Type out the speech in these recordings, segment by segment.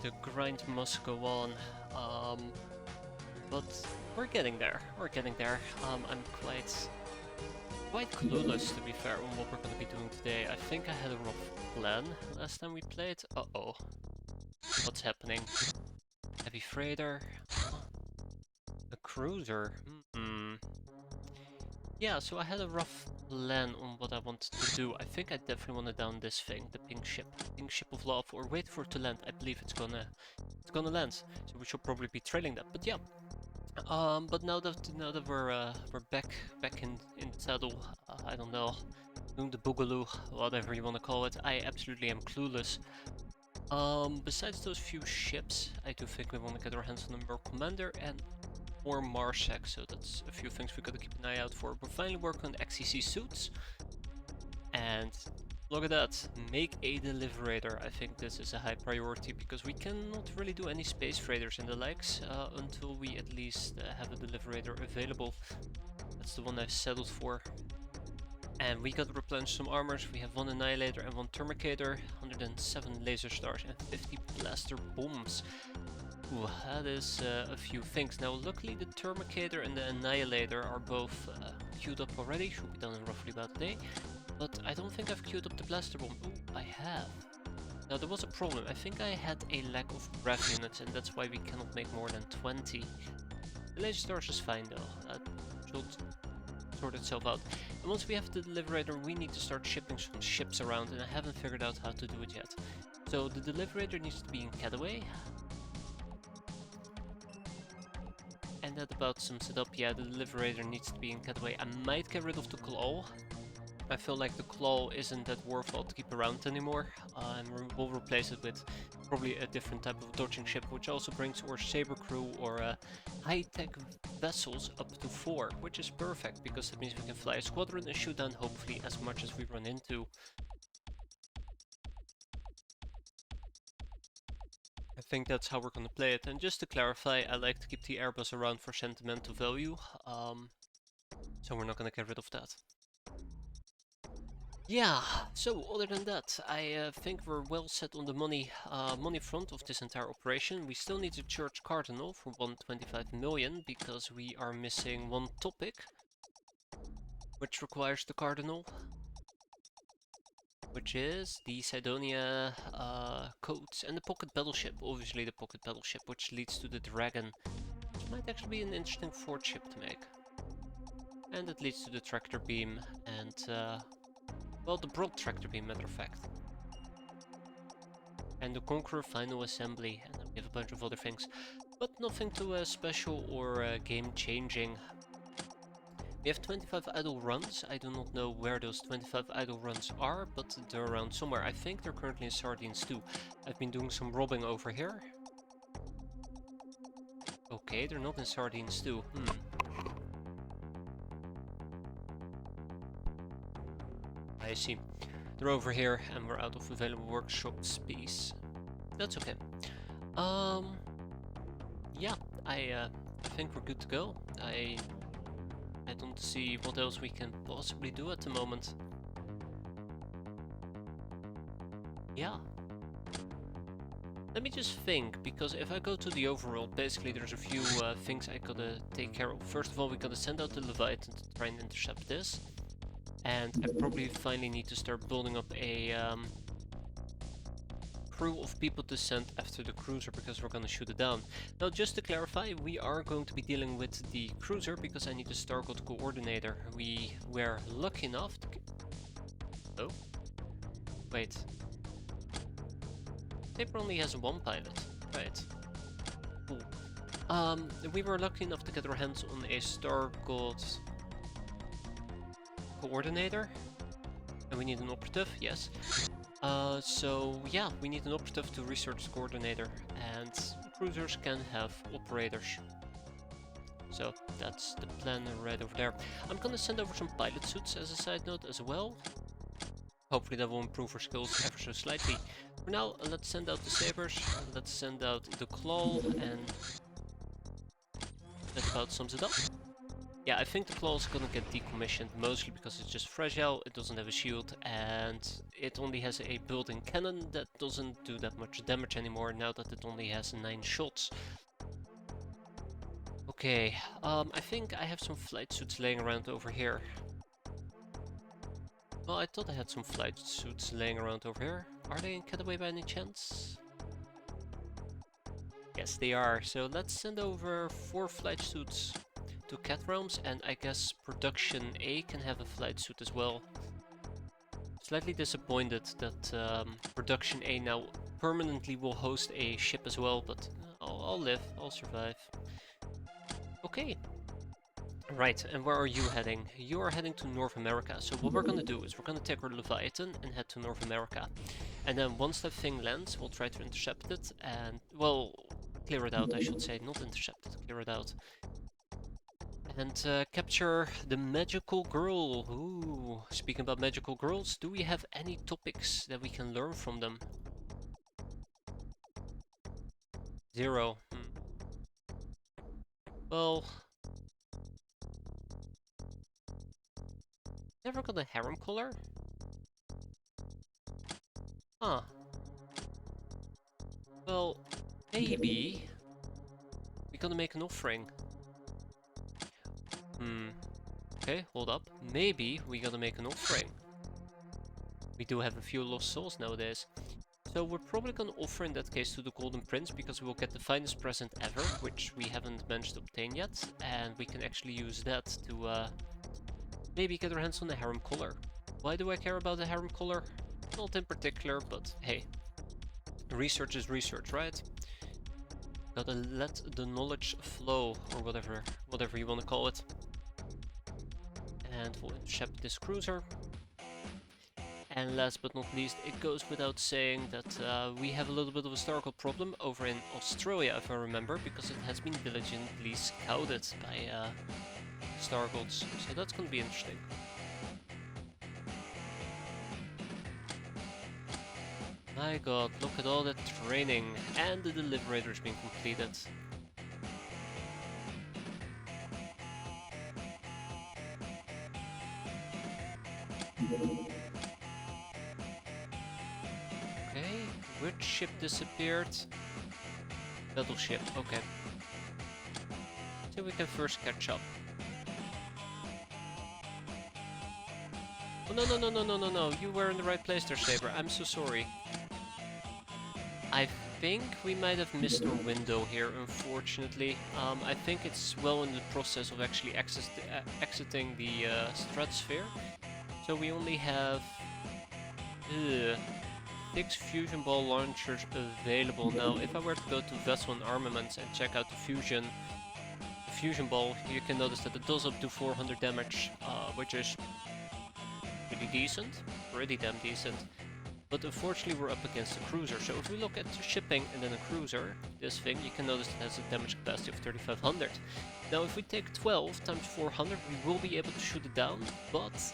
the grind must go on. But we're getting there. We're getting there. I'm quite clueless, to be fair, on what we're going to be doing today. I think I had a rough plan last time we played. Uh-oh. What's happening? Heavy freighter. A cruiser. Yeah, so I had a rough plan on what I wanted to do. I think I definitely want to down this thing, the pink ship. Pink ship of love, or wait for it to land. I believe it's gonna land. So we should probably be trailing that. But yeah. But now that we're back in the saddle, I don't know, doing the boogaloo, whatever you want to call it. I absolutely am clueless. Besides those few ships, I do think we want to get our hands on a more commander and more Marsec, so that's a few things we gotta keep an eye out for. We're finally working on XCC suits, and look at that, make a deliberator. I think this is a high priority because we cannot really do any space freighters and the likes until we at least have a deliberator available. That's the one I've settled for. And we gotta replenish some armors. We have 1 Annihilator and 1 Terminator, 107 laser stars and 50 blaster bombs. Ooh, that is a few things. Now luckily the Terminator and the Annihilator are both queued up already, should be done in roughly about a day. But I don't think I've queued up the blaster bomb. Ooh, I have. Now there was a problem. I think I had a lack of breath units and that's why we cannot make more than 20. The laser stars is fine though. That should sort itself out. And once we have the deliberator, we need to start shipping some ships around, and I haven't figured out how to do it yet. So the deliberator needs to be in Cataway. And that about sums it up. Yeah, the deliberator needs to be in Cataway. I might get rid of the claw. I feel like the claw isn't that worthwhile to keep around anymore, and we'll replace it with probably a different type of dodging ship, which also brings our saber crew or high-tech vessels up to 4, which is perfect because that means we can fly a squadron and shoot down hopefully as much as we run into. I think that's how we're gonna play it. And just to clarify, I like to keep the Airbus around for sentimental value, so we're not gonna get rid of that. Yeah, so other than that, I think we're well set on the money front of this entire operation. We still need to charge Cardinal for 125 million because we are missing one topic, which requires the Cardinal, which is the Cydonia codes and the pocket battleship. Obviously the pocket battleship, which leads to the Dragon, which might actually be an interesting 4th ship to make. And it leads to the tractor beam and well, the broad tractor beam, matter of fact. And the Conqueror final assembly, and then we have a bunch of other things. But nothing too special or game-changing. We have 25 idle runs. I do not know where those 25 idle runs are, but they're around somewhere. I think they're currently in Sardines too. I've been doing some robbing over here. Okay, they're not in Sardines too. I see. They're over here and we're out of available workshop space. That's okay. Yeah, I think we're good to go. I don't see what else we can possibly do at the moment. Yeah. Let me just think, because if I go to the overall, basically there's a few things I gotta take care of. First of all, we gotta send out the Leviathan to try and intercept this. And I probably finally need to start building up a crew of people to send after the cruiser because we're gonna shoot it down. Now just to clarify, we are going to be dealing with the cruiser because I need a Stargod coordinator. We were lucky enough to... Oh? Wait. Paper only has 1 pilot. Right. Cool. We were lucky enough to get our hands on a Stargod coordinator, and we need an operative, yes. So yeah, we need an operative to research the coordinator, and cruisers can have operators. So that's the plan right over there. I'm gonna send over some pilot suits as a side note as well. Hopefully that will improve our skills ever so slightly. For now, let's send out the sabers, let's send out the claw, and that about sums it up. Yeah, I think the claw is gonna get decommissioned, mostly because it's just fragile, it doesn't have a shield, and it only has a built-in cannon that doesn't do that much damage anymore now that it only has 9 shots. Okay, I think I have some flight suits laying around over here. Well, I thought I had some flight suits laying around over here. Are they in Cataway by any chance? Yes, they are. So let's send over 4 flight suits to Cat Realms, and I guess Production A can have a flight suit as well. Slightly disappointed that Production A now permanently will host a ship as well, but I'll live, I'll survive. Okay. Right, and where are you heading? You are heading to North America, so what we're gonna do is we're gonna take our Leviathan and head to North America. And then once that thing lands, we'll try to intercept it and, well, clear it out, I should say. Not intercept it, clear it out. And capture the magical girl. Ooh, speaking about magical girls, do we have any topics that we can learn from them? 0. Well, never got a harem collar? Huh. Well, maybe we're gonna make an offering. Okay, hold up. Maybe we gotta make an offering. We do have a few lost souls nowadays. So we're probably gonna offer in that case to the Golden Prince, because we will get the finest present ever, which we haven't managed to obtain yet. And we can actually use that to maybe get our hands on the harem collar. Why do I care about the harem collar? Not in particular, but hey. Research is research, right? Gotta let the knowledge flow, or whatever you wanna call it. And we'll intercept this cruiser. And last but not least, it goes without saying that we have a little bit of a historical problem over in Australia, if I remember, because it has been diligently scouted by Stargods. So that's gonna be interesting. My god, look at all that training, and the Deliberator's being completed. Okay, which ship disappeared? Battleship, okay. So we can first catch up. Oh no, you were in the right place there, Saber, I'm so sorry. I think we might have missed our window here, unfortunately. I think it's well in the process of actually exiting the stratosphere. So we only have 6 fusion ball launchers available. Now, if I were to go to Vessel and Armaments and check out the fusion ball, you can notice that it does up to 400 damage, which is pretty decent, pretty damn decent. But unfortunately we're up against a cruiser, so if we look at shipping and then a cruiser, this thing, you can notice it has a damage capacity of 3500. Now if we take 12 times 400, we will be able to shoot it down, but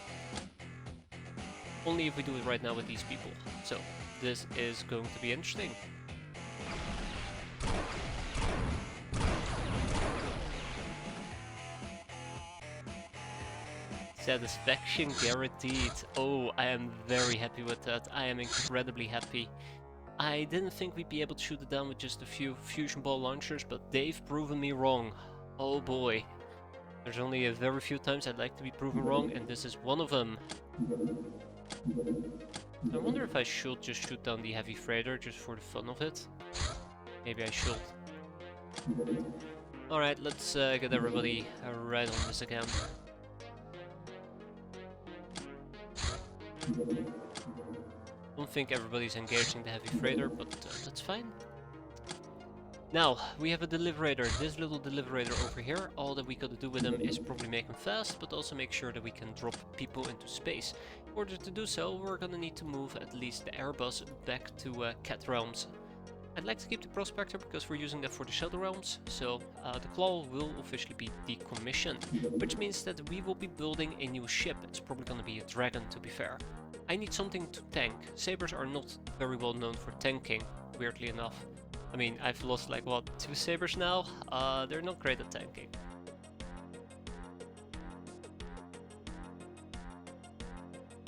only if we do it right now with these people. So this is going to be interesting. Satisfaction guaranteed. Oh, I am very happy with that. I am incredibly happy. I didn't think we'd be able to shoot it down with just a few fusion ball launchers, but they've proven me wrong. Oh boy. There's only a very few times I'd like to be proven wrong, and this is one of them. I wonder if I should just shoot down the heavy freighter just for the fun of it. Maybe I should. Alright, let's get everybody right on this again. Don't think everybody's engaging the heavy freighter, but that's fine. Now, we have a Deliberator, this little Deliberator over here. All that we gotta do with him is probably make him fast, but also make sure that we can drop people into space. In order to do so, we're gonna need to move at least the Airbus back to Cat Realms. I'd like to keep the Prospector because we're using that for the Shadow Realms, so the Claw will officially be decommissioned, which means that we will be building a new ship. It's probably gonna be a Dragon, to be fair. I need something to tank. Sabers are not very well known for tanking, weirdly enough. I mean, I've lost like, what, 2 Sabers now? They're not great at tanking.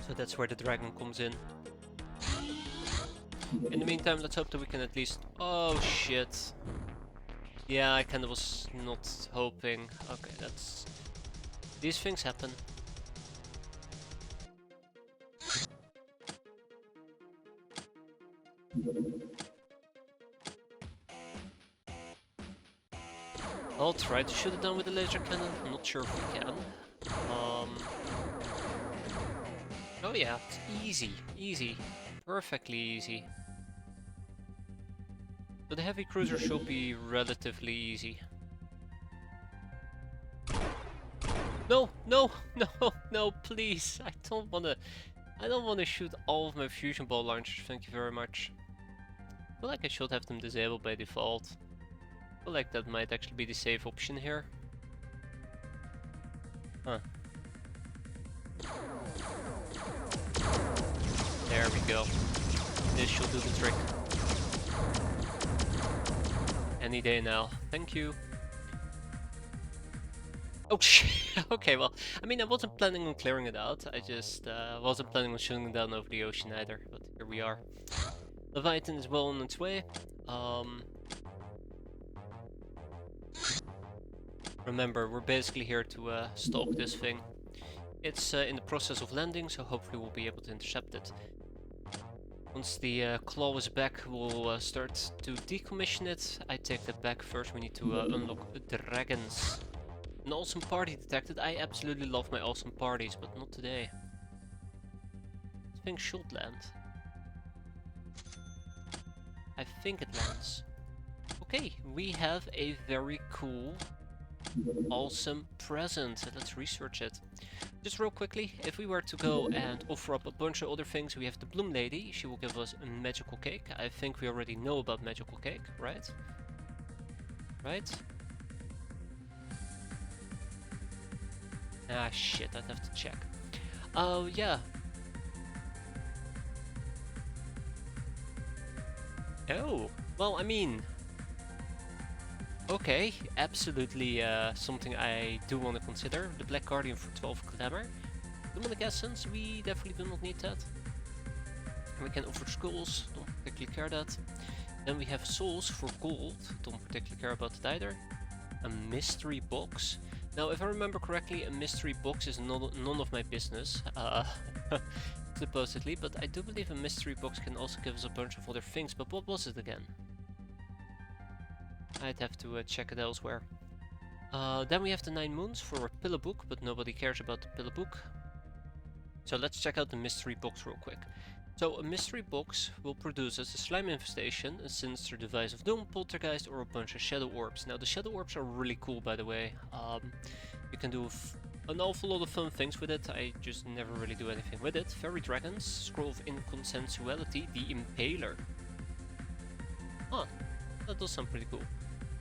So that's where the dragon comes in. In the meantime, let's hope that we can at least... Oh shit. Yeah, I kinda was not hoping. Okay, that's... These things happen. I'll try to shoot it down with the laser cannon. I'm not sure if we can. Oh yeah, it's easy. Easy. Perfectly easy. But the heavy cruiser should be relatively easy. No, no, no, no, please. I don't wanna shoot all of my fusion ball launchers, thank you very much. I feel like I should have them disabled by default. I feel like that might actually be the safe option here. Huh. There we go. This should do the trick. Any day now. Thank you. Oh shit. Okay, well, I mean, I wasn't planning on clearing it out. I just wasn't planning on shooting it down over the ocean either. But here we are. Leviathan is well on its way. Remember, we're basically here to stalk this thing. It's in the process of landing, so hopefully we'll be able to intercept it. Once the claw is back, we'll start to decommission it. I take that back. First we need to unlock the dragons. An awesome party detected. I absolutely love my awesome parties, but not today. This thing should land. I think it lands. Okay, we have a very cool, awesome present. Let's research it. Just real quickly, if we were to go and offer up a bunch of other things, we have the Bloom Lady. She will give us a magical cake. I think we already know about magical cake, right? Right? Ah shit, I'd have to check. Oh yeah. Oh, well I mean... Okay, absolutely something I do want to consider. The Black Guardian for 12 glamour. Demonic Essence, we definitely do not need that. We can offer skulls, don't particularly care that. Then we have souls for gold, don't particularly care about that either. A mystery box. Now if I remember correctly, a mystery box is none of my business, supposedly, but I do believe a mystery box can also give us a bunch of other things, but what was it again? I'd have to check it elsewhere. Then we have the 9 moons for a pillow book, but nobody cares about the pillow book. So let's check out the mystery box real quick. So a mystery box will produce us a slime infestation, a sinister device of doom, poltergeist, or a bunch of shadow orbs. Now the shadow orbs are really cool, by the way. You can do an awful lot of fun things with it. I just never really do anything with it. Fairy dragons, scroll of inconsensuality, the impaler. Huh, that does sound pretty cool.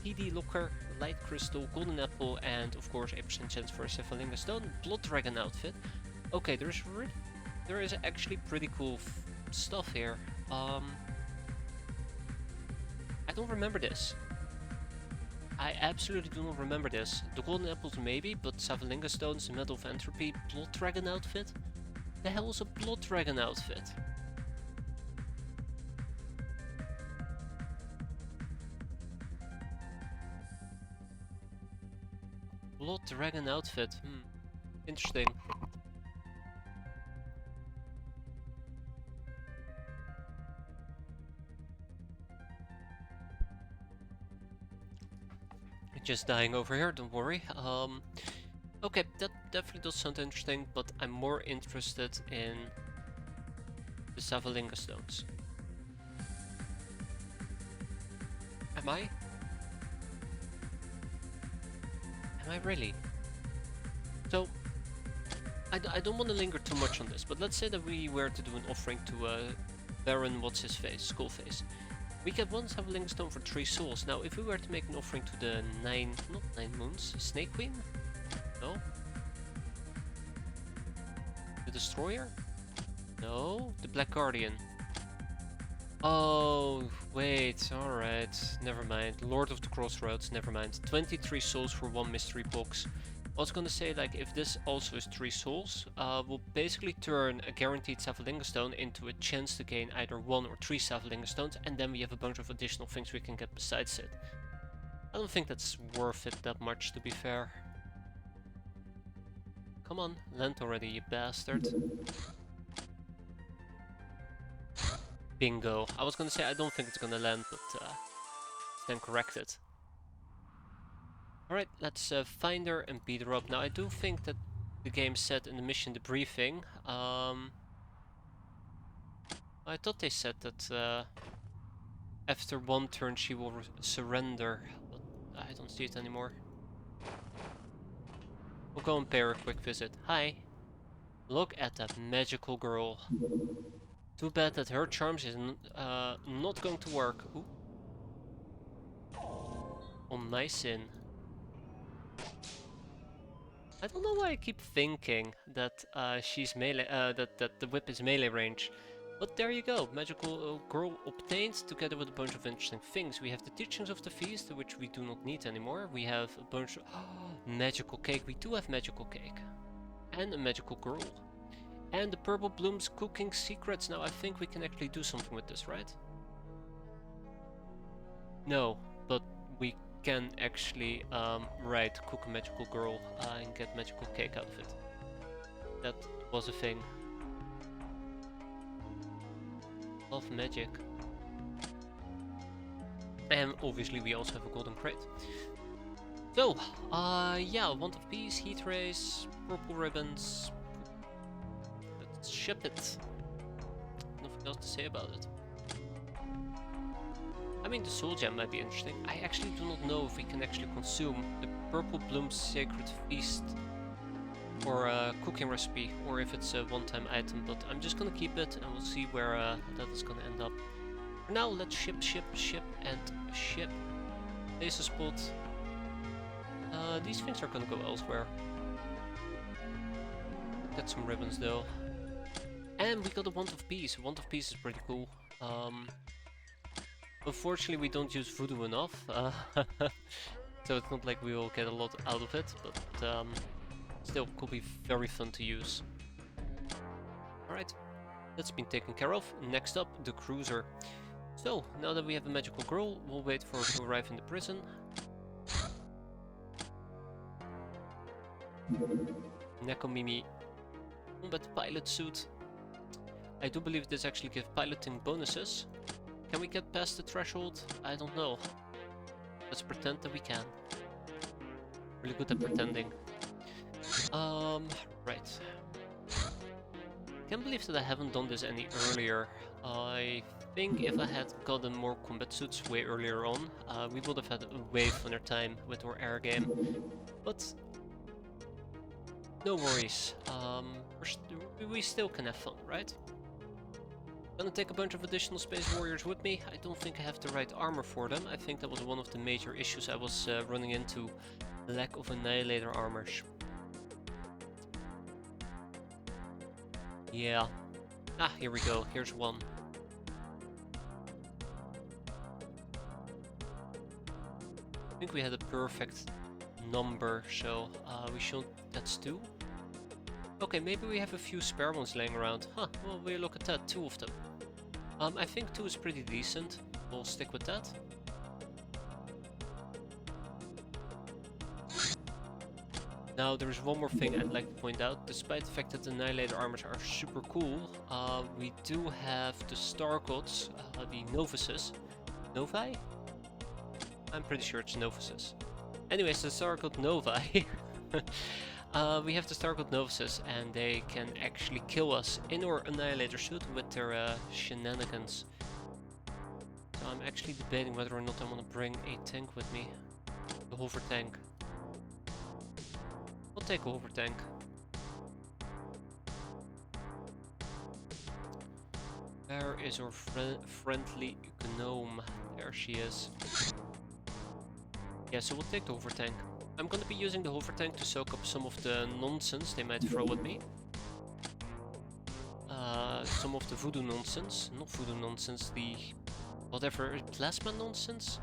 TD locker, light crystal, golden apple, and of course a % chance for a Cephalinga stone, blood dragon outfit. Okay, there is actually pretty cool stuff here. I don't remember this. I absolutely do not remember this. The golden apples maybe, but Cephalinga stones, metal of entropy, blood dragon outfit. The hell is a blood dragon outfit? Blood dragon outfit. Interesting. Just dying over here, don't worry. Okay, that definitely does sound interesting, but I'm more interested in the Cephalinga stones. Am I? Am I really? So, I don't want to linger too much on this, but let's say that we were to do an offering to Baron what's-his-face, Skullface. We get one Cephalinga stone for 3 souls. Now, if we were to make an offering to the not 9 moons, Snake Queen? No? The Destroyer? No? The Black Guardian? Oh, wait, alright, never mind. Lord of the Crossroads, never mind. 23 souls for 1 mystery box. I was gonna say, like, if this also is 3 souls, we'll basically turn a guaranteed Savalinga stone into a chance to gain either 1 or 3 Savalinga stones, and then we have a bunch of additional things we can get besides it. I don't think that's worth it that much, to be fair. Come on, land already, you bastard. Bingo. I was gonna say I don't think it's gonna land, but then corrected. Alright, let's find her and beat her up. Now I do think that the game said in the mission debriefing, I thought they said that after 1 turn she will surrender, but I don't see it anymore. We'll go and pay her a quick visit. Hi. Look at that magical girl. Too bad that her charms is not going to work. Ooh. On my sin. I don't know why I keep thinking that she's melee, that the whip is melee range. But there you go, magical girl obtained together with a bunch of interesting things. We have the teachings of the feast, which we do not need anymore. We have a bunch of magical cake. We do have magical cake. And a magical girl. And the purple bloom's cooking secrets. Now I think we can actually do something with this, right? No, but we can actually, right, cook a magical girl and get magical cake out of it. That was a thing. Of magic. And obviously we also have a golden crate. So, yeah, wand of peace, heat rays, purple ribbons. Let's ship it. Nothing else to say about it. I mean, the soul gem might be interesting. I actually do not know if we can actually consume the purple bloom's sacred feast or a cooking recipe, or if it's a one-time item, but I'm just gonna keep it and we'll see where that is gonna end up. For now, let's ship, and ship. Place a spot. These things are gonna go elsewhere. Got some ribbons though. And we got a wand of peace. A wand of peace is pretty cool. Unfortunately, we don't use voodoo enough, so it's not like we will get a lot out of it, but still could be very fun to use. Alright, that's been taken care of. Next up, the cruiser. So, now that we have a magical girl, we'll wait for her to arrive in the prison. Nekomimi. Combat pilot suit. I do believe this actually gives piloting bonuses. Can we get past the threshold? I don't know. Let's pretend that we can. Really good at pretending. Right. Can't believe that I haven't done this any earlier. I think if I had gotten more combat suits way earlier on, we would have had a way funner time with our air game. But no worries. We still can have fun, right? Gonna take a bunch of additional space warriors with me. I don't think I have the right armor for them. I think that was one of the major issues I was running into. Lack of annihilator armors. Yeah. Ah, here we go. Here's one. I think we had a perfect number, so we should... That's 2. Okay, maybe we have a few spare ones laying around. Huh, well, we look at that, 2 of them. I think 2 is pretty decent. We'll stick with that. Now, there's one more thing I'd like to point out. Despite the fact that the Annihilator armors are super cool, we do have the Star Gods, the Novices. Novi? I'm pretty sure it's Novices. Anyways, the Star God Novi. We have the Star God Novices, and they can actually kill us in our Annihilator suit with their shenanigans. So I'm actually debating whether or not I want to bring a tank with me. The hover tank. I'll take a hover tank. Where is our friendly gnome? There she is. Yeah, so we'll take the hover tank. I'm gonna be using the hover tank to soak up some of the nonsense they might throw at me. Some of the voodoo nonsense. Not voodoo nonsense, the... whatever, plasma nonsense?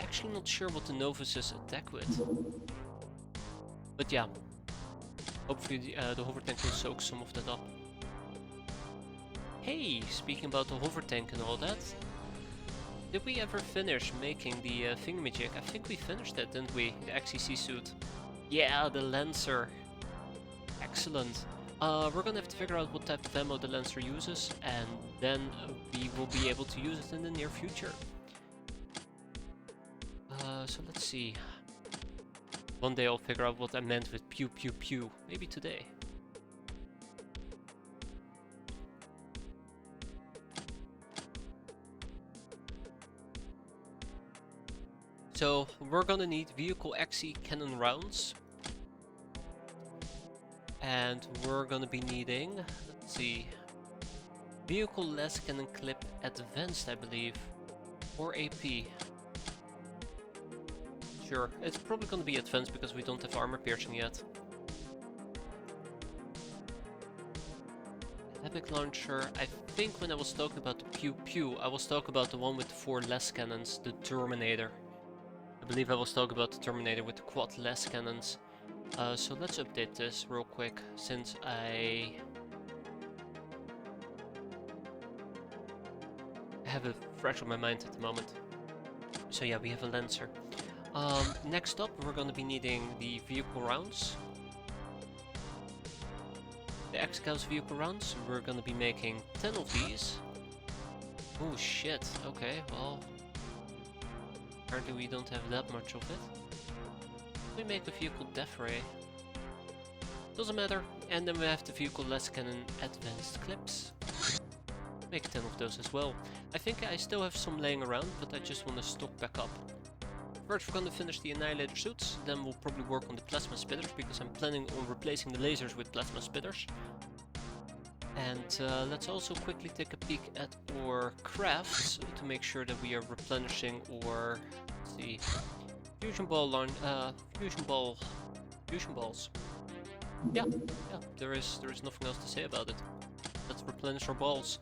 Actually not sure what the novices attack with. But yeah, hopefully the hover tank will soak some of that up. Hey, speaking about the hover tank and all that, did we ever finish making the thingamajig? I think we finished it, didn't we? The XCC suit. Yeah, the Lancer. Excellent. We're gonna have to figure out what type of ammo the Lancer uses, and then we will be able to use it in the near future. So let's see. One day I'll figure out what I meant with pew pew pew. Maybe today. So we're gonna need vehicle XE cannon rounds. And we're gonna be needing, let's see, vehicle less cannon clip advanced, I believe, or AP. Sure, it's probably gonna be advanced because we don't have armor piercing yet. Epic launcher, I think when I was talking about the pew pew, I was talking about the one with the 4 less cannons, the Terminator. I believe I was talking about the Terminator with the quad less cannons. So let's update this real quick, since I have it fresh on my mind at the moment. So yeah, we have a Lancer. Next up, we're gonna be needing the vehicle rounds. The X-Scouts vehicle rounds, we're gonna be making 10 of these. Oh shit, okay, well, apparently we don't have that much of it. We make a vehicle death ray. Doesn't matter. And then we have the vehicle less cannon advanced clips. Make 10 of those as well. I think I still have some laying around, but I just want to stock back up. First we're gonna finish the Annihilator suits, then we'll probably work on the plasma spitters, because I'm planning on replacing the lasers with plasma spitters. And let's also quickly take a peek at our crafts to make sure that we are replenishing our, let's see, fusion balls. Yeah, there is nothing else to say about it. Let's replenish our balls.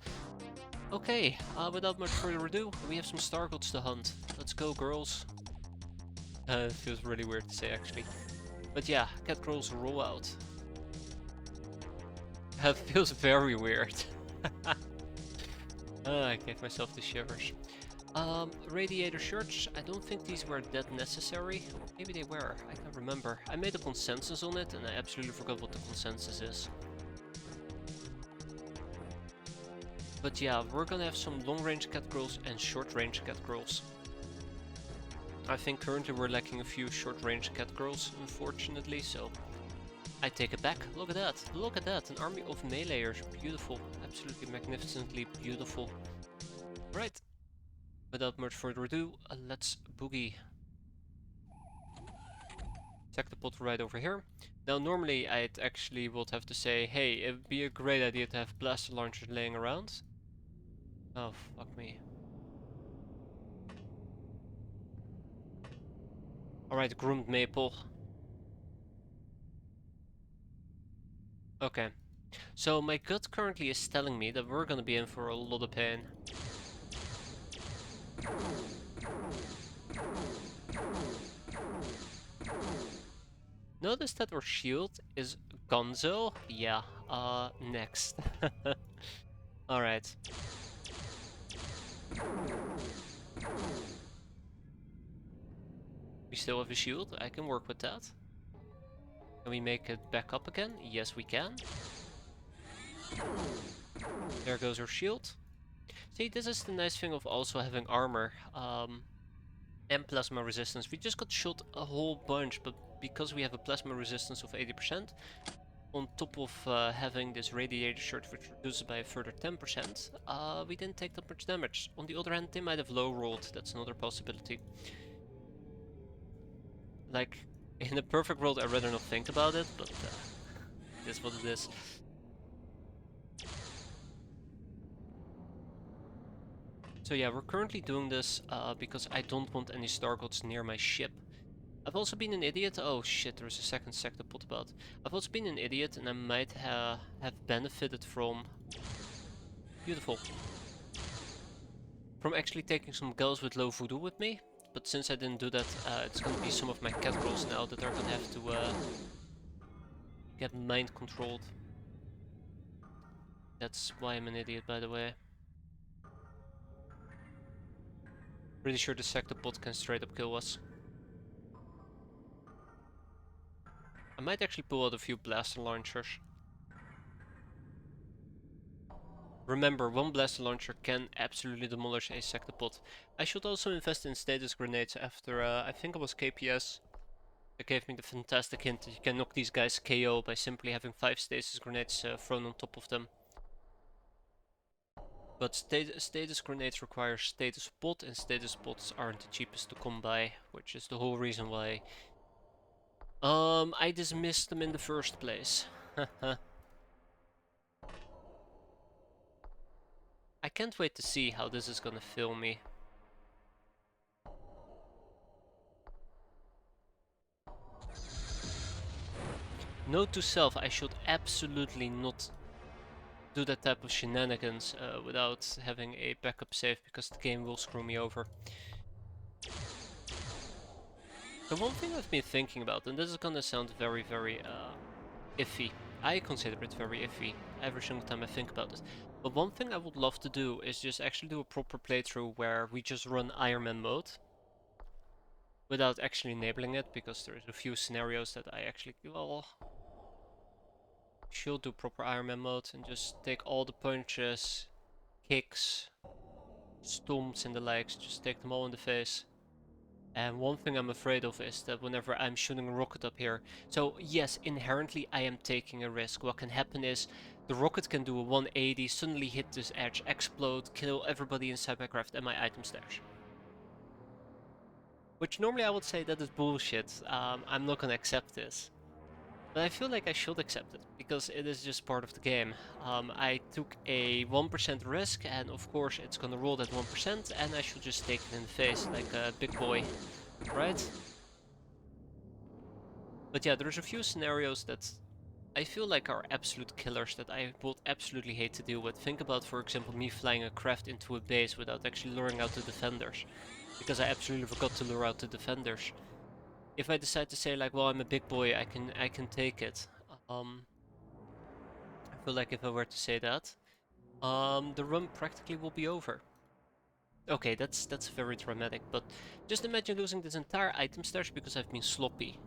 Okay, without much further ado, we have some Stargods to hunt. Let's go, girls. It feels really weird to say, actually. But yeah, cat girls roll out. That feels very weird. I gave myself the shivers. Radiator shirts, I don't think these were that necessary. Maybe they were, I can't remember. I made a consensus on it and I absolutely forgot what the consensus is. But yeah, we're gonna have some long-range cat girls and short-range cat girls. I think currently we're lacking a few short-range cat girls, unfortunately, so I take it back. Look at that, look at that, an army of meleeers. Beautiful, absolutely magnificently beautiful. Right. Without much further ado, let's boogie. Sectopod right over here. Now normally I'd actually would have to say, hey, it would be a great idea to have blaster launchers laying around. Oh, fuck me. Alright, groomed maple. Okay. So my gut currently is telling me that we're gonna be in for a lot of pain. Notice that our shield is gonzo? Yeah, next. Alright. We still have a shield, I can work with that. Can we make it back up again? Yes, we can. There goes our shield. See, this is the nice thing of also having armor and plasma resistance. We just got shot a whole bunch, but because we have a plasma resistance of 80%, on top of having this radiator shirt which reduces by a further 10%, we didn't take that much damage. On the other hand, they might have low rolled, that's another possibility. Like, in a perfect world I'd rather not think about it, but it is what it is. So yeah, we're currently doing this because I don't want any Stargods near my ship. I've also been an idiot. Oh shit, there's a second sectopod about. I've also been an idiot and I might have benefited from... Beautiful. From actually taking some girls with low voodoo with me. But since I didn't do that, it's gonna be some of my cat girls now that are gonna have to get mind controlled. That's why I'm an idiot, by the way. Pretty sure the sectopod can straight up kill us. I might actually pull out a few blaster launchers. Remember, one blaster launcher can absolutely demolish a sectopod. I should also invest in status grenades after, I think it was KPS. That gave me the fantastic hint that you can knock these guys KO by simply having 5 stasis grenades thrown on top of them. But status grenades require status pod, and status pods aren't the cheapest to come by, which is the whole reason why I dismissed them in the first place. I can't wait to see how this is gonna fill me. Note to self, I should absolutely not do that type of shenanigans without having a backup save, because the game will screw me over. The one thing I've been thinking about, and this is gonna sound very, very iffy. I consider it very iffy every single time I think about it. But one thing I would love to do is just actually do a proper playthrough where we just run Iron Man mode without actually enabling it, because there's a few scenarios that I actually, well, should do proper Iron Man mode and just take all the punches, kicks, stomps and the likes, just take them all in the face. And one thing I'm afraid of is that whenever I'm shooting a rocket up here, so yes, inherently I am taking a risk. What can happen is the rocket can do a 180, suddenly hit this edge, explode, kill everybody inside my craft and my item stash. Which normally I would say that is bullshit. I'm not gonna accept this. But I feel like I should accept it, because it is just part of the game. I took a 1% risk, and of course it's gonna roll that 1%, and I should just take it in the face, like a big boy, right? But yeah, there's a few scenarios that I feel like are absolute killers that I would absolutely hate to deal with. Think about, for example, me flying a craft into a base without actually luring out the defenders, because I absolutely forgot to lure out the defenders. If I decide to say like, well, I'm a big boy, I can take it. I feel like if I were to say that, the run practically will be over. Okay, that's very dramatic, but just imagine losing this entire item stash because I've been sloppy.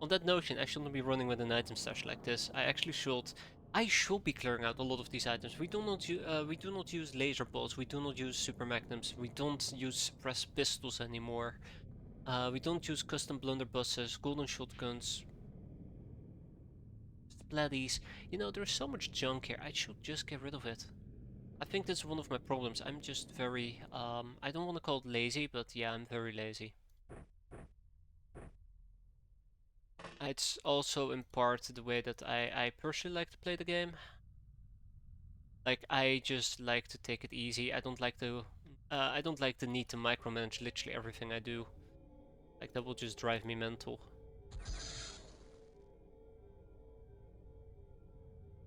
On that notion, I shouldn't be running with an item stash like this. I should be clearing out a lot of these items. We do not use laser bolts. We do not use super magnums. We don't use suppressed pistols anymore. We don't use custom blunderbusses, golden shotguns, splatties. You know, there's so much junk here. I should just get rid of it. I think that's one of my problems. I'm just very, I don't want to call it lazy, but yeah, I'm very lazy. It's also in part the way that I personally like to play the game. Like, I just like to take it easy. I don't like the need to micromanage literally everything I do. Like, that will just drive me mental.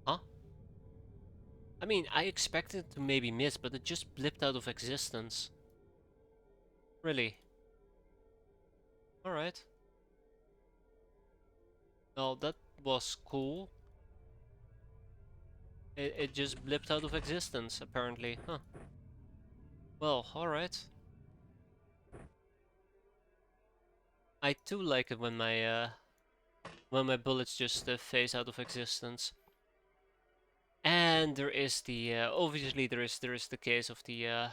Huh? I mean, I expected to maybe miss, but it just blipped out of existence. Really? Alright. Well, that was cool. It just blipped out of existence, apparently. Huh. Well, alright. I too like it when my bullets just phase out of existence. And there is the obviously there is the case of the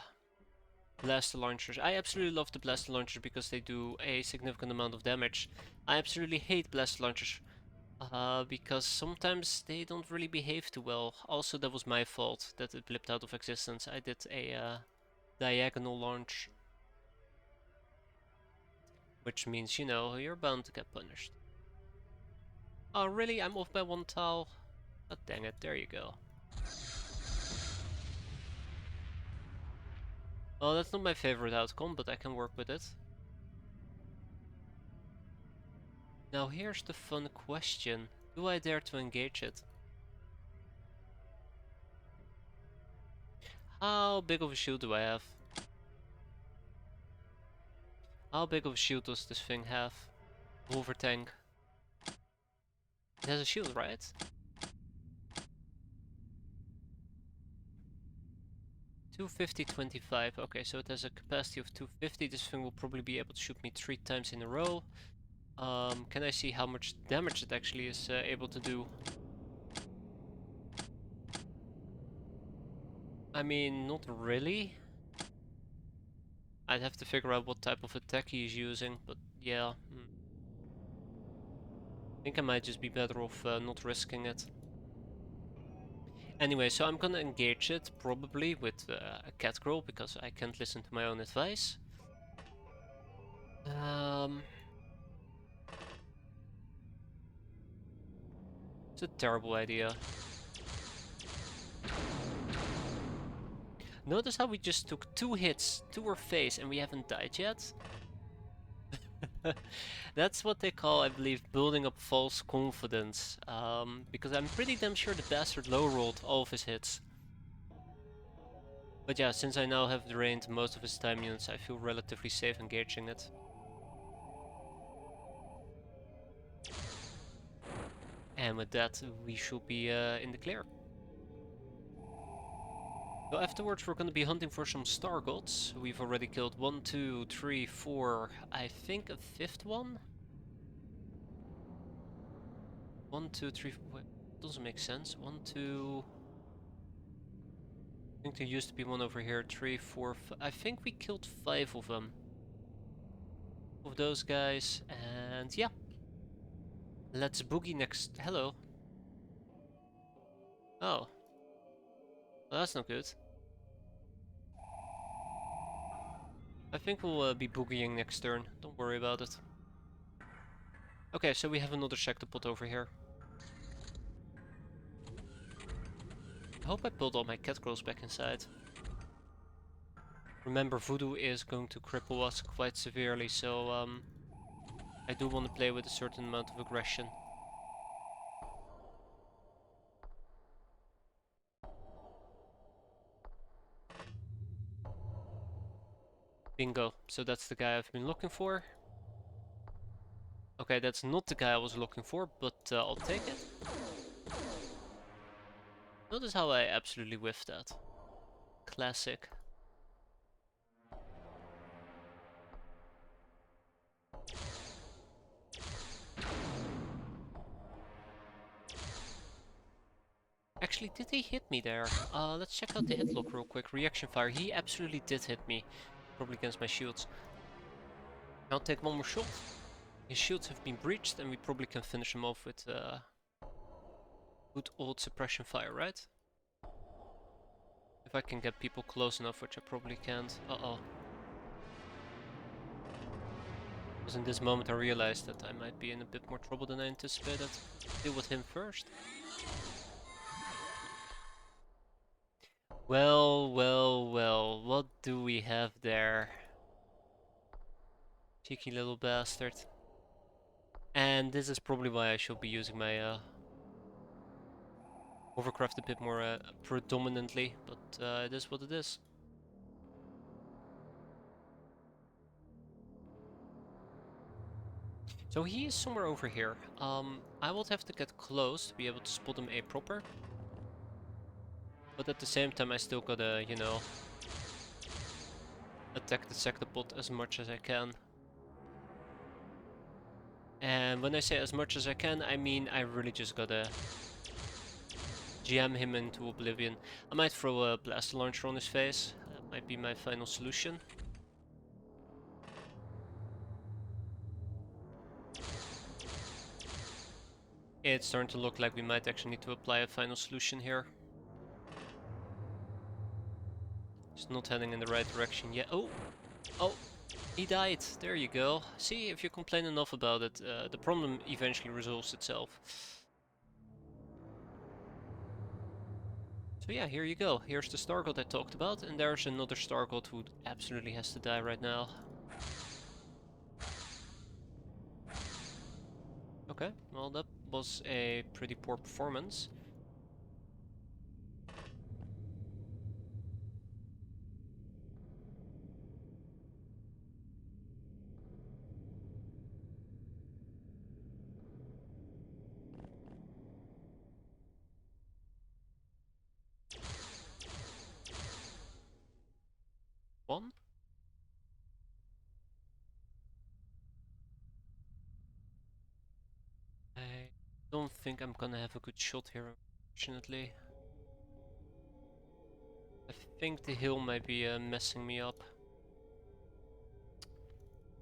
blaster launchers. I absolutely love the blaster launchers because they do a significant amount of damage. I absolutely hate blaster launchers because sometimes they don't really behave too well. Also, that was my fault that it blipped out of existence. I did a diagonal launch, which means, you know, you're bound to get punished. Oh really? I'm off by 1 tile? Oh dang it, there you go. Well, that's not my favorite outcome, but I can work with it. Now here's the fun question. Do I dare to engage it? How big of a shield do I have? How big of a shield does this thing have? Hover tank. It has a shield, right? $250.25. Okay, so it has a capacity of 250. This thing will probably be able to shoot me 3 times in a row. Can I see how much damage it actually is able to do? I mean, not really. I'd have to figure out what type of attack he's using, but yeah. I think I might just be better off not risking it. Anyway, so I'm gonna engage it, probably with a cat girl, because I can't listen to my own advice. It's a terrible idea. Notice how we just took 2 hits to her face and we haven't died yet? That's what they call, I believe, building up false confidence. Because I'm pretty damn sure the bastard low-rolled all of his hits. But yeah, since I now have drained most of his time units, I feel relatively safe engaging it. And with that, we should be in the clear. So afterwards we're gonna be hunting for some star gods. We've already killed 1, 2, 3, 4, I think a 5th one? 1, 2, 3, wait, doesn't make sense. 1, 2... I think there used to be one over here. 3, 4, I think we killed 5 of them. Of those guys, and yeah. Let's boogie next. Hello. Oh. Well, that's not good. I think we'll be boogieing next turn. Don't worry about it. Okay, so we have another sectopod over here. I hope I pulled all my cat girls back inside. Remember, voodoo is going to cripple us quite severely, so I do want to play with a certain amount of aggression. Bingo, so that's the guy I've been looking for. Okay, that's not the guy I was looking for, but I'll take it. Notice how I absolutely whiffed that. Classic. Actually, did he hit me there? Let's check out the hit log real quick. Reaction fire. He absolutely did hit me. Probably against my shields. I'll take one more shot. His shields have been breached and we probably can finish him off with good old suppression fire, right? If I can get people close enough, which I probably can't. Uh-oh. Because in this moment I realized that I might be in a bit more trouble than I anticipated. Deal with him first. Well, well, well, what do we have there? Cheeky little bastard. And this is probably why I should be using my hovercraft a bit more predominantly, but it is what it is. So he is somewhere over here. I will have to get close to be able to spot him proper. But at the same time I still gotta, you know, attack the sectopod as much as I can. And when I say as much as I can, I mean I really just gotta jam him into oblivion. I might throw a blaster launcher on his face. That might be my final solution. It's starting to look like we might actually need to apply a final solution here. It's not heading in the right direction yet. Oh! Oh! He died! There you go. See, if you complain enough about it, the problem eventually resolves itself. So yeah, here you go. Here's the Star God I talked about, and there's another Star God who absolutely has to die right now. Okay, well that was a pretty poor performance. 1. I don't think I'm gonna have a good shot here, unfortunately. I think the hill might be messing me up.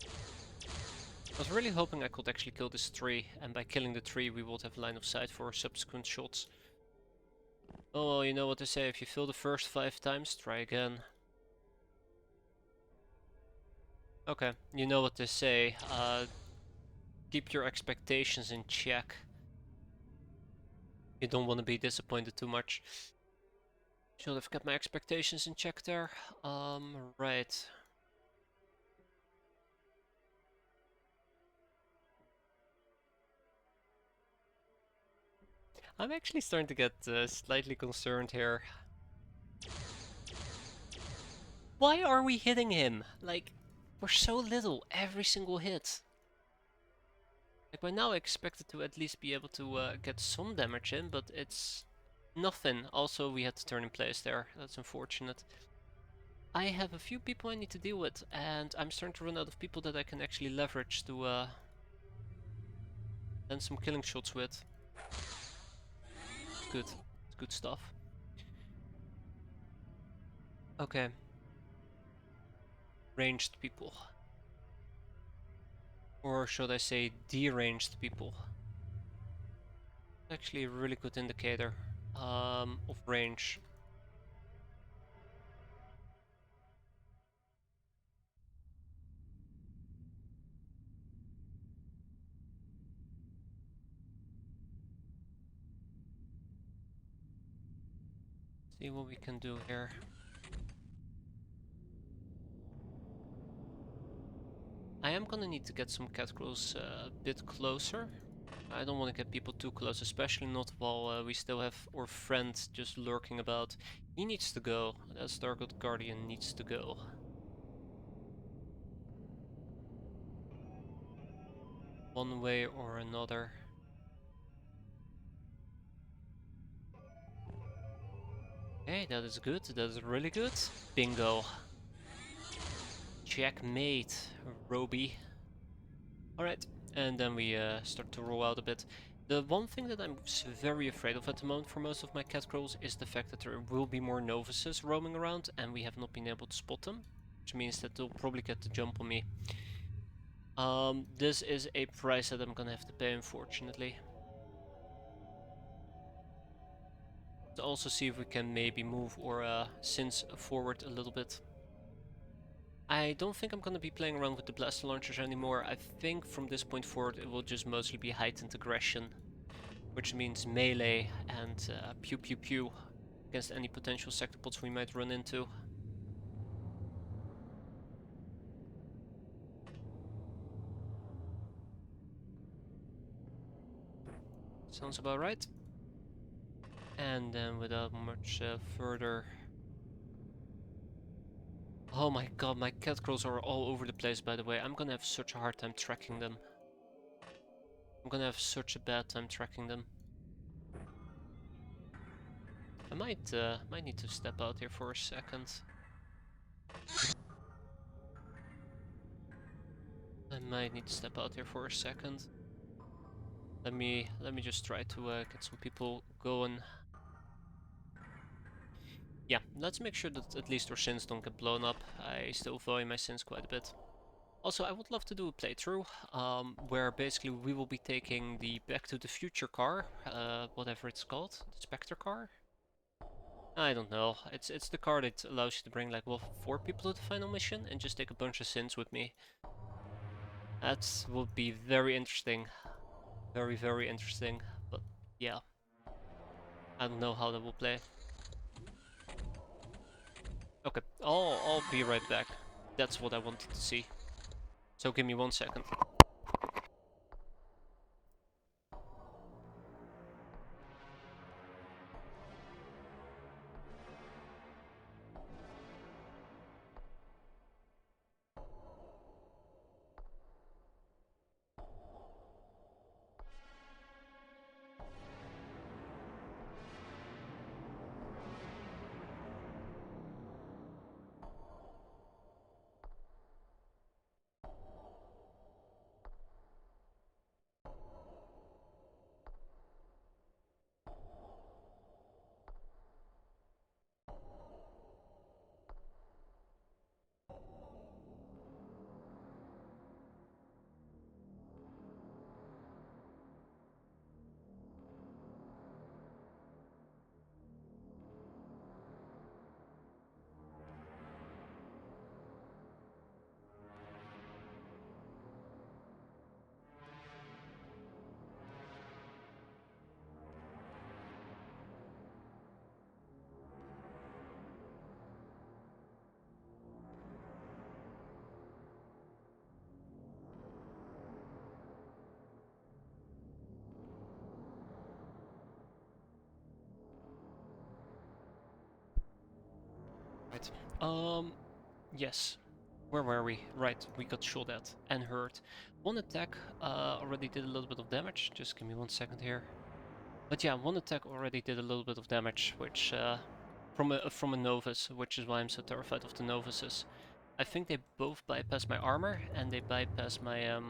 I was really hoping I could actually kill this tree, and by killing the tree we would have line of sight for subsequent shots. Oh well, you know what they say, if you fail the first 5 times, try again. Okay, you know what they say, keep your expectations in check. You don't want to be disappointed too much. Should have kept my expectations in check there. Right. I'm actually starting to get slightly concerned here. Why are we hitting him? Like, we're so little every single hit. Like, by now I expected to at least be able to get some damage in, but it's nothing. Also, we had to turn in place there. That's unfortunate. I have a few people I need to deal with, and I'm starting to run out of people that I can actually leverage to land some killing shots with. Good. It's good stuff. Okay. Ranged people. Or should I say deranged people? Actually a really good indicator of range. See what we can do here. I am gonna need to get some cat crows a bit closer. I don't want to get people too close, especially not while we still have our friend just lurking about. He needs to go. That Stargold Guardian needs to go. One way or another. Okay, that is good. That is really good. Bingo. Checkmate, Roby. Alright, and then we start to roll out a bit. The one thing that I'm very afraid of at the moment for most of my cat crawls is the fact that there will be more novices roaming around and we have not been able to spot them, which means that they'll probably get the jump on me. This is a price that I'm gonna have to pay, unfortunately. To also see if we can maybe move our sins forward a little bit. I don't think I'm gonna be playing around with the blaster launchers anymore. I think from this point forward it will just mostly be heightened aggression, which means melee and pew pew pew against any potential sectopods we might run into. Sounds about right. And then without much further... Oh my god, my cat crawls are all over the place, by the way. I'm gonna have such a hard time tracking them. I'm gonna have such a bad time tracking them. I might need to step out here for a second. I might need to step out here for a second. Let me just try to get some people going. Yeah, let's make sure that at least our sins don't get blown up. I still value my sins quite a bit. Also, I would love to do a playthrough, where basically we will be taking the Back to the Future car, whatever it's called, the Spectre car? I don't know, it's the car that allows you to bring like, well, 4 people to the final mission and just take a bunch of sins with me. That would be very interesting. Very, very interesting, but yeah. I don't know how that will play. Okay, I'll be right back. That's what I wanted to see. So give me 1 second. Right. Yes. Where were we? Right, we got shot at and hurt. One attack already did a little bit of damage. Just give me 1 second here. But yeah, one attack already did a little bit of damage, which from a novice, which is why I'm so terrified of the novices. I think they both bypass my armor and they bypass my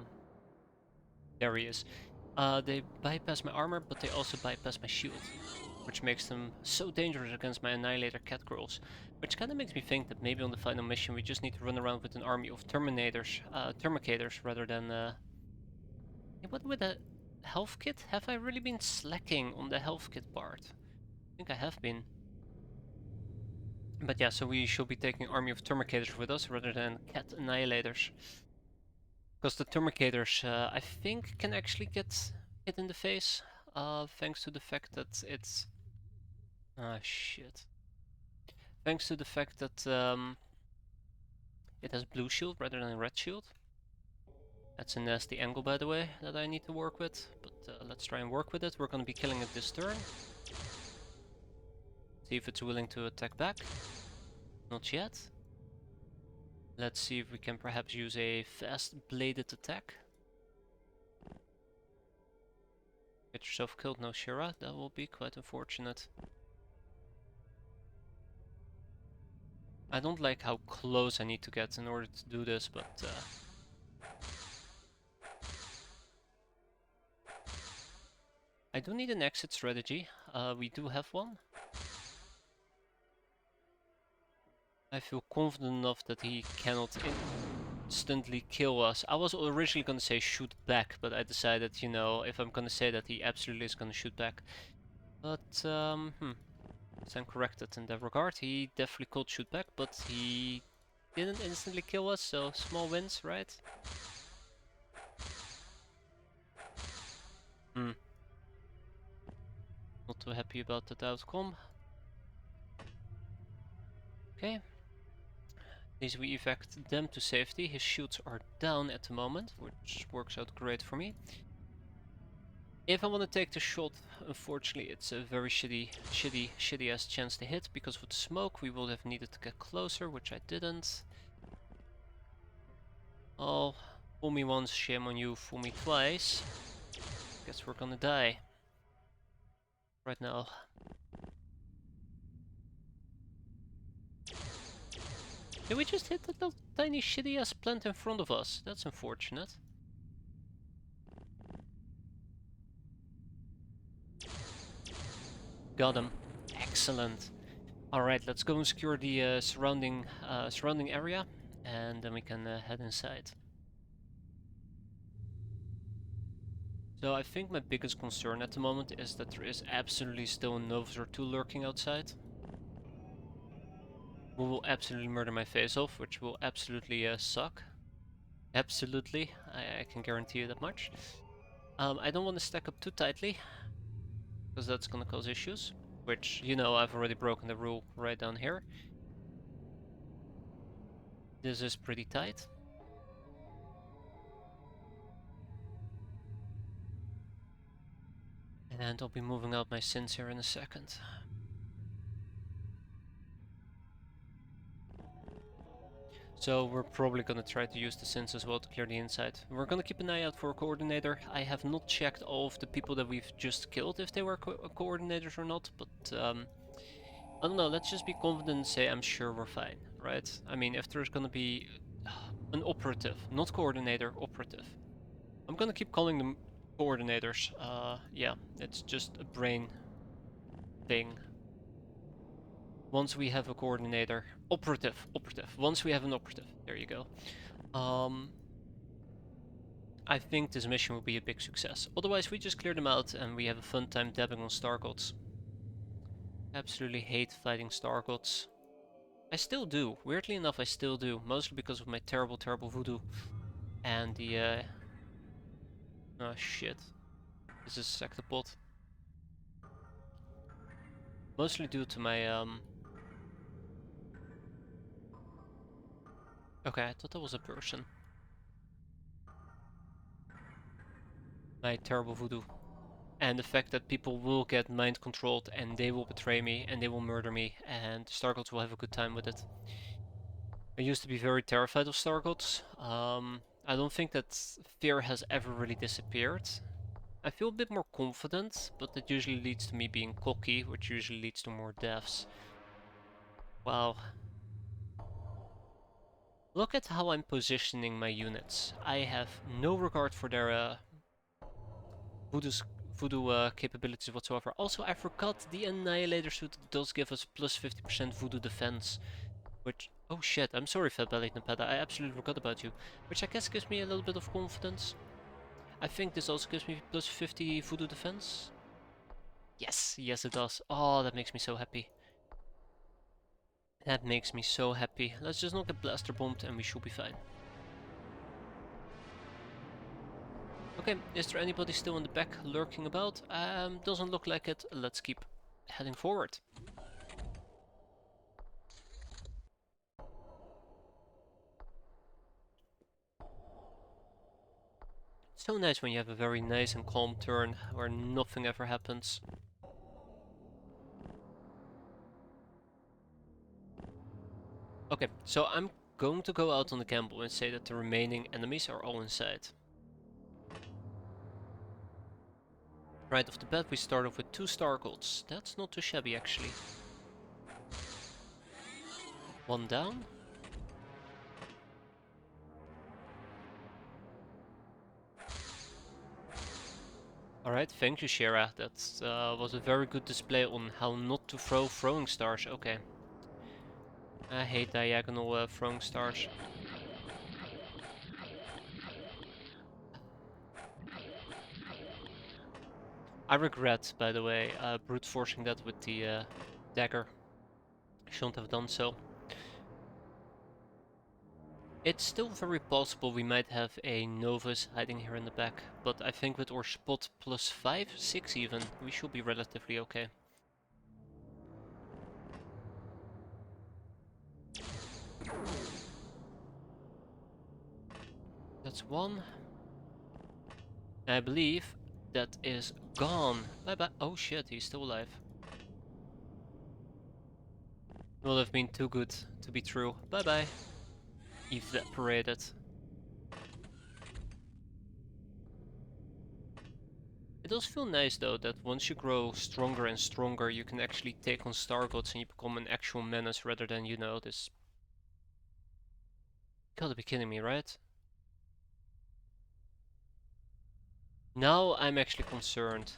there he is. They bypass my armor, but they also bypass my shield, which makes them so dangerous against my Annihilator cat girls. Which kind of makes me think that maybe on the final mission we just need to run around with an army of Termicators, rather than what with a health kit? Have I really been slacking on the health kit part? I think I have been. But yeah, so we should be taking army of Termicators with us rather than cat Annihilators. Because the Termicators, I think, can actually get hit in the face, thanks to the fact that it's... Ah, shit. Thanks to the fact that it has blue shield rather than red shield. That's a nasty angle, by the way, that I need to work with. But let's try and work with it. We're going to be killing it this turn. See if it's willing to attack back. Not yet. Let's see if we can perhaps use a fast-bladed attack. Get yourself killed, no Shira. That will be quite unfortunate. I don't like how close I need to get in order to do this, but... I do need an exit strategy. We do have one. I feel confident enough that he cannot instantly kill us. I was originally gonna say shoot back, but I decided, you know, if I'm gonna say that, he absolutely is gonna shoot back. But, stand corrected in that regard. He definitely could shoot back, but he didn't instantly kill us, so small wins, right? Not too happy about that outcome. Okay. At least we evac them to safety. His shields are down at the moment, which works out great for me. If I want to take the shot, unfortunately it's a very shitty ass chance to hit, because with the smoke we will have needed to get closer, which I didn't. Oh, fool me once, shame on you, fool me twice. Guess we're gonna die. Right now. Did we just hit that little tiny shitty ass plant in front of us? That's unfortunate. Got him. Excellent. Alright, let's go and secure the surrounding area, and then we can head inside. So I think my biggest concern at the moment is that there is absolutely still a Novus or two lurking outside. Who will absolutely murder my face off, which will absolutely suck. Absolutely, I can guarantee you that much. I don't want to stack up too tightly, because that's gonna cause issues. Which, you know, I've already broken the rule right down here. This is pretty tight. And I'll be moving out my sins here in a second. So we're probably gonna try to use the sins as well to clear the inside. We're gonna keep an eye out for a coordinator. I have not checked all of the people that we've just killed if they were coordinators or not, but I don't know, let's just be confident and say I'm sure we're fine, right? I mean, if there's gonna be an operative, not coordinator, operative. I'm gonna keep calling them coordinators. Yeah, it's just a brain thing. Once we have a coordinator, operative. Once we have an operative, there you go. I think this mission will be a big success. Otherwise, we just clear them out and we have a fun time dabbing on Star Gods. Absolutely hate fighting Star Gods. I still do. Weirdly enough, I still do. Mostly because of my terrible voodoo. And the, oh shit. This is a sectopod. Mostly due to my, okay, I thought that was a person. My terrible voodoo. and the fact that people will get mind controlled and they will betray me and they will murder me and the Star Gods will have a good time with it. I used to be very terrified of Star Gods. I don't think that fear has ever really disappeared. I feel a bit more confident, but that usually leads to me being cocky, which usually leads to more deaths. Wow. Look at how I'm positioning my units. I have no regard for their voodoo capabilities whatsoever. Also, I forgot the Annihilator suit does give us plus 50% voodoo defense. Which, oh shit, I'm sorry Fat Bellied Nepeta, I absolutely forgot about you. Which I guess gives me a little bit of confidence. I think this also gives me plus 50 voodoo defense. Yes, yes it does. Oh, that makes me so happy. That makes me so happy. Let's just not get blaster bombed and we should be fine. Okay, is there anybody still in the back lurking about? Doesn't look like it. Let's keep heading forward. It's so nice when you have a very nice and calm turn where nothing ever happens. Okay, so I'm going to go out on the gamble and say that the remaining enemies are all inside. Right off the bat we start off with 2 Star Golds. That's not too shabby actually. 1 down. Alright, thank you Shira. That was a very good display on how not to throw throwing stars. Okay. I hate diagonal throwing stars. I regret, by the way, brute forcing that with the dagger. I shouldn't have done so. It's still very possible we might have a Novus hiding here in the back, but I think with our spot plus 5, 6 even, we should be relatively okay. That's 1. I believe that is gone. Bye bye. Oh shit, he's still alive. It would have been too good to be true. Bye bye. Evaporated. It does feel nice though that once you grow stronger and stronger you can actually take on Star Gods and you become an actual menace rather than, you know, this... You gotta be kidding me, right? Now I'm actually concerned.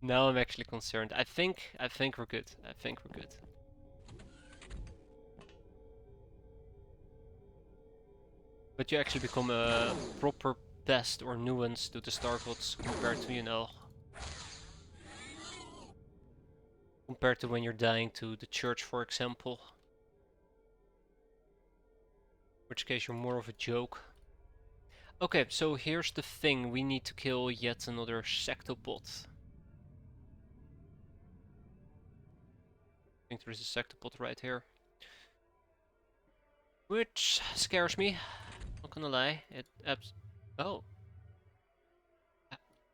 Now I'm actually concerned. I think we're good. I think we're good. But you actually become a proper pest or nuance to the Star Gods compared to, you know, compared to when you're dying to the church, for example. In which case you're more of a joke. Okay, so here's the thing. We need to kill yet another sectopod. I think there is a sectopod right here. Which scares me. Not gonna lie. It oh.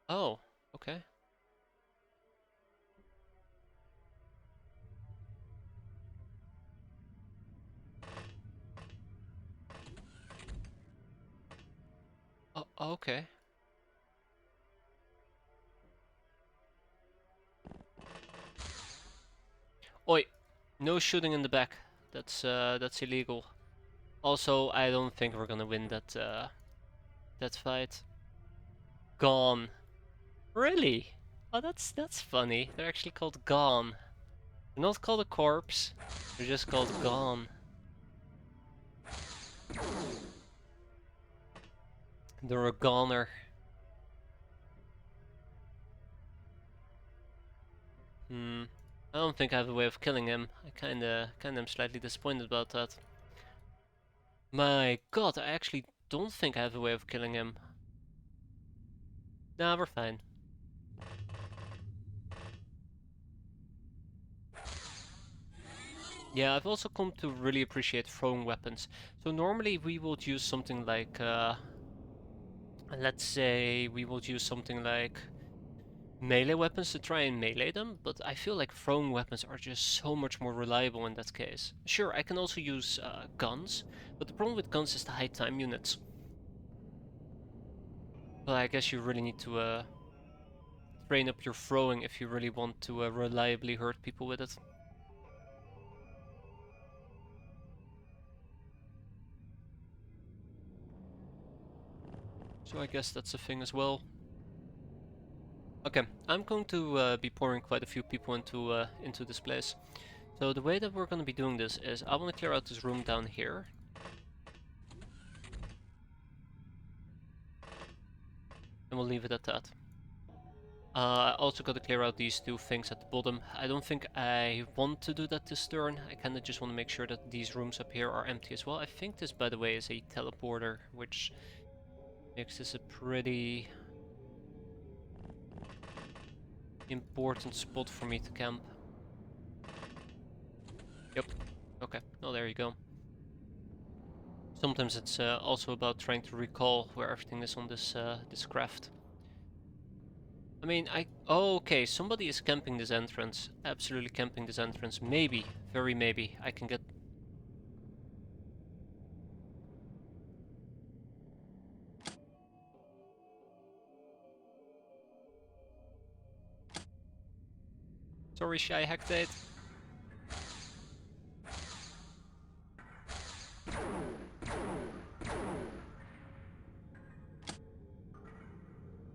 Oh, okay. Oh, okay. Oi, no shooting in the back. That's illegal. Also, I don't think we're gonna win that fight. Gone. Really? Oh, that's funny. They're actually called gone. They're not called a corpse. They're just called gone. They're a goner. I don't think I have a way of killing him. I kinda am slightly disappointed about that. My god, I actually don't think I have a way of killing him. Nah, we're fine. Yeah, I've also come to really appreciate throwing weapons. So normally we would use something like, let's say we would use something like melee weapons to try and melee them, but I feel like throwing weapons are just so much more reliable in that case. Sure, I can also use guns, but the problem with guns is the high time units. But I guess you really need to train up your throwing if you really want to reliably hurt people with it. So I guess that's a thing as well. Okay, I'm going to be pouring quite a few people into this place. So the way that we're going to be doing this is I want to clear out this room down here. And we'll leave it at that. I also got to clear out these two things at the bottom. I don't think I want to do that this turn. I kind of just want to make sure that these rooms up here are empty as well. I think this, by the way, is a teleporter, which makes this a pretty important spot for me to camp. Yep. Okay. Oh, there you go. Sometimes it's also about trying to recall where everything is on this craft. I mean, oh, okay, somebody is camping this entrance. Absolutely camping this entrance. Maybe, very maybe, I can get... Sorry, Shy Hectate.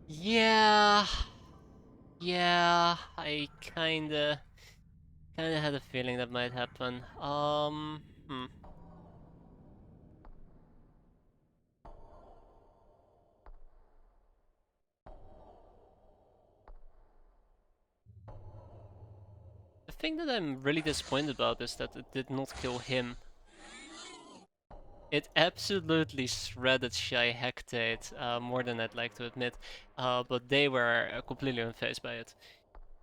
Yeah... Yeah, I kinda had a feeling that might happen. The thing that I'm really disappointed about is that it did not kill him. It absolutely shredded Shy Hectate, more than I'd like to admit, but they were completely unfazed by it.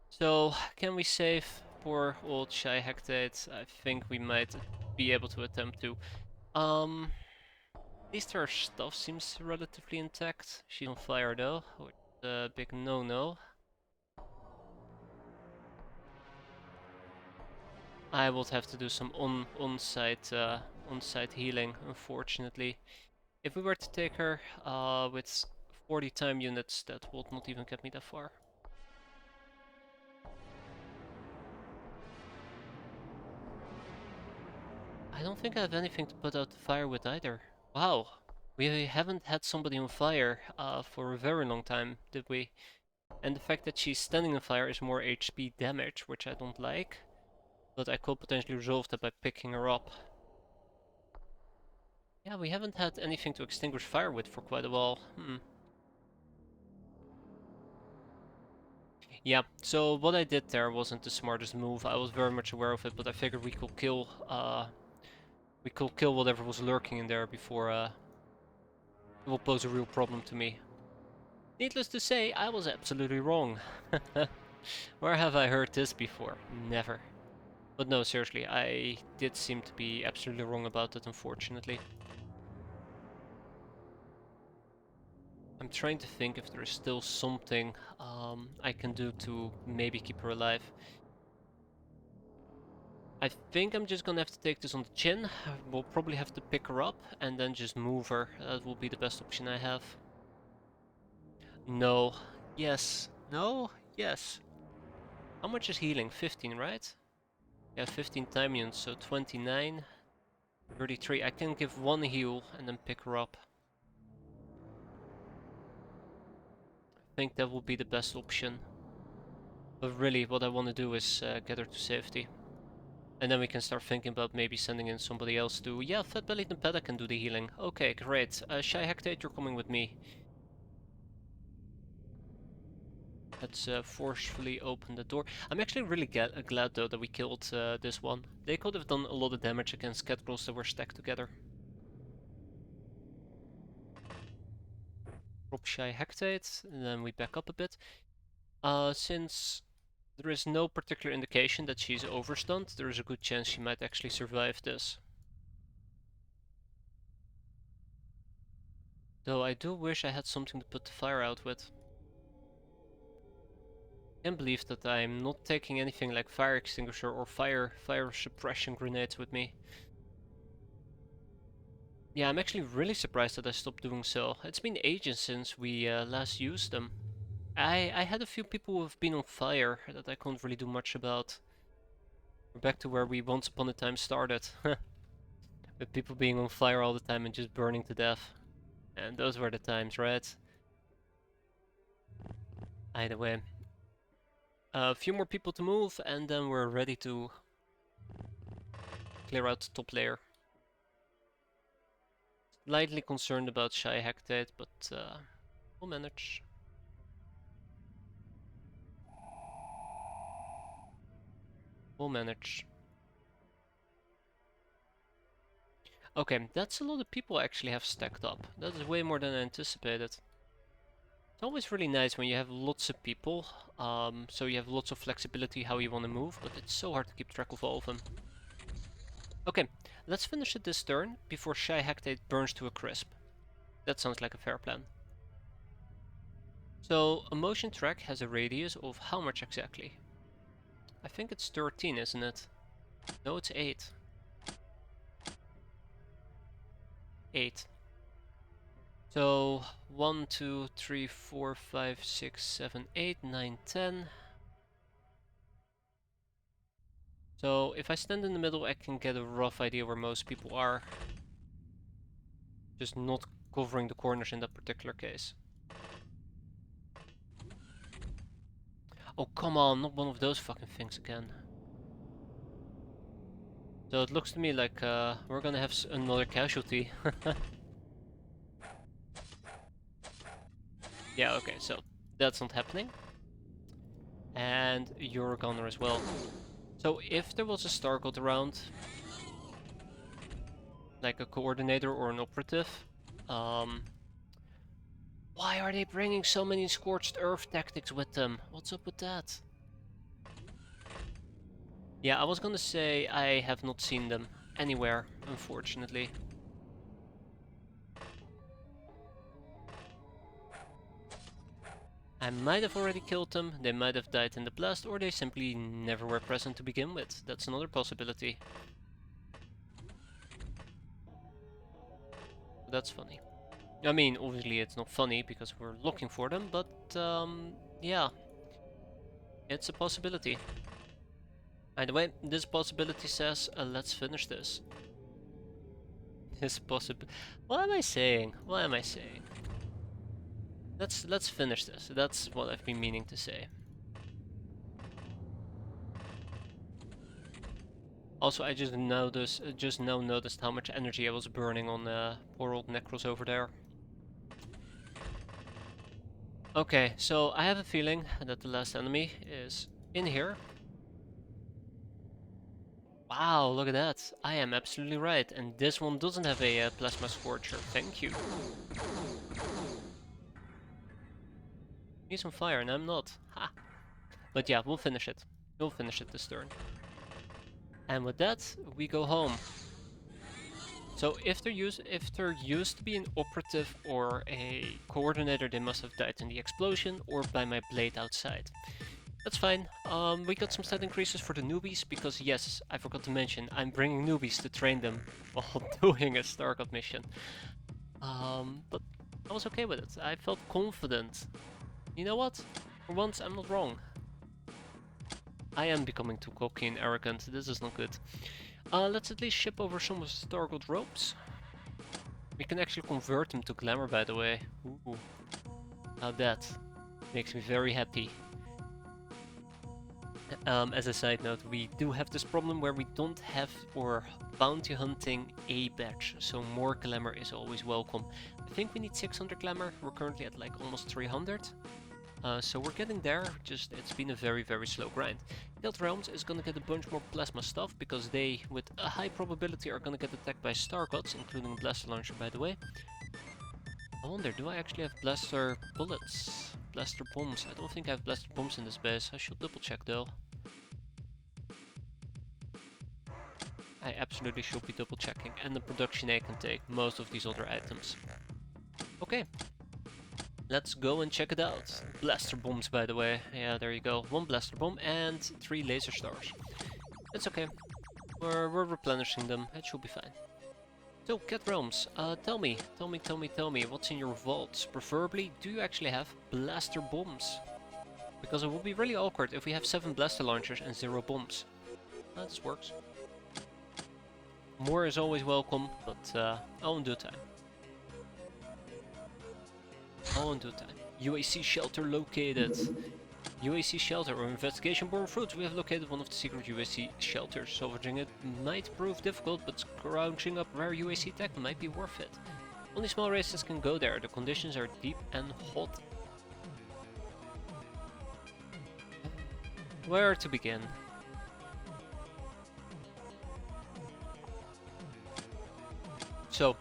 So, can we save poor old Shy Hectate? I think we might be able to attempt to. At least her stuff seems relatively intact. She's on fire though, which is a big no-no. I would have to do some on-site healing, unfortunately. If we were to take her with 40 time units, that would not even get me that far. I don't think I have anything to put out the fire with either. Wow, we haven't had somebody on fire for a very long time, did we? And the fact that she's standing on fire is more HP damage, which I don't like. But I could potentially resolve that by picking her up. Yeah, we haven't had anything to extinguish fire with for quite a while. Yeah, so what I did there wasn't the smartest move. I was very much aware of it, but I figured we could kill whatever was lurking in there before it will pose a real problem to me. Needless to say, I was absolutely wrong. Where have I heard this before? Never. But no, seriously, I did seem to be absolutely wrong about it, unfortunately. I'm trying to think if there is still something I can do to maybe keep her alive. I think I'm just gonna have to take this on the chin. We'll probably have to pick her up and then just move her. That will be the best option I have. No. Yes. No. Yes. How much is healing? 15, right? Yeah, 15 time units, so 29. 33. I can give one heal and then pick her up. I think that will be the best option. But really, what I want to do is get her to safety. And then we can start thinking about maybe sending in somebody else to... Yeah, Fat-Bellied Nepeta can do the healing. Okay, great. Shy Hectate, you're coming with me. Let's forcefully open the door. I'm actually really glad though that we killed this one. They could have done a lot of damage against Catgrolls that were stacked together. Drop Shy Hectate, and then we back up a bit. Since there is no particular indication that she's overstunned, there is a good chance she might actually survive this. Though I do wish I had something to put the fire out with. Can't believe that I'm not taking anything like fire extinguisher or fire suppression grenades with me. Yeah, I'm actually really surprised that I stopped doing so. It's been ages since we last used them. I had a few people who have been on fire that I can't really do much about. We're back to where we once upon a time started. With people being on fire all the time and just burning to death. And those were the times, right? Either way. A few more people to move and then we're ready to clear out the top layer. Slightly concerned about Shy Hectate, but we'll manage. We'll manage. Okay, that's a lot of people I actually have stacked up. That is way more than I anticipated. It's always really nice when you have lots of people, so you have lots of flexibility how you want to move, but it's so hard to keep track of all of them. Okay, let's finish it this turn before Shy Hectate burns to a crisp. That sounds like a fair plan. So, a motion track has a radius of how much exactly? I think it's 13, isn't it? No, it's 8. 8. So 1, 2, 3, 4, 5, 6, 7, 8, 9, 10. So if I stand in the middle, I can get a rough idea where most people are. Just not covering the corners in that particular case. Oh, come on, not one of those fucking things again. So it looks to me like we're gonna have another casualty. Yeah, okay, so that's not happening. And you're a gunner as well. So if there was a Star God around, like a coordinator or an operative, why are they bringing so many Scorched Earth tactics with them? What's up with that? Yeah, I was gonna say I have not seen them anywhere, unfortunately. I might have already killed them, they might have died in the blast, or they simply never were present to begin with. That's another possibility. But that's funny. I mean, obviously it's not funny because we're looking for them, but yeah, it's a possibility. Either way, this possibility says, let's finish this. This possible. What am I saying? What am I saying? Let's finish this. That's what I've been meaning to say. Also, I just now noticed how much energy I was burning on poor old Necros over there. Okay, so I have a feeling that the last enemy is in here. Wow, look at that. I am absolutely right. And this one doesn't have a plasma scorcher. Thank you. He's on fire and I'm not. Ha! But yeah, we'll finish it. We'll finish it this turn. And with that, we go home. So if there used to be an operative or a coordinator, they must have died in the explosion or by my blade outside. That's fine. We got some stat increases for the newbies because yes, I forgot to mention, I'm bringing newbies to train them while doing a StarCraft mission. But I was okay with it. I felt confident. You know what? For once, I'm not wrong. I am becoming too cocky and arrogant. This is not good. Let's at least ship over some of the Stargold ropes. We can actually convert them to glamour, by the way. Ooh. Now that makes me very happy. As a side note, we do have this problem where we don't have or bounty hunting a badge, so more glamour is always welcome. I think we need 600 glamour. We're currently at like almost 300. So we're getting there, just it's been a very slow grind. Guild Realms is gonna get a bunch more plasma stuff, because they, with a high probability, are gonna get attacked by Star Gods, including Blaster Launcher, by the way. I wonder, do I actually have Blaster Bullets? Blaster Bombs? I don't think I have Blaster Bombs in this base. I should double check though. I absolutely should be double checking, and the production A can take most of these other items. Okay. Let's go and check it out. Blaster bombs, by the way. Yeah, there you go. 1 blaster bomb and 3 laser stars. It's okay. We're replenishing them. It should be fine. So, Cat Realms, tell me, what's in your vaults? Preferably, do you actually have blaster bombs? Because it would be really awkward if we have 7 blaster launchers and 0 bombs. This works. More is always welcome, but all in due time. All in due time. UAC shelter located. UAC shelter or investigation born fruits. We have located one of the secret UAC shelters. Salvaging it might prove difficult, but scrounging up rare UAC tech might be worth it. Only small races can go there. The conditions are deep and hot. Where to begin? So,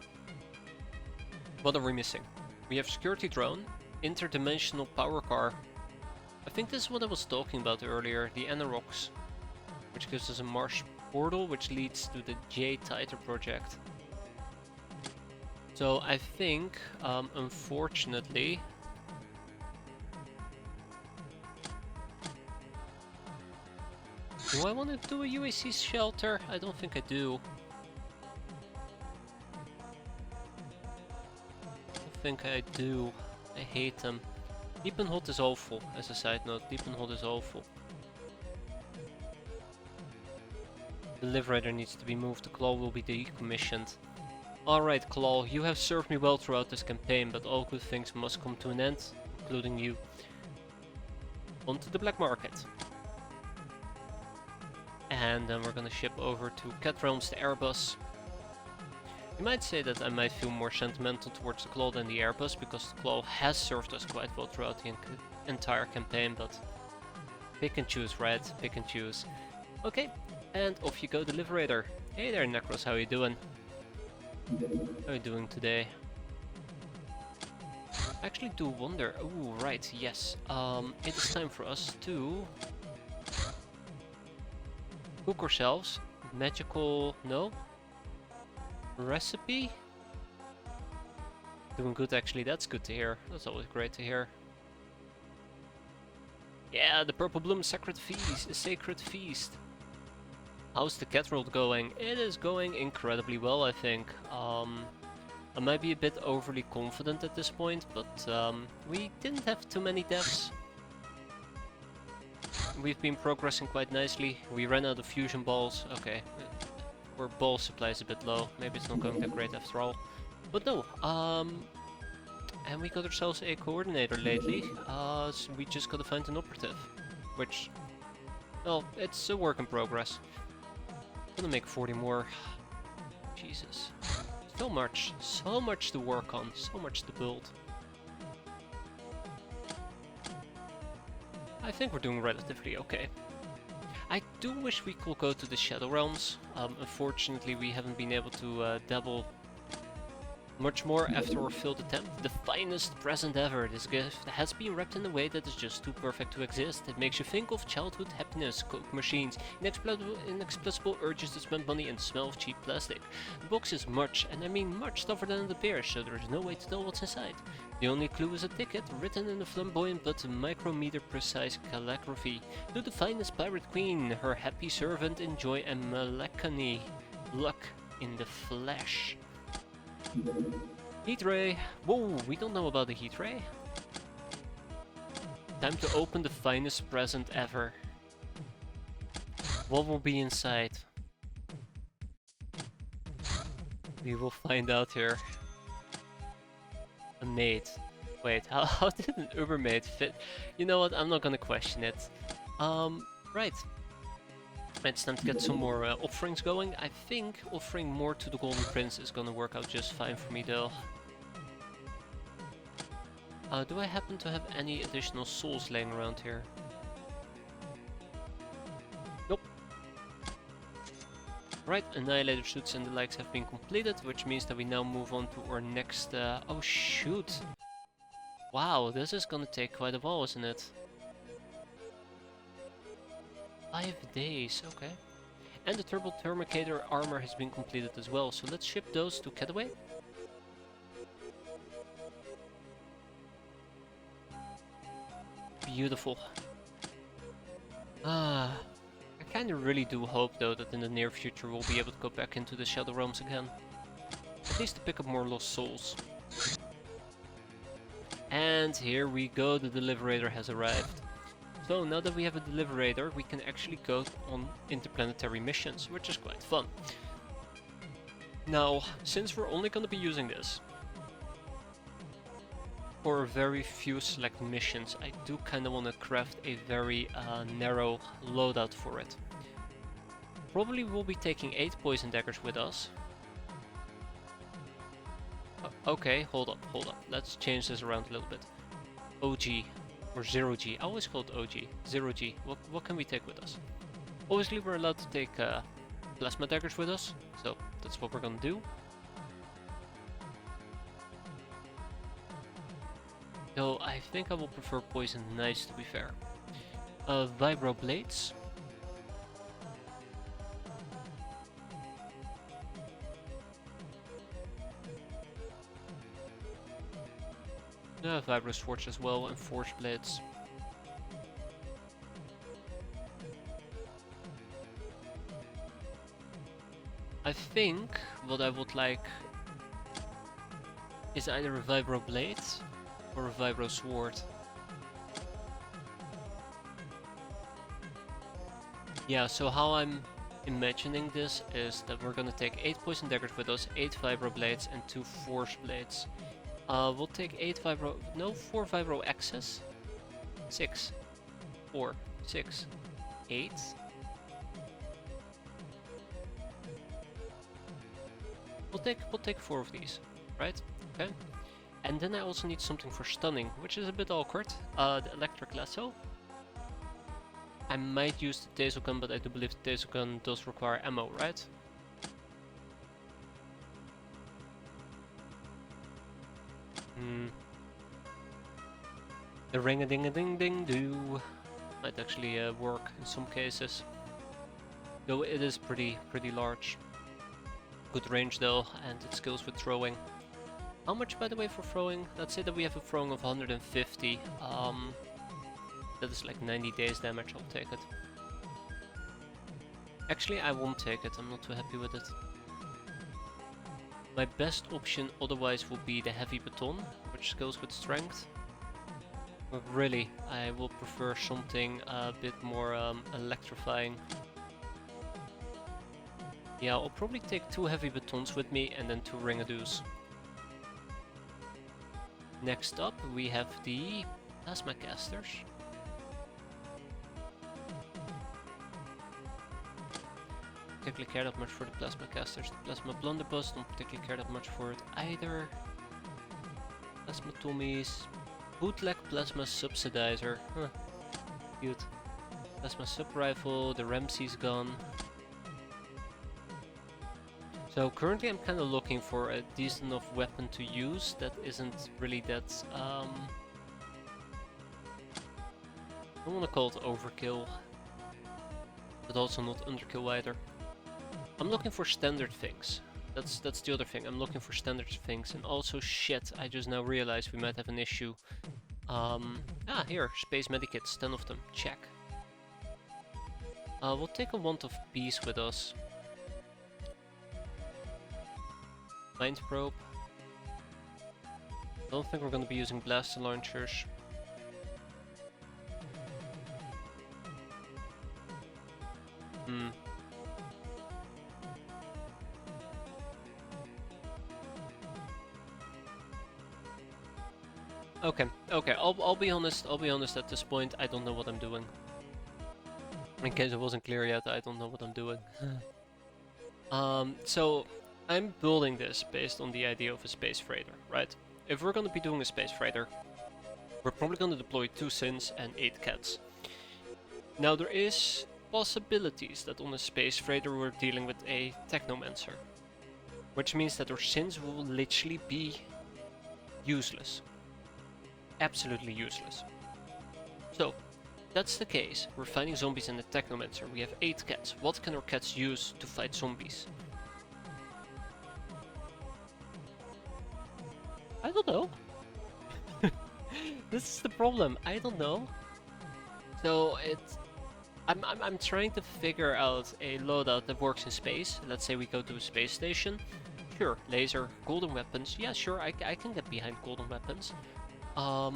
what are we missing? We have security drone, interdimensional power car. I think this is what I was talking about earlier, the Anerox, which gives us a Mars portal, which leads to the J-Titer project. So I think, unfortunately, do I want to do a UAC shelter? I don't think I do. I do. I hate them. Deep and hot is awful, as a side note. Deep and hot is awful. The Liberator needs to be moved. The Claw will be decommissioned. Alright, Claw, you have served me well throughout this campaign, but all good things must come to an end, including you. Onto the black market. And then we're gonna ship over to Cat Realms, the Airbus. You might say that I might feel more sentimental towards the Claw than the Airbus, because the Claw has served us quite well throughout the entire campaign, but pick and choose, right? Pick and choose. Okay, and off you go, the Liberator. Hey there, Necros, how you doing? How are you doing today? I actually do wonder... Ooh, right, yes. It is time for us to... cook ourselves. Magical... no? Recipe? Doing good actually, that's good to hear. That's always great to hear. Yeah, the Purple Bloom Sacred Feast. How's the cat world going? It is going incredibly well, I think. I might be a bit overly confident at this point, but we didn't have too many deaths. We've been progressing quite nicely. We ran out of fusion balls. Okay. Our ball supply is a bit low. Maybe it's not going that great after all. But no, and we got ourselves a coordinator lately. So we just gotta find an operative. Which, well, it's a work in progress. Gonna make 40 more. Jesus. So much to work on, so much to build. I think we're doing relatively okay. I do wish we could go to the Shadow Realms. Unfortunately, we haven't been able to dabble much more after our failed attempt. The finest present ever. This gift has been wrapped in a way that is just too perfect to exist. It makes you think of childhood happiness, Coke machines, inexplicable urges to spend money, and the smell of cheap plastic. The box is much, and I mean much tougher than it appears, so there is no way to tell what's inside. The only clue is a ticket, written in a flamboyant but micrometer precise calligraphy. To the finest pirate queen, her happy servant, enjoy a Malekani. Luck in the flesh. Heat ray. Whoa, we don't know about the heat ray. Time to open the finest present ever. What will be inside? We will find out here. A maid. Wait, how did an Uber maid fit? You know what, I'm not gonna question it. Right. It's time to get some more offerings going. I think offering more to the Golden Prince is gonna work out just fine for me though. Do I happen to have any additional souls laying around here? Nope. Right, Annihilator suits and the likes have been completed, which means that we now move on to our next... oh shoot! Wow, this is gonna take quite a while, isn't it? 5 days, okay. And the Turbo Thermicator armor has been completed as well, so let's ship those to Cataway. Beautiful. I kind of really do hope though that in the near future we'll be able to go back into the Shadow Realms again. At least to pick up more lost souls. And here we go, the Deliberator has arrived. So now that we have a Deliberator, we can actually go on interplanetary missions, which is quite fun. Now, since we're only going to be using this for a very few select missions, I do kind of want to craft a very narrow loadout for it. Probably we'll be taking 8 poison daggers with us. Okay, hold up. Let's change this around a little bit. OG, or 0G, I always call it OG, 0G, what can we take with us? Obviously we're allowed to take plasma daggers with us, so that's what we're gonna do. Though I think I will prefer poison knives, to be fair. Vibro blades. Vibro swords as well, and forge blades. I think what I would like is either a vibro blade or a vibro sword. Yeah, so how I'm imagining this is that we're gonna take 8 poison daggers with us, 8 vibro blades and 2 forge blades. We'll take 4 vibro axes. 6, 4, 6, 8. We'll take 4 of these, right? Okay. And then I also need something for stunning, which is a bit awkward. The electric lasso. I might use the taser gun, but I do believe the taser gun does require ammo, right? The ring-a-ding-a-ding-ding-doo might actually work in some cases. Though it is pretty large. Good range though, and it skills with throwing. How much, by the way, for throwing? Let's say that we have a throwing of 150. That is like 90 days damage, I'll take it. Actually, I won't take it, I'm not too happy with it. My best option otherwise will be the heavy baton, which goes with strength. But really, I will prefer something a bit more electrifying. Yeah, I'll probably take 2 heavy batons with me and then 2 ring-a-doos. Next up, we have the plasma casters. Particularly care that much for the plasma casters. The plasma blunderbuss, don't particularly care that much for it either. Plasma Tommies. Bootleg plasma subsidizer. Huh. Cute. Plasma sub rifle, the Ramsey's gun. So currently I'm kind of looking for a decent enough weapon to use that isn't really that... I don't want to call it overkill, but also not underkill either. I'm looking for standard things. That's the other thing. I'm looking for standard things, and also shit. I just now realized we might have an issue. Here, space medikits, 10 of them. Check. We'll take a wand of peace with us. Mind probe. Don't think we're going to be using blaster launchers. Okay, I'll be honest at this point, I don't know what I'm doing. In case it wasn't clear yet, I don't know what I'm doing. So I'm building this based on the idea of a space freighter, right? If we're gonna be doing a space freighter, we're probably gonna deploy 2 Sins and 8 Cats. Now there is possibilities that on a space freighter we're dealing with a Technomancer, which means that our Sins will literally be useless. Absolutely useless. So, that's the case. We're fighting zombies in the Technomancer. We have 8 cats. What can our cats use to fight zombies? I don't know. This is the problem. I don't know. So I'm trying to figure out a loadout that works in space. Let's say we go to a space station. Sure, laser, golden weapons. Yeah, sure, I can get behind golden weapons. But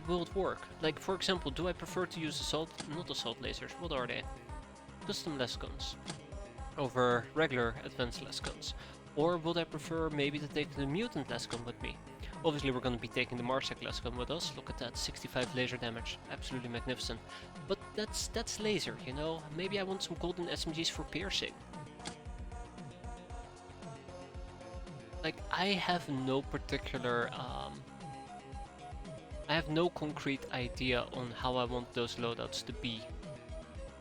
will it work? Like, for example, do I prefer to use not assault lasers, what are they? Custom less guns over regular advanced less guns. Or would I prefer maybe to take the mutant less gun with me? Obviously we're going to be taking the Marsec less gun with us. Look at that, 65 laser damage, absolutely magnificent. But that's laser, you know? Maybe I want some golden SMGs for piercing. Like, I have no particular I have no concrete idea on how I want those loadouts to be.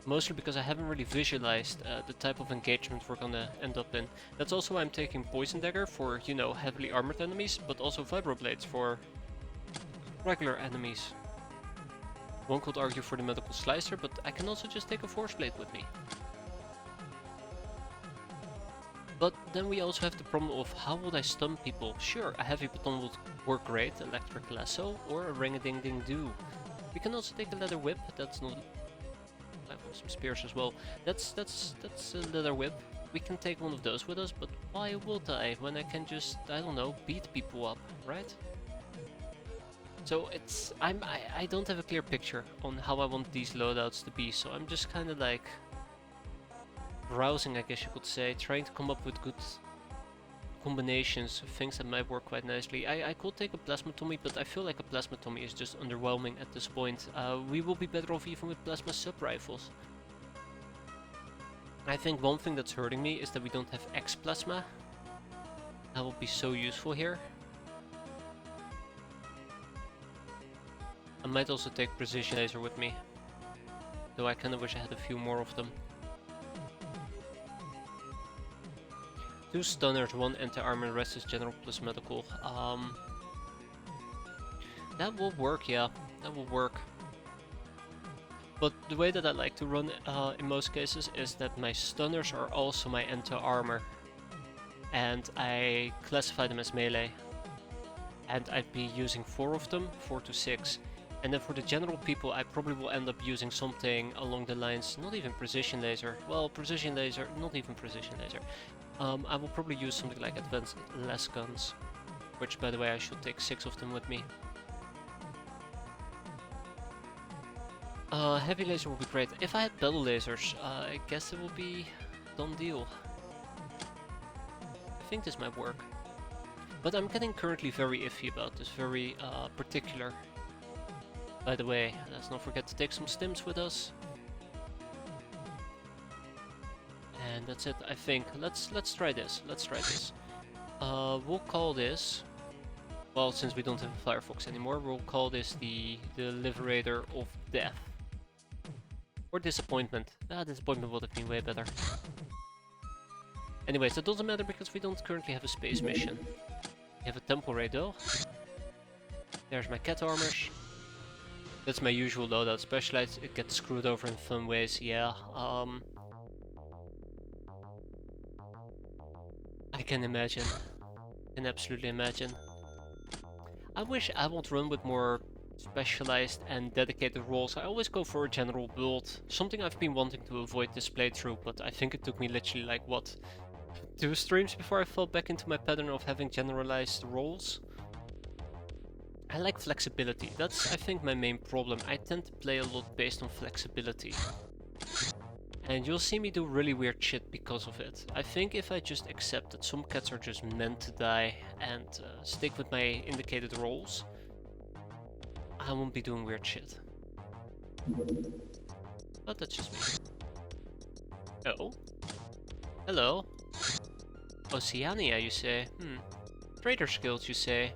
Mostly because I haven't really visualized the type of engagement we're gonna end up in. That's also why I'm taking Poison Dagger for, you know, heavily armored enemies, but also Vibroblades for regular enemies. One could argue for the Medical Slicer, but I can also just take a Force Blade with me. But then we also have the problem of how would I stun people? Sure, a heavy baton would work great, electric lasso, or a ring-a-ding-ding-do. We can also take a leather whip, that's not... I have some spears as well. That's a leather whip. We can take one of those with us, but why would I when I can just, I don't know, beat people up, right? So it's... I don't have a clear picture on how I want these loadouts to be, so I'm just kind of like... browsing, I guess you could say, trying to come up with good combinations of things that might work quite nicely. I could take a Plasma Tommy, but I feel like a Plasma Tommy is just underwhelming at this point. We will be better off even with Plasma Sub-Rifles. I think one thing that's hurting me is that we don't have X-Plasma. That will be so useful here. I might also take Precision Laser with me, though I kinda wish I had a few more of them. 2 stunners, 1 anti-armor, rest is general plus medical. That will work, yeah, that will work. But the way that I like to run in most cases is that my stunners are also my anti-armor. And I classify them as melee. And I'd be using 4 of them, 4 to 6. And then for the general people I probably will end up using something along the lines, not even Precision Laser. Well, Precision Laser, not even Precision Laser. I will probably use something like advanced less guns, which by the way I should take 6 of them with me. Heavy laser will be great. If I had battle lasers, I guess it will be done deal. I think this might work. But I'm getting currently very iffy about this, very particular. By the way, let's not forget to take some stims with us. And that's it, I think. Let's try this. Let's try this. We'll call this... Well, since we don't have a Firefox anymore, we'll call this the Liberator of Death. Or Disappointment. Disappointment would have been way better. Anyways, that doesn't matter because we don't currently have a space mission. We have a Temple Ray though. There's my cat armors. That's my usual loadout. Specialized, it gets screwed over in fun ways, yeah. I can imagine. I can absolutely imagine. I wish I would run with more specialized and dedicated roles. I always go for a general build. Something I've been wanting to avoid this playthrough, but I think it took me literally like, what, 2 streams before I fell back into my pattern of having generalized roles. I like flexibility. That's, I think, my main problem. I tend to play a lot based on flexibility. And you'll see me do really weird shit because of it. I think if I just accept that some cats are just meant to die and stick with my indicated roles, I won't be doing weird shit. But that's just me. Oh? Hello? Oceania, you say? Trader skills, you say?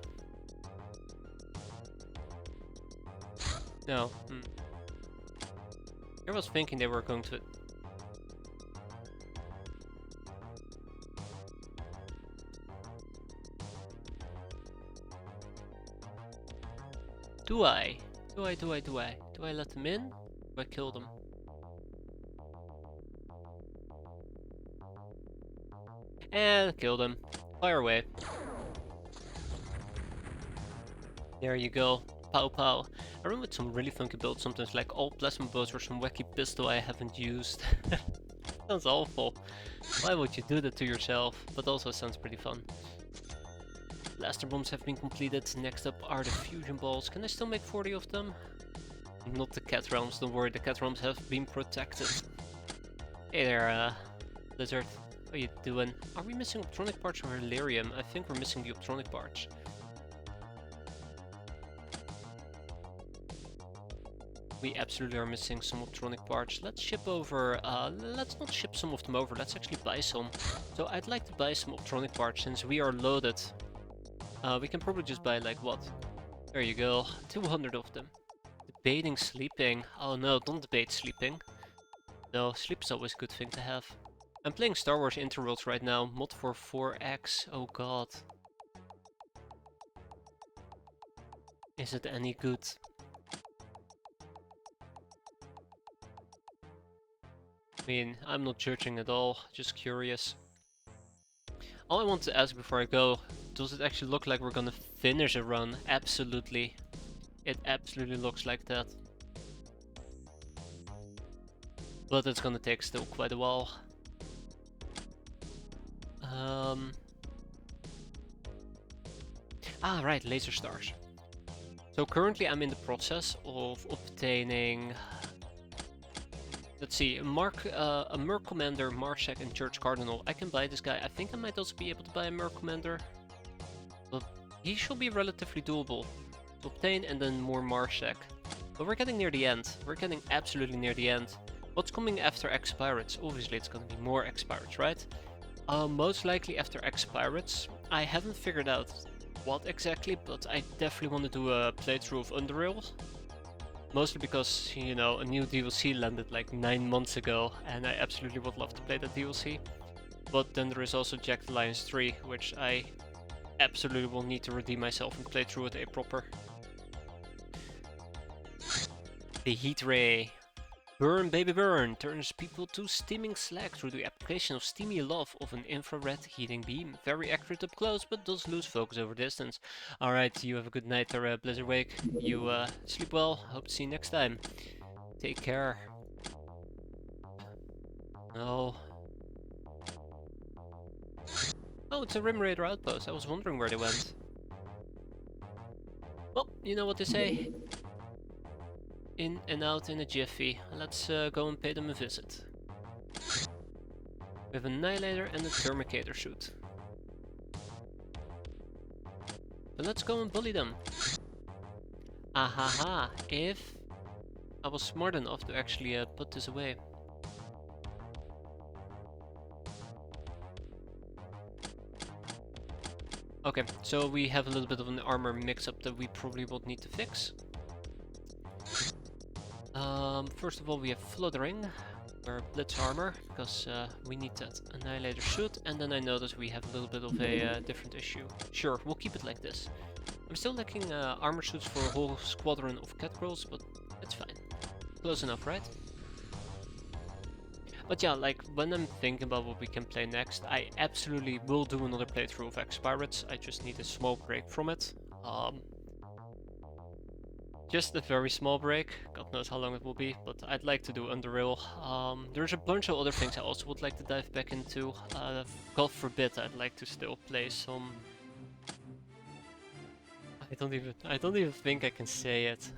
No. I was thinking they were going to... Do I let them in? Do I kill them? And kill them. Fire away. There you go. Pow pow. I run with some really funky builds sometimes, like all plasma bows or some wacky pistol I haven't used. Sounds awful. Why would you do that to yourself? But also sounds pretty fun. Blaster bombs have been completed. Next up are the fusion balls. Can I still make 40 of them? Not the cat realms, don't worry, the cat realms have been protected. Hey there, Lizard. How you doing? Are we missing optronic parts or Hilarium? I think we're missing the optronic parts. We absolutely are missing some optronic parts. Let's ship over, let's not ship some of them over, let's actually buy some. So I'd like to buy some optronic parts since we are loaded. We can probably just buy like what? There you go, 200 of them. Debating sleeping. Oh no, don't debate sleeping. No, sleep is always a good thing to have. I'm playing Star Wars Interworlds right now, mod for 4X, oh god. Is it any good? I mean, I'm not judging at all, just curious. All I want to ask before I go, does it actually look like we're gonna finish a run? Absolutely. It absolutely looks like that. But it's gonna take still quite a while. Right, laser stars. So currently I'm in the process of obtaining... Let's see, a Merc Commander, Marshak and Church Cardinal. I can buy this guy. I think I might also be able to buy a Merc Commander. But he should be relatively doable to obtain, and then more Marshak. But we're getting near the end. We're getting absolutely near the end. What's coming after X-piratez? Obviously it's gonna be more X-piratez, right? Most likely after X-piratez. I haven't figured out what exactly, but I definitely want to do a playthrough of Underrail. Mostly because, you know, a new DLC landed like 9 months ago, and I absolutely would love to play that DLC. But then there is also Jack the Lions 3, which I absolutely will need to redeem myself and play through it a proper. The Heat Ray. Burn baby burn turns people to steaming slag through the application of steamy love of an infrared heating beam. Very accurate up close, but does lose focus over distance. Alright, you have a good night there, Blizzard Wake. You sleep well, hope to see you next time. Take care. No. Oh, it's a Rim Raider outpost. I was wondering where they went. Well, you know what they say. In and out in a jiffy. Let's go and pay them a visit. We have an Annihilator and a Termicator suit. So let's go and bully them. Ahaha, if I was smart enough to actually put this away. Okay, so we have a little bit of an armor mix-up that we probably will need to fix. First of all, we have Fluttering, or Blitz Armor, because we need that Annihilator suit, and then I notice we have a little bit of a different issue. Sure, we'll keep it like this. I'm still lacking armor suits for a whole squadron of Catgirls, but it's fine. Close enough, right? But yeah, like, when I'm thinking about what we can play next, I absolutely will do another playthrough of X-piratez. I just need a small break from it. Just a very small break, God knows how long it will be, but I'd like to do Underrail. There's a bunch of other things I also would like to dive back into. God forbid I'd like to still play some... I don't even think I can say it.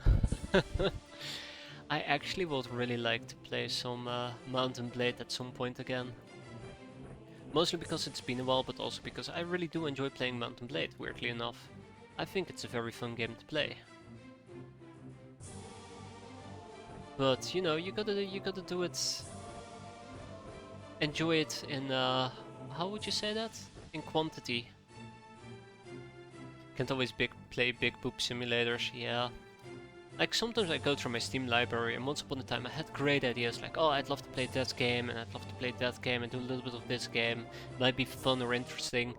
I actually would really like to play some Mountain Blade at some point again. Mostly because it's been a while, but also because I really do enjoy playing Mountain Blade, weirdly enough. I think it's a very fun game to play. But you know, you gotta do it. Enjoy it in how would you say that? In quantity. Can't always play big boop simulators, yeah. Like sometimes I go through my Steam library and once upon a time I had great ideas like, oh, I'd love to play that game and I'd love to play that game and do a little bit of this game. Might be fun or interesting.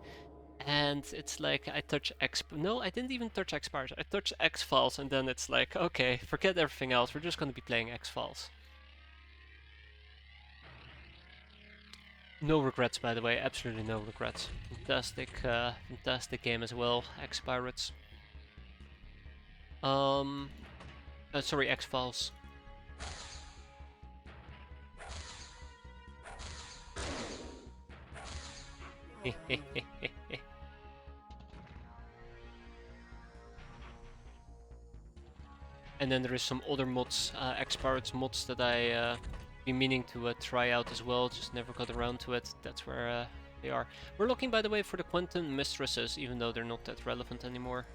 And it's like I touch no, I didn't even touch X-piratez. I touched X-Files and then it's like, okay, forget everything else. We're just going to be playing X-Files. No regrets, by the way. Absolutely no regrets. Fantastic, fantastic game as well. X-piratez. Sorry, X-Files. And then there is some other mods, X-piratez mods that I been meaning to try out as well, just never got around to it. That's where they are. We're looking, by the way, for the Quentin mistresses, even though they're not that relevant anymore.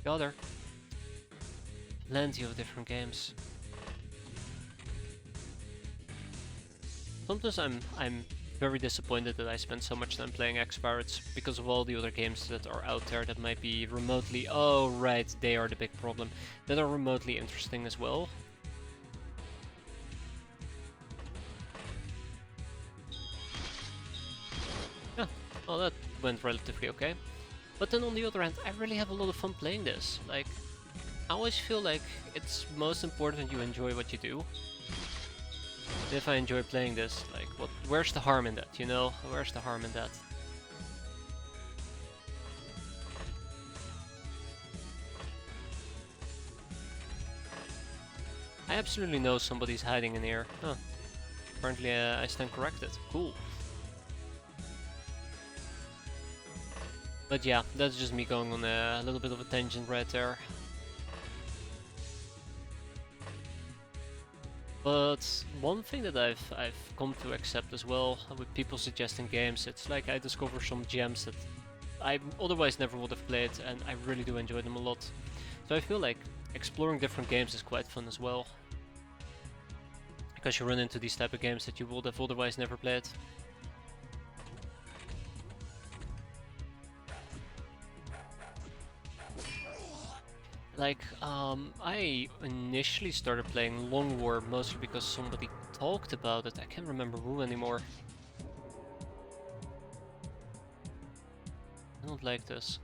Got her. Plenty of different games. Sometimes I'm very disappointed that I spent so much time playing X-piratez because of all the other games that are out there that might be remotely, oh right, they are the big problem, that are remotely interesting as well. Yeah, well that went relatively okay. But then on the other hand, I really have a lot of fun playing this. Like, I always feel like it's most important you enjoy what you do. If I enjoy playing this, like, where's the harm in that, you know? Where's the harm in that? I absolutely know somebody's hiding in here. Huh. Apparently I stand corrected. Cool. But yeah, that's just me going on a little bit of a tangent right there. But one thing that I've come to accept as well with people suggesting games, it's like I discover some gems that I otherwise never would have played, and I really do enjoy them a lot. So I feel like exploring different games is quite fun as well, because you run into these type of games that you would have otherwise never played. Like, I initially started playing Long War mostly because somebody talked about it. I can't remember who anymore. I don't like this.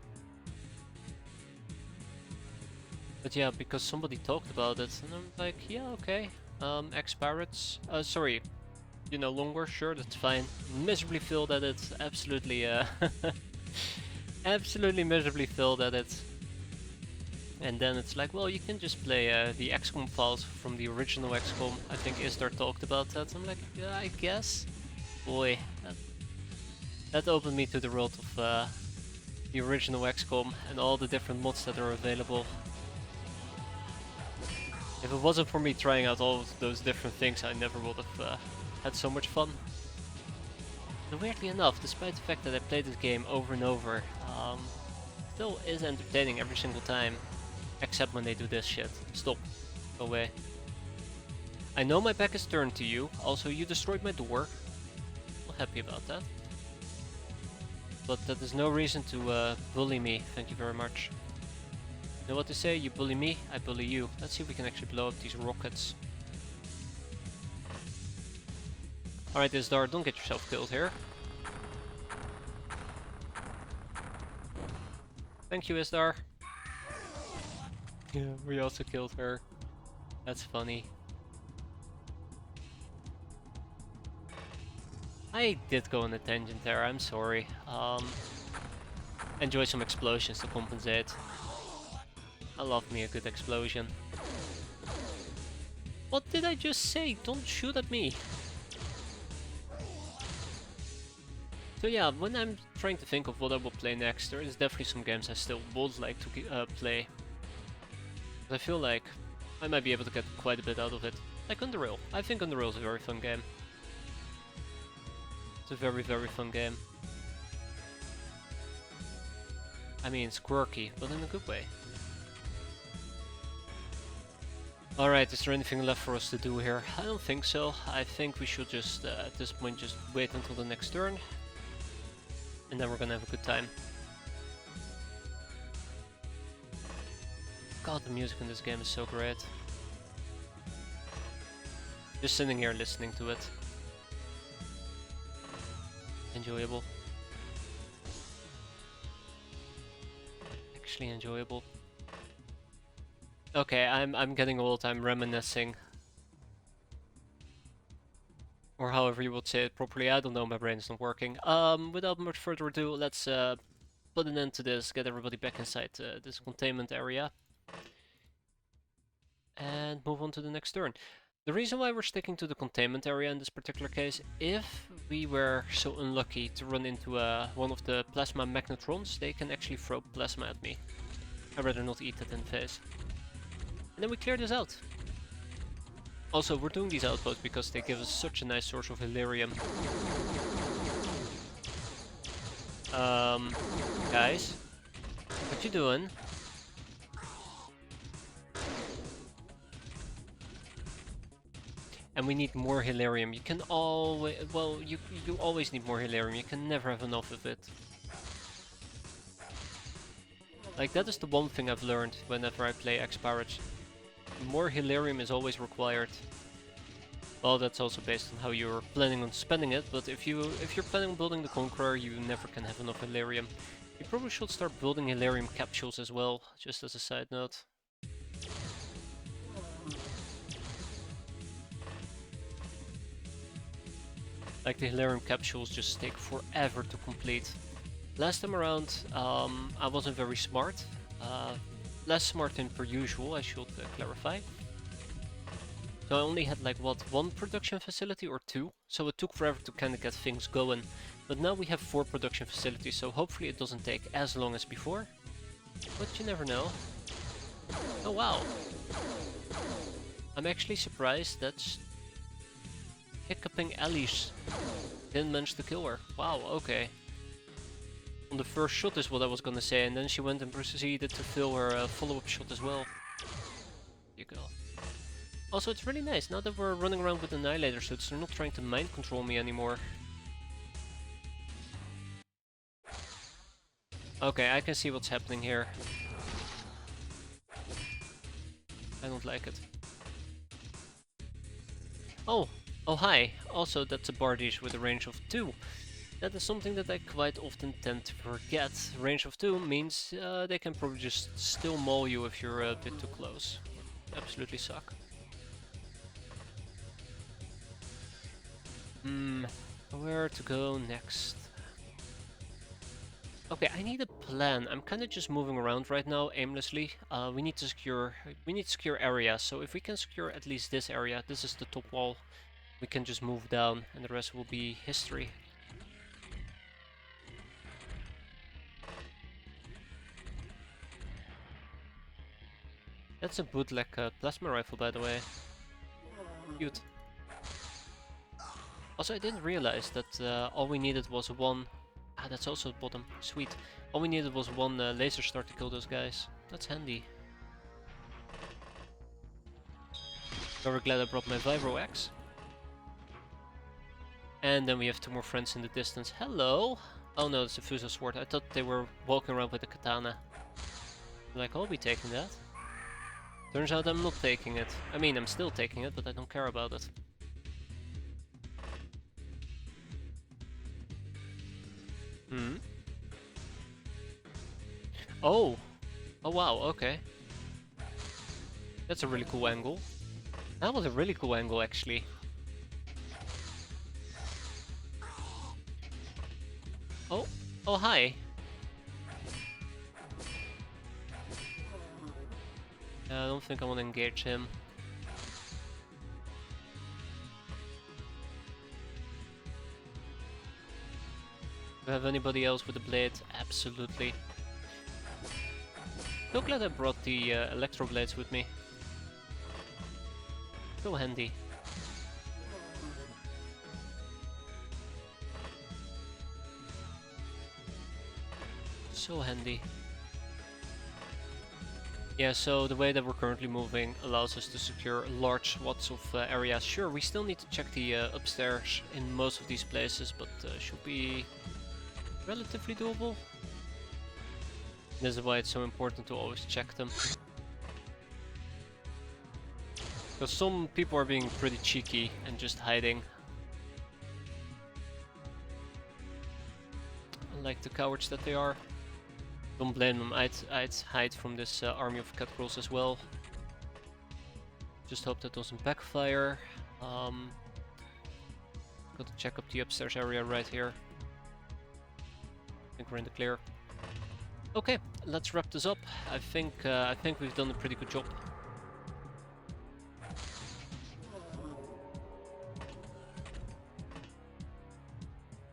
But yeah, because somebody talked about it, and I'm like, yeah, okay. X-piratez. Sorry. You know, Long War, sure, that's fine. Miserably failed at it. Absolutely, absolutely miserably failed at it. And then it's like, well, you can just play the XCOM files from the original XCOM. I think Istar talked about that. I'm like, yeah, I guess. Boy, that opened me to the world of the original XCOM and all the different mods that are available. If it wasn't for me trying out all of those different things, I never would have had so much fun. And weirdly enough, despite the fact that I played this game over and over, still is entertaining every single time. Except when they do this shit. Stop. Go away. I know my back is turned to you. Also, you destroyed my door. Not happy about that. But that is no reason to bully me. Thank you very much. You know what to say? You bully me, I bully you. Let's see if we can actually blow up these rockets. Alright, Isdar, don't get yourself killed here. Thank you, Isdar. Yeah, we also killed her. That's funny. I did go on a tangent there, I'm sorry. Enjoy some explosions to compensate. I love me a good explosion. What did I just say? Don't shoot at me! So yeah, when I'm trying to think of what I will play next, there is definitely some games I still would like to play. I feel like I might be able to get quite a bit out of it. Like Underrail. I think Underrail is a very fun game. It's a very, very fun game. I mean, it's quirky, but in a good way. Alright, is there anything left for us to do here? I don't think so. I think we should just, at this point, just wait until the next turn. And then we're gonna have a good time. God, the music in this game is so great. Just sitting here listening to it. Enjoyable. Actually enjoyable. Okay, I'm getting old, I'm reminiscing. Or however you would say it properly. I don't know, my brain's not working. Without much further ado, let's put an end to this, get everybody back inside this containment area, and move on to the next turn. The reason why we're sticking to the containment area in this particular case, if we were so unlucky to run into one of the plasma magnetrons, they can actually throw plasma at me. I'd rather not eat that in the face. And then we clear this out. Also, we're doing these outposts because they give us such a nice source of Hilarium. Guys, what you doing? And we need more Hilarium. You can always, well, you always need more Hilarium. You can never have enough of it. Like, that is the one thing I've learned whenever I play X-piratez. More Hilarium is always required. Well, that's also based on how you're planning on spending it, but if you're planning on building the Conqueror, you never can have enough Hilarium. You probably should start building Hilarium capsules as well, just as a side note. Like, the Hilarium capsules just take forever to complete. Last time around, I wasn't very smart. Less smart than per usual, I should clarify. So I only had like, what, one production facility or two? So it took forever to kind of get things going. But now we have 4 production facilities, so hopefully it doesn't take as long as before. But you never know. Oh wow! I'm actually surprised that hiccuping Alice didn't manage to kill her. Wow, okay. On the first shot is what I was gonna say, and then she went and proceeded to fill her follow-up shot as well. There you go. Also, it's really nice, now that we're running around with Annihilator suits, they're not trying to mind control me anymore. Okay, I can see what's happening here. I don't like it. Oh! Oh hi! Also, that's a Bardiche with a range of 2. That is something that I quite often tend to forget. Range of 2 means they can probably just still maul you if you're a bit too close. Absolutely suck. Where to go next? Okay, I need a plan. I'm kind of just moving around right now aimlessly. We need to secure areas. So if we can secure at least this area, this is the top wall, we can just move down, and the rest will be history. That's a bootleg plasma rifle, by the way. Cute. Also, I didn't realize that all we needed was one... Ah, that's also bottom. Sweet. All we needed was one laser start to kill those guys. That's handy. Very glad I brought my Vibro Axe. And then we have 2 more friends in the distance. Hello! Oh no, it's a Fuso Sword. I thought they were walking around with a katana. Like, I'll be taking that. Turns out I'm not taking it. I mean, I'm still taking it, but I don't care about it. Oh! Oh wow, okay. That's a really cool angle. That was a really cool angle, actually. Oh! Oh, hi! I don't think I want to engage him. Do I have anybody else with a blade? Absolutely. So glad I brought the electro blades with me. So handy. So handy. Yeah, so the way that we're currently moving allows us to secure large swaths of areas. Sure, we still need to check the upstairs in most of these places, but should be relatively doable. This is why it's so important to always check them. Because some people are being pretty cheeky and just hiding. Like the cowards that they are. Don't blame them, I'd hide from this army of catgirls as well. Just hope that doesn't backfire. Got to check up the upstairs area right here. I think we're in the clear. Okay, let's wrap this up. I think we've done a pretty good job.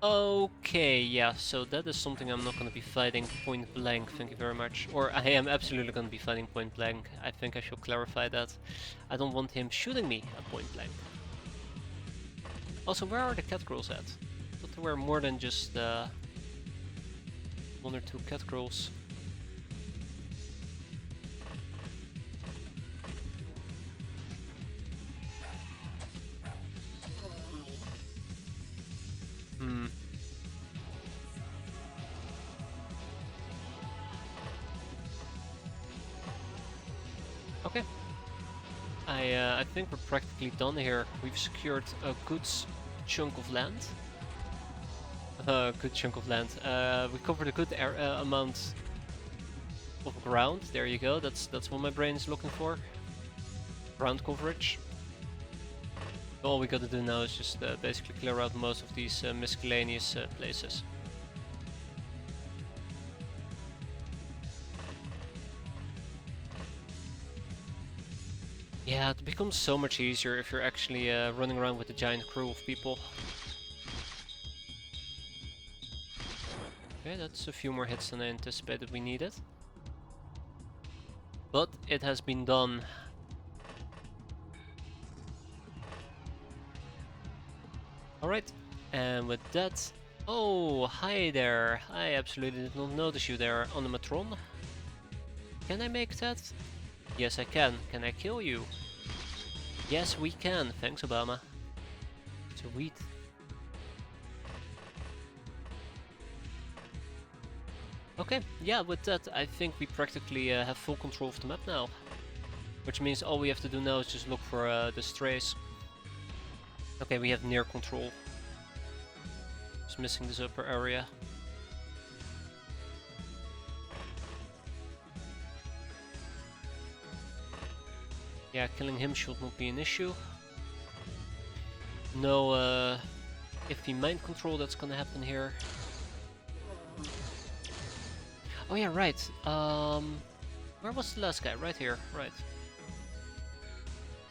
Okay, yeah, so that is something I'm not going to be fighting point blank, thank you very much. Or I am absolutely going to be fighting point blank. I think I should clarify that. I don't want him shooting me at point blank. Also, where are the cat girls at? I thought there were more than just 1 or 2 cat girls. Okay. I think we're practically done here. We've secured a good chunk of land. Good chunk of land. We covered a good amount of ground. There you go. That's what my brain is looking for. Ground coverage. All we gotta do now is just basically clear out most of these miscellaneous places. Yeah, it becomes so much easier if you're actually running around with a giant crew of people. Okay, that's a few more hits than I anticipated we needed. But it has been done. Alright, and with that... Oh, hi there! I absolutely did not notice you there on the Matron. Can I make that? Yes, I can. Can I kill you? Yes, we can. Thanks, Obama. Sweet. Okay, yeah, with that I think we practically have full control of the map now. Which means all we have to do now is just look for the strays. Okay, we have near control. Just missing this upper area. Yeah, killing him should not be an issue. No iffy mind control that's gonna happen here. Oh yeah, right. Where was the last guy? Right here, right.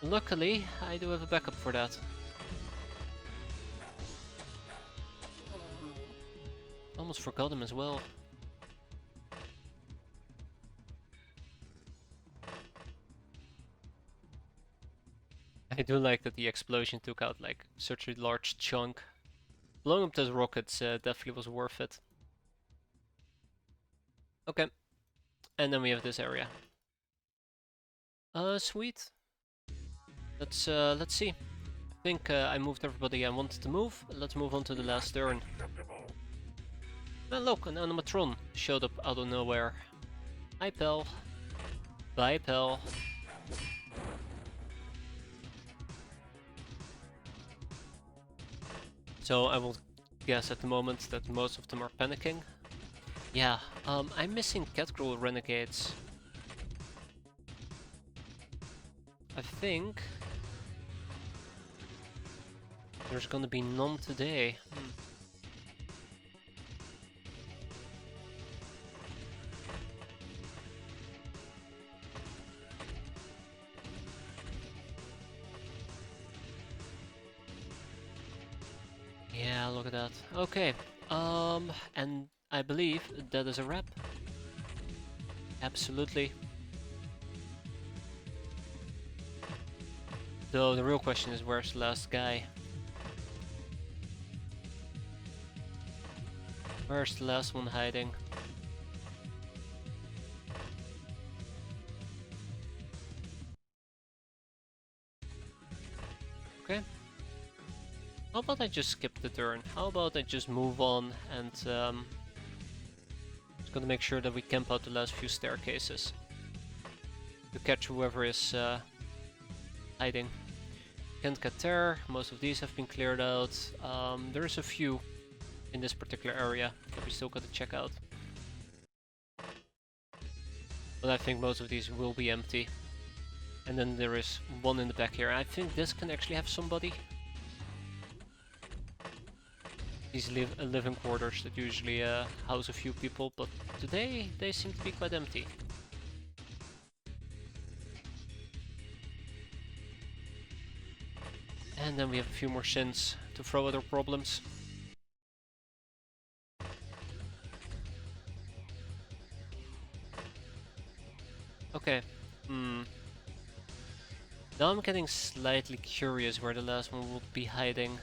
Luckily, I do have a backup for that. Almost forgot him as well. I do like that the explosion took out like such a large chunk. Blowing up those rockets definitely was worth it. Okay, and then we have this area. Sweet. Let's see. I think I moved everybody I wanted to move. Let's move on to the last turn. And look, an animatron showed up out of nowhere. Hi, pal. Bye, pal. So I will guess at the moment that most of them are panicking. Yeah, I'm missing Catgirl Renegades. I think there's gonna be none today. Yeah, look at that. Okay, and I believe that is a wrap. Absolutely. So the real question is, where's the last guy? Where's the last one hiding? Okay. How about I just skip the turn? How about I just move on and just gonna make sure that we camp out the last few staircases to catch whoever is hiding. Can't get there, most of these have been cleared out. There's a few in this particular area that we still gotta check out. But I think most of these will be empty. And then there is one in the back here. I think this can actually have somebody. These living quarters that usually house a few people, but today they seem to be quite empty. And then we have a few more sins to throw at our problems. Okay. Now I'm getting slightly curious where the last one would be hiding.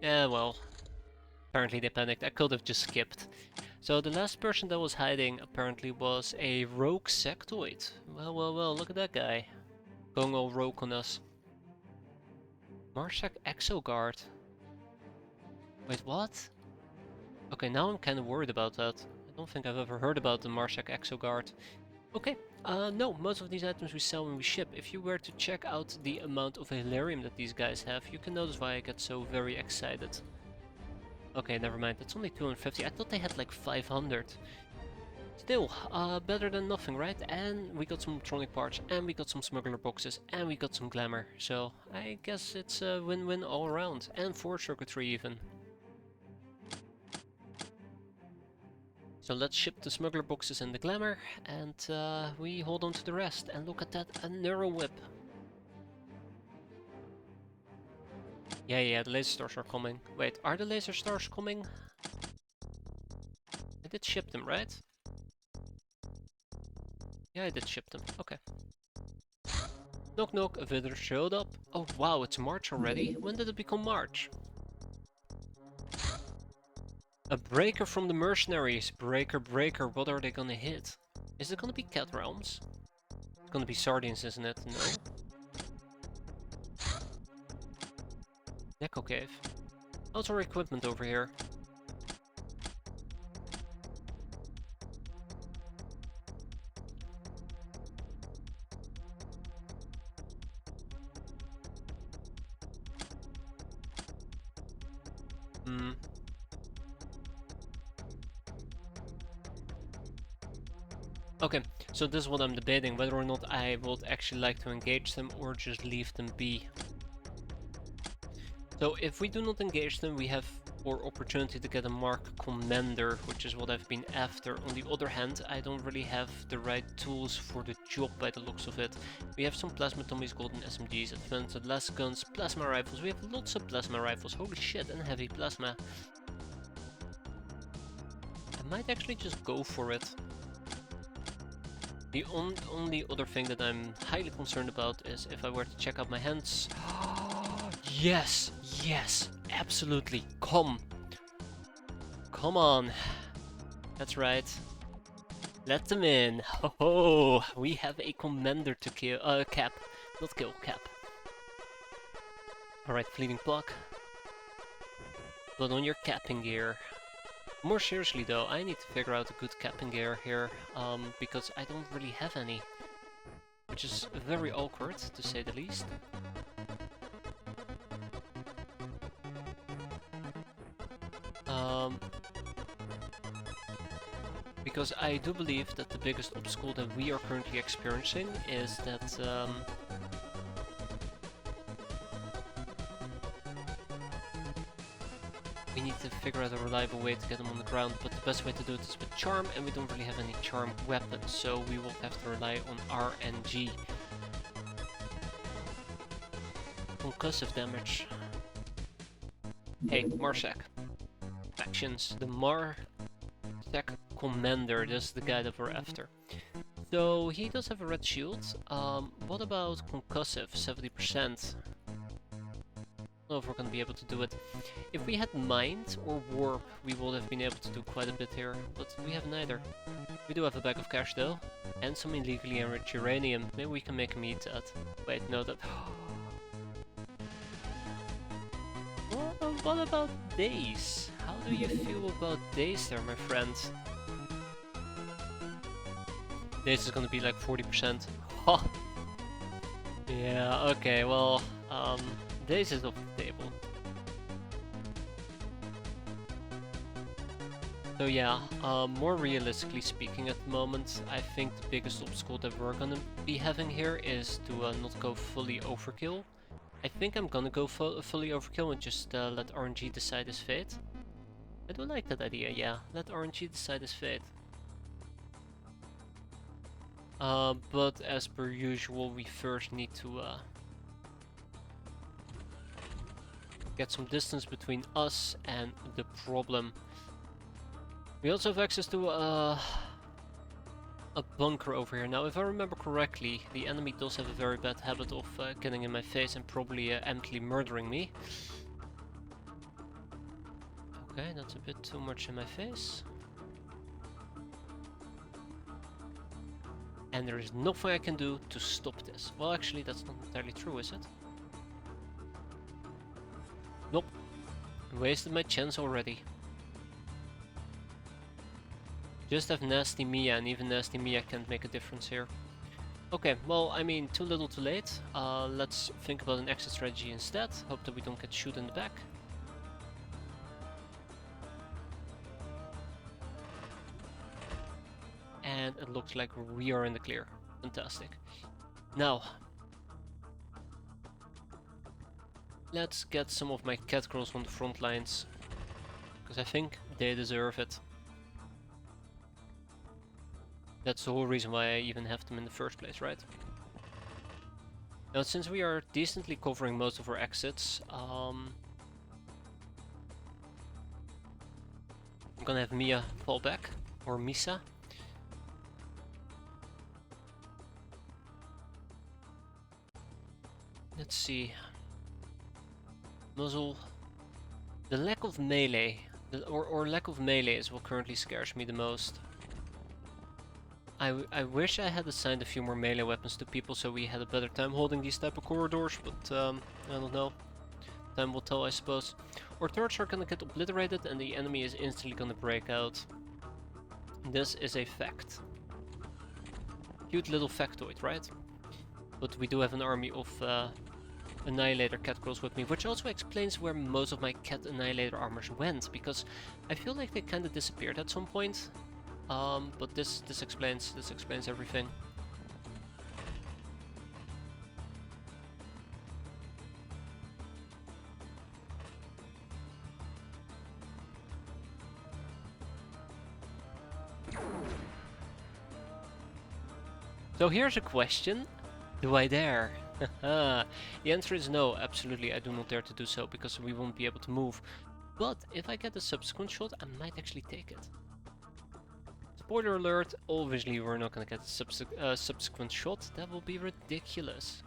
Yeah, well, apparently they panicked. I could have just skipped. So the last person that was hiding apparently was a rogue sectoid. Well, well, well, look at that guy. Going all rogue on us. Marshak Exoguard. Wait, what? Okay, now I'm kind of worried about that. I don't think I've ever heard about the Marshak Exoguard. Okay, no, most of these items we sell when we ship. If you were to check out the amount of Hilarium that these guys have, you can notice why I get so very excited. Okay, never mind, it's only 250. I thought they had like 500. Still, better than nothing, right? And we got some electronic parts, and we got some smuggler boxes, and we got some glamour. So, I guess it's a win-win all around. And 4 circuitry even. So let's ship the smuggler boxes and the glamour, and we hold on to the rest. And look at that, a neural whip. Yeah, the laser stars are coming. Wait, are the laser stars coming? I did ship them, right? Yeah, I did ship them. Okay. Knock knock, a visitor showed up. Oh wow, it's March already? When did it become March? A breaker from the mercenaries. Breaker, breaker, what are they gonna hit? Is it gonna be cat realms? It's gonna be sardines, isn't it? No. Neko cave. How's our equipment over here? Okay, so this is what I'm debating, whether or not I would actually like to engage them or just leave them be. So if we do not engage them, we have more opportunity to get a Mark Commander, which is what I've been after. On the other hand, I don't really have the right tools for the job by the looks of it. We have some plasma tummies, golden SMGs, advanced las guns, plasma rifles. We have lots of plasma rifles, holy shit, and heavy plasma. I might actually just go for it. The only other thing that I'm highly concerned about is if I were to check out my hands. Yes, yes, absolutely. Come on. That's right. Let them in. Oh, we have a commander to kill. Cap, not kill, cap. All right, fleeting pluck. Put on your capping gear. More seriously though, I need to figure out a good capping gear here, because I don't really have any. Which is very awkward, to say the least. Because I do believe that the biggest obstacle that we are currently experiencing is that we need to figure out a reliable way to get them on the ground, but the best way to do it is with charm, and we don't really have any charm weapons, so we will have to rely on RNG. Concussive damage. Hey, Marshak. Actions. The Marshak Commander, this is the guy that we're after. So, he does have a red shield. What about concussive? 70%. I don't know if we're gonna be able to do it. If we had Mind or Warp, we would have been able to do quite a bit here, but we have neither. We do have a bag of cash though, and some illegally enriched uranium. Maybe we can make him eat that. Wait, no, that... What about days? How do you feel about days there, my friend? Days is gonna be like 40%. Ha! Yeah, okay, well, days is off the table. So yeah, more realistically speaking at the moment, I think the biggest obstacle that we're gonna be having here is to not go fully overkill I think I'm gonna go fully overkill and just let RNG decide his fate. I do like that idea, yeah. Let RNG decide his fate. But as per usual, we first need to get some distance between us and the problem. We also have access to a bunker over here. Now, if I remember correctly, the enemy does have a very bad habit of getting in my face and probably emptily murdering me. Okay, that's a bit too much in my face. And there is nothing I can do to stop this. Well, actually, that's not entirely true, is it? Nope. Wasted my chance already. Just have Nasty Mia, and even Nasty Mia can't make a difference here. Okay, well, I mean, too little too late. Let's think about an exit strategy instead. Hope that we don't get shot in the back. And it looks like we are in the clear. Fantastic. Now, let's get some of my cat girls on the front lines, because I think they deserve it. That's the whole reason why I even have them in the first place, right? Now, since we are decently covering most of our exits, I'm gonna have Mia fall back, or Misa. Let's see. Muzzle. The lack of melee, or lack of melee is what currently scares me the most. I wish I had assigned a few more melee weapons to people so we had a better time holding these type of corridors, but I don't know. Time will tell, I suppose. Our turrets are gonna get obliterated and the enemy is instantly gonna break out. This is a fact. Cute little factoid, right? But we do have an army of Annihilator cat girls with me, which also explains where most of my cat Annihilator armors went, because I feel like they kind of disappeared at some point. But this explains everything. So here's a question. Do I dare? The answer is no, absolutely I do not dare to do so, because we won't be able to move. But if I get a subsequent shot, I might actually take it. Spoiler alert, obviously we're not gonna get a subsequent shot, that will be ridiculous.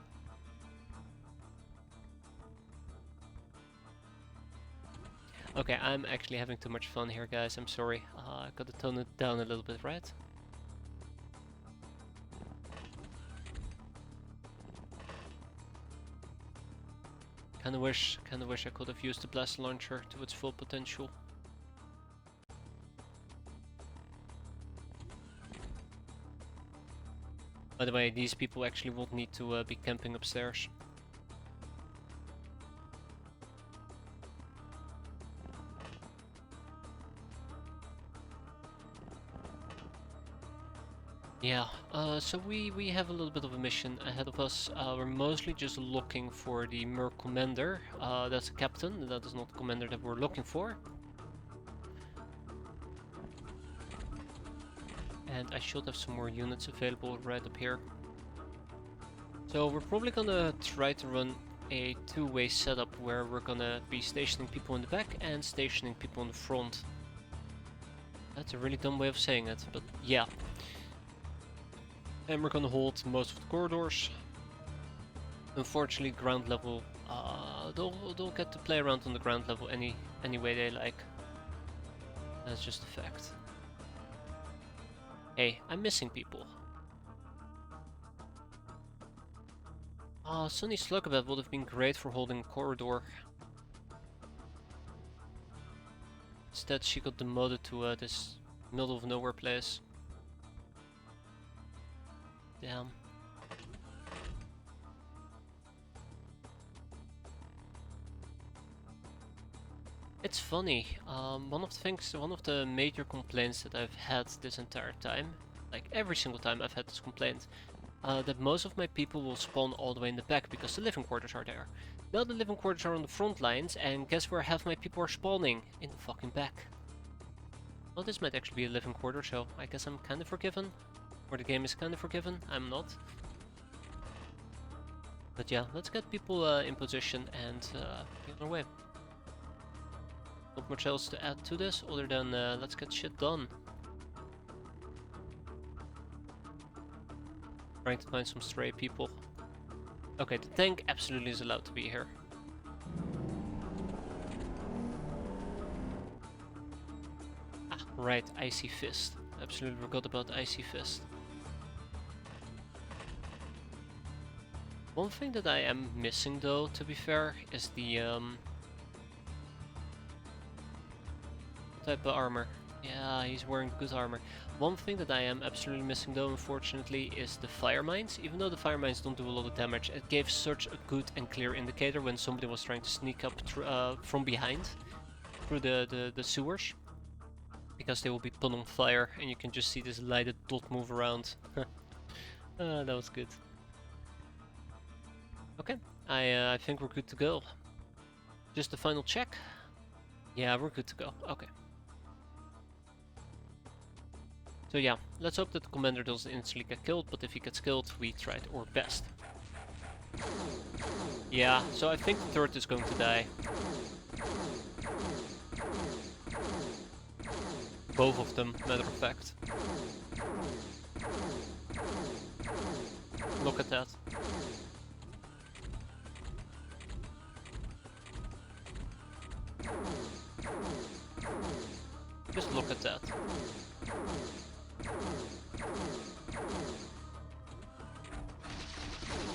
Okay, I'm actually having too much fun here, guys, I'm sorry. I gotta tone it down a little bit, right? Kinda wish I could have used the blast launcher to its full potential. By the way, these people actually won't need to be camping upstairs. Yeah, so we have a little bit of a mission ahead of us. We're mostly just looking for the Merc Commander. That's a captain, that is not the commander that we're looking for. And I should have some more units available right up here. So we're probably gonna try to run a two-way setup where we're gonna be stationing people in the back and stationing people in the front. That's a really dumb way of saying it, but yeah. And we're gonna hold most of the corridors. Unfortunately, ground level, they'll get to play around on the ground level any way they like. That's just a fact. Hey, I'm missing people. Sunny Slugabeth would have been great for holding a corridor. Instead, she got demoted to this middle of nowhere place. Damn. It's funny. One of the major complaints that I've had this entire time, like every single time I've had this complaint, that most of my people will spawn all the way in the back because the living quarters are there. Now the living quarters are on the front lines, and guess where half my people are spawning? In the fucking back. Well, this might actually be a living quarter, so I guess I'm kind of forgiven. Or the game is kind of forgiven, I'm not. But yeah, let's get people in position and get on our way. Not much else to add to this, other than let's get shit done. Trying to find some stray people. Okay, the tank absolutely is allowed to be here. Ah, right, Icy Fist. Absolutely forgot about Icy Fist. One thing that I am missing though, to be fair, is the type of armor. Yeah, he's wearing good armor. One thing that I am absolutely missing though, unfortunately, is the fire mines. Even though the fire mines don't do a lot of damage, it gave such a good and clear indicator when somebody was trying to sneak up from behind through the sewers. Because they will be put on fire and you can just see this lighted dot move around. That was good. Okay, I think we're good to go. Just a final check. Yeah, we're good to go. Okay. So yeah, let's hope that the commander doesn't instantly get killed, but if he gets killed, we tried our best. Yeah, so I think the turret is going to die. Both of them, matter of fact. Look at that. Just look at that.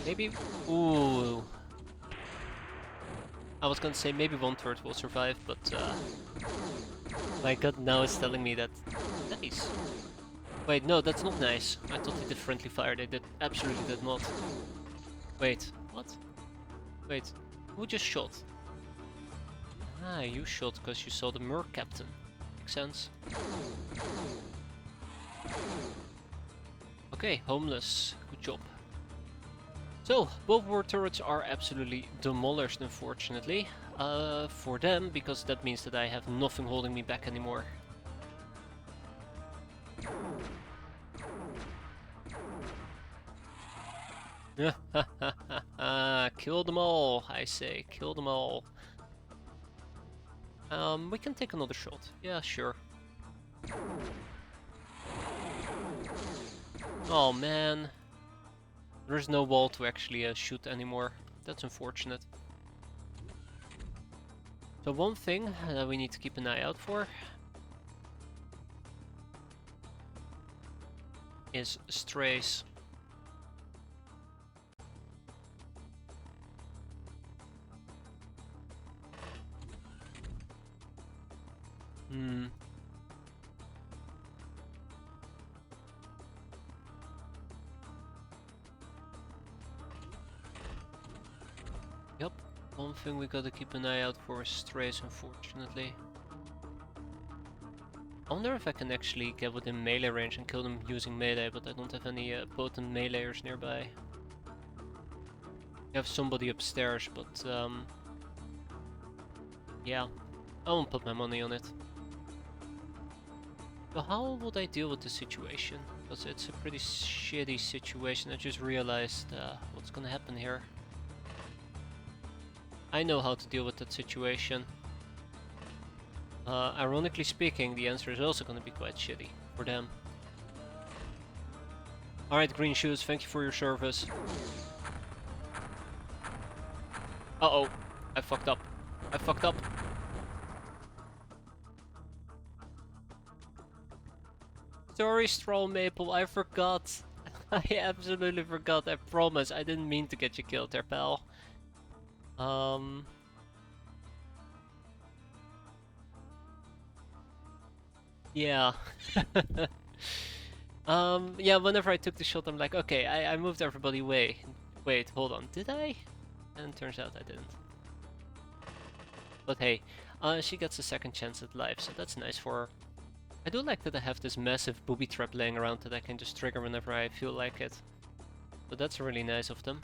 Maybe... Ooh. I was gonna say maybe one turret will survive, but my gut now is telling me that... Nice. Wait, no, that's not nice. I thought they did friendly fire. They did absolutely did not. Wait, what? Wait, who just shot? Ah, you shot because you saw the Merc Captain. Makes sense. Okay, homeless. Good job. So, both war turrets are absolutely demolished, unfortunately. For them, because that means that I have nothing holding me back anymore. Kill them all, I say. Kill them all. We can take another shot. Yeah, sure. Oh man. There's no wall to actually shoot anymore. That's unfortunate. So one thing that we need to keep an eye out for is strays. Yep, one thing we gotta keep an eye out for is strays, unfortunately. I wonder if I can actually get within melee range and kill them using melee, but I don't have any potent meleeers nearby. I have somebody upstairs, but yeah, I won't put my money on it. So how would I deal with the situation? Because it's a pretty shitty situation. I just realized what's gonna happen here. I know how to deal with that situation. Ironically speaking, the answer is also gonna be quite shitty for them. Alright, Green Shoes, thank you for your service. Uh-oh, I fucked up. I fucked up. Sorry, Straw Maple, I forgot. I absolutely forgot, I promise. I didn't mean to get you killed there, pal. Yeah. Yeah, whenever I took the shot, I'm like, okay, I moved everybody away. Wait, hold on, did I? And turns out I didn't. But hey, she gets a second chance at life, so that's nice for her. I do like that I have this massive booby trap laying around that I can just trigger whenever I feel like it. but that's really nice of them.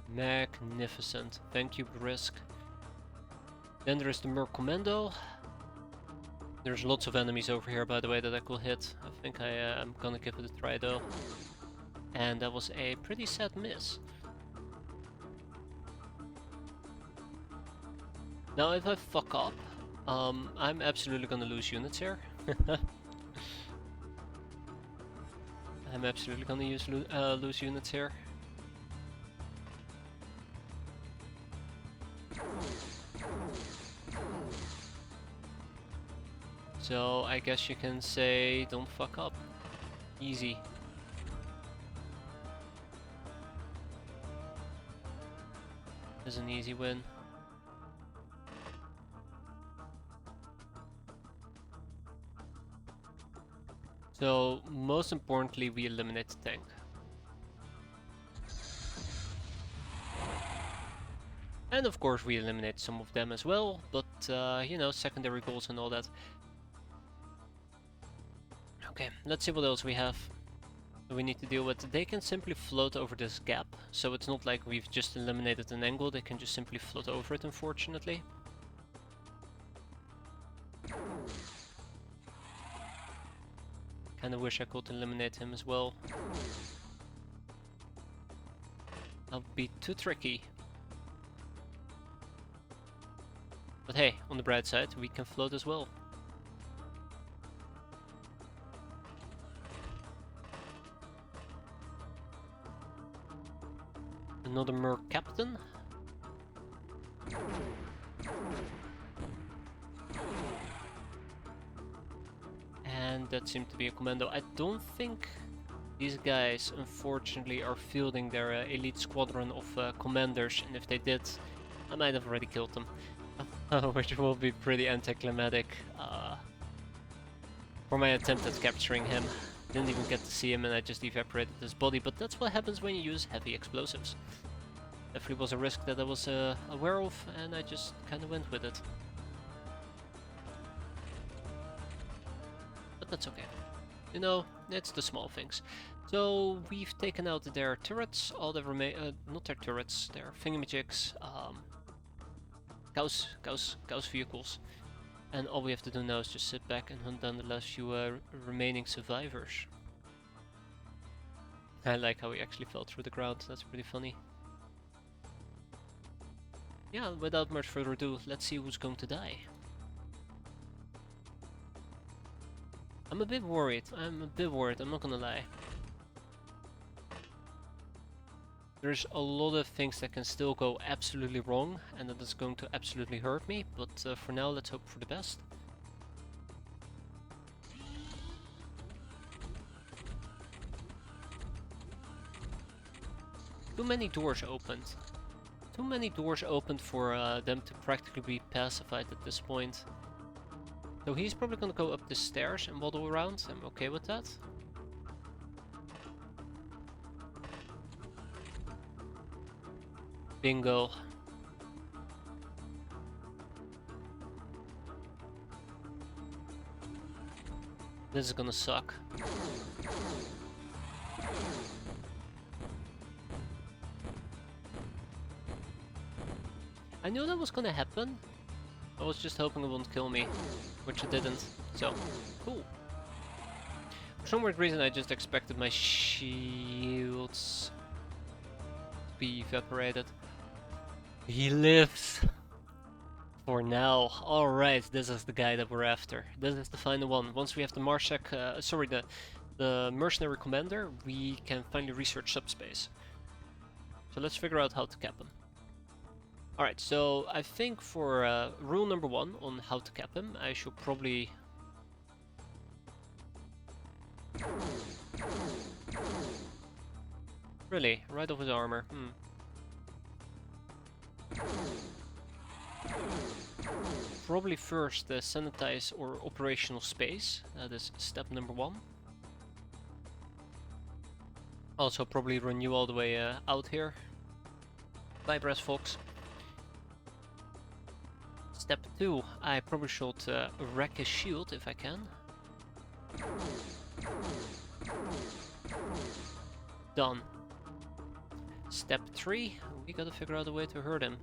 Magnificent. Thank you, Brisk. Then there is the Merc Commando. There's lots of enemies over here, by the way, that I could hit. I think I'm gonna give it a try, though. And that was a pretty sad miss. Now, if I fuck up, I'm absolutely gonna lose units here. I'm absolutely gonna lose units here. So I guess you can say, don't fuck up. Easy. This is an easy win. So, most importantly, we eliminate the tank. And of course we eliminate some of them as well, but you know, secondary goals and all that. Okay, let's see what else we have that we need to deal with. They can simply float over this gap, so it's not like we've just eliminated an angle, they can just simply float over it, unfortunately. Kinda wish I could eliminate him as well. That would be too tricky. But hey, on the bright side, we can float as well. Another Merc Captain. And that seemed to be a commando. I don't think these guys, unfortunately, are fielding their elite squadron of commanders, and if they did, I might have already killed them. Which will be pretty anticlimactic for my attempt at capturing him. Didn't even get to see him and I just evaporated his body, but that's what happens when you use heavy explosives. Definitely was a risk that I was aware of, and I just kind of went with it. But that's okay. You know, it's the small things. So we've taken out their turrets, all the not their turrets, their thingamajigs, Gauss vehicles. And all we have to do now is just sit back and hunt down the last few remaining survivors. I like how he actually fell through the ground, that's pretty funny. Yeah, without much further ado, let's see who's going to die. I'm a bit worried, I'm not gonna lie. There's a lot of things that can still go absolutely wrong, and that is going to absolutely hurt me, but for now let's hope for the best. Too many doors opened. Too many doors opened for them to practically be pacified at this point. So he's probably gonna go up the stairs and waddle around, I'm okay with that. Bingo. This is gonna suck. I knew that was gonna happen. I was just hoping it wouldn't kill me, which it didn't. So, cool. For some weird reason I just expected my shields to be evaporated. He lives! For now. Alright, this is the guy that we're after. This is the final one. Once we have the the mercenary commander, we can finally research subspace. So let's figure out how to cap him. Alright, so I think for rule number 1 on how to cap him, I should probably... Really? Right off his armor. Probably first sanitize or operational space. That is step number 1. Also probably run you all the way out here. Bye, Brass Fox. Step 2, I probably should wreck his shield if I can. Done. Step 3, we gotta figure out a way to hurt him.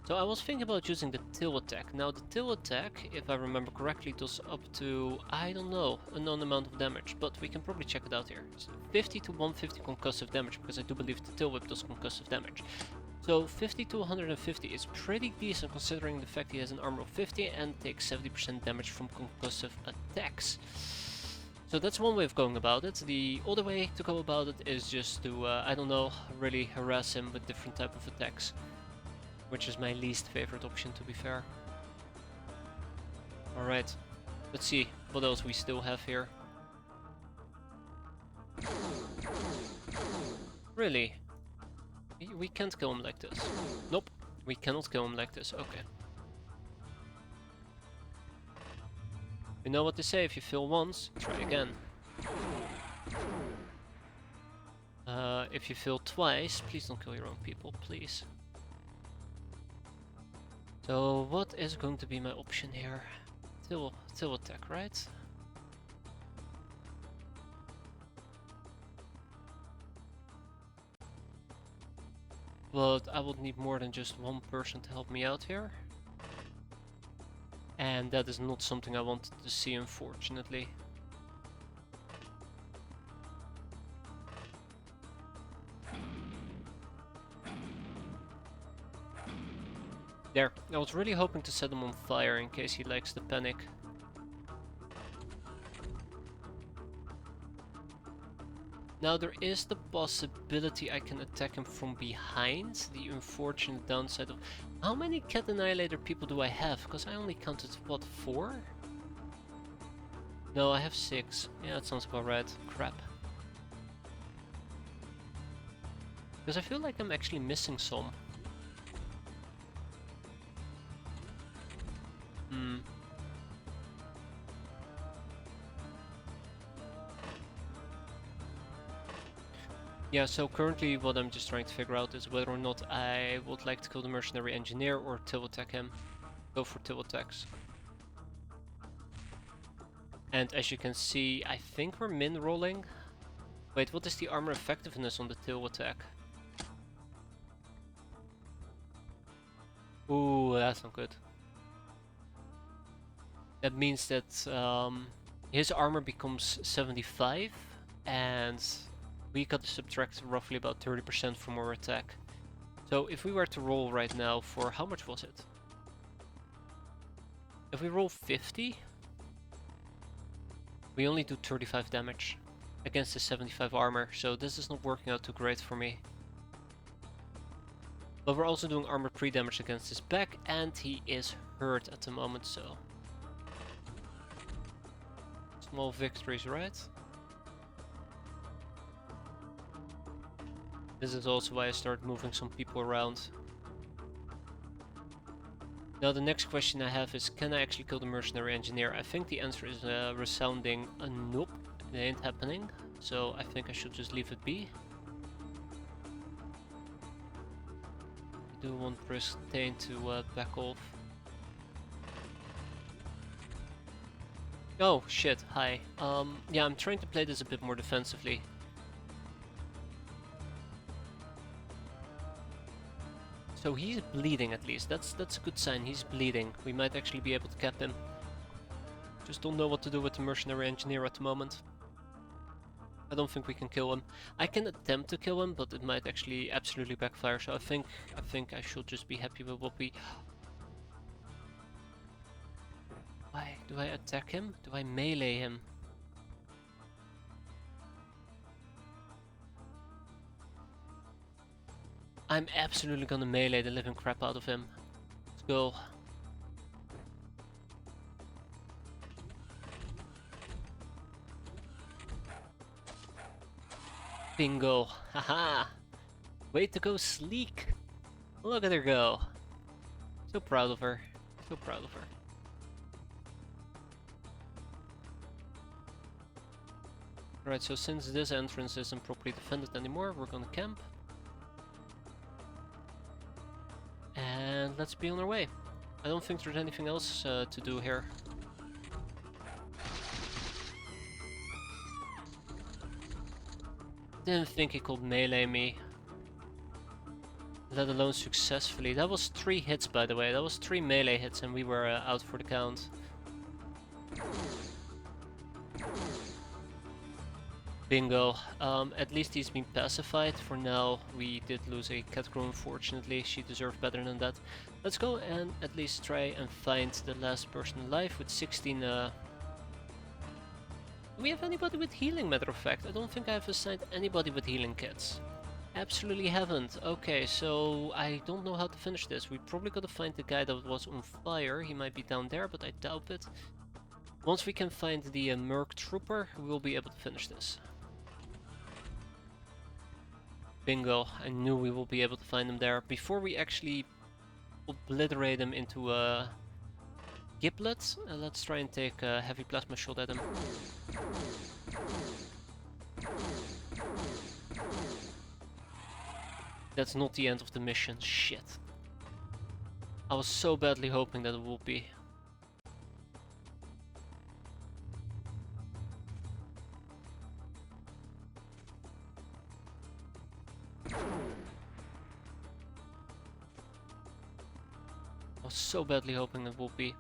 So I was thinking about using the tail attack. Now the tail attack, if I remember correctly, does up to, I don't know, a known amount of damage. But we can probably check it out here. So 50 to 150 concussive damage, because I do believe the tail whip does concussive damage. So 50 to 150 is pretty decent considering the fact he has an armor of 50 and takes 70% damage from concussive attacks. So that's one way of going about it. The other way to go about it is just to, I don't know, really harass him with different type of attacks. Which is my least favorite option, to be fair. Alright, let's see what else we still have here. Really? We can't kill him like this. Nope, we cannot kill him like this. Okay. You know what they say, if you fail once, try again. If you fail twice, please don't kill your own people, please. So what is going to be my option here? Tail attack, right? But I would need more than just one person to help me out here. And that is not something I wanted to see, unfortunately. There, I was really hoping to set him on fire in case he likes to panic. Now there is the possibility I can attack him from behind. The unfortunate downside of... How many Cat Annihilator people do I have? Because I only counted, what, 4? No, I have 6. Yeah, that sounds about right. Crap. Because I feel like I'm actually missing some. Yeah, so currently what I'm just trying to figure out is whether or not I would like to kill the mercenary engineer or tail attack him. Go for tail attacks. And as you can see, I think we're min rolling. Wait, what is the armor effectiveness on the tail attack? Ooh, that's not good. That means that his armor becomes 75 and we got to subtract roughly about 30% from our attack. So if we were to roll right now for, how much was it? If we roll 50, we only do 35 damage against the 75 armor, so this is not working out too great for me. But we're also doing armor pre-damage against his back, and he is hurt at the moment, so... Small victories, right? This is also why I started moving some people around. Now the next question I have is, can I actually kill the mercenary engineer? I think the answer is resounding nope, it ain't happening. So I think I should just leave it be. I do want Pristine to back off. Oh shit, hi. Yeah, I'm trying to play this a bit more defensively. So he's bleeding at least, that's a good sign, he's bleeding. We might actually be able to cap him. Just don't know what to do with the mercenary engineer at the moment. I don't think we can kill him. I can attempt to kill him, but it might actually absolutely backfire, so I think I should just be happy with what we... Why? Do I attack him? Do I melee him? I'm absolutely gonna melee the living crap out of him. Let's go. Bingo. Haha. Way to go, Sleek. Look at her go. So proud of her. So proud of her. Right, so since this entrance isn't properly defended anymore, we're gonna camp. And let's be on our way. I don't think there's anything else to do here. Didn't think he could melee me. Let alone successfully. That was 3 hits, by the way. That was 3 melee hits and we were out for the count. Bingo. At least he's been pacified. For now, we did lose a cat girl, unfortunately. She deserved better than that. Let's go and at least try and find the last person alive with 16... Do we have anybody with healing, matter of fact? I don't think I've assigned anybody with healing kits. Absolutely haven't. Okay, so I don't know how to finish this. We probably gotta find the guy that was on fire. He might be down there, but I doubt it. Once we can find the Merc Trooper, we will be able to finish this. Bingo. I knew we will be able to find him there. Before we actually obliterate him into a giblet, let's try and take a heavy plasma shot at him. That's not the end of the mission. Shit. I was so badly hoping that it would be. I was so badly hoping it would be.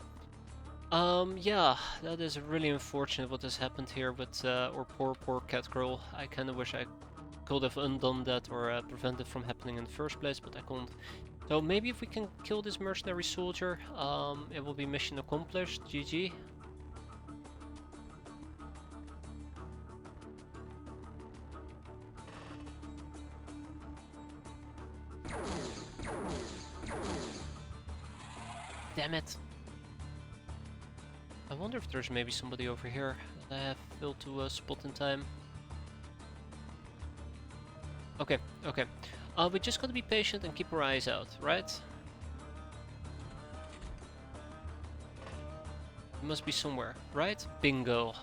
Yeah, that is really unfortunate what has happened here with our poor cat girl. I kinda wish I could have undone that or prevented it from happening in the first place, but I couldn't. So maybe if we can kill this mercenary soldier, it will be mission accomplished. GG. Damn it. I wonder if there's maybe somebody over here that I have failed to spot in time. Okay, okay. We just gotta be patient and keep our eyes out, right? It must be somewhere, right? Bingo.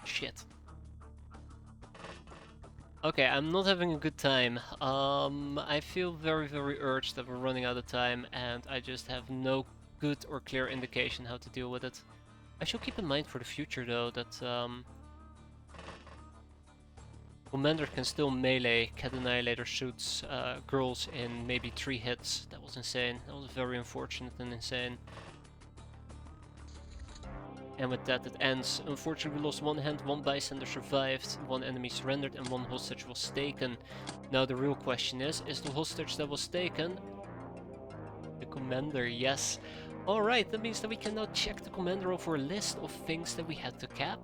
Shit. Okay, I'm not having a good time. I feel very urged that we're running out of time and I just have no good or clear indication how to deal with it. I should keep in mind for the future though that Commander can still melee Cat Annihilator shoots girls in maybe 3 hits. That was insane. That was very unfortunate and insane. And with that it ends. Unfortunately we lost 1 hand, 1 bystander survived, 1 enemy surrendered and 1 hostage was taken. Now the real question is the hostage that was taken the commander? Yes. Alright, that means that we can now check the commander over a list of things that we had to cap.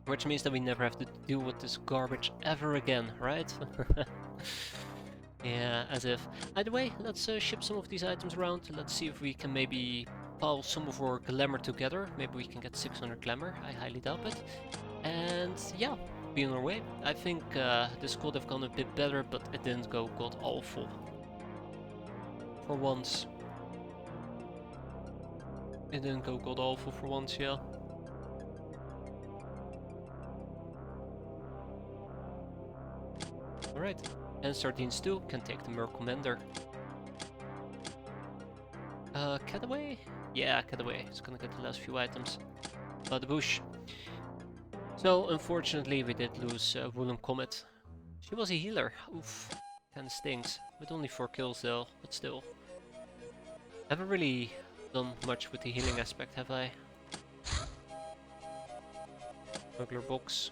Which means that we never have to deal with this garbage ever again, right? Yeah, as if. Either way, let's ship some of these items around. Let's see if we can maybe pile some of our glamour together. Maybe we can get 600 glamour. I highly doubt it. And yeah, be on our way. I think this could have gone a bit better, but it didn't go god awful. For once. It didn't go god awful for once, yeah. Alright, and Sardines 2 can take the Merc Commander. Cat away? Yeah, cat away. It's gonna get the last few items. The bush. So, unfortunately, we did lose Woolen Comet. She was a healer. Oof. Kinda stings. With only 4 kills though, but still. Haven't really done much with the healing aspect, have I? Smuggler box.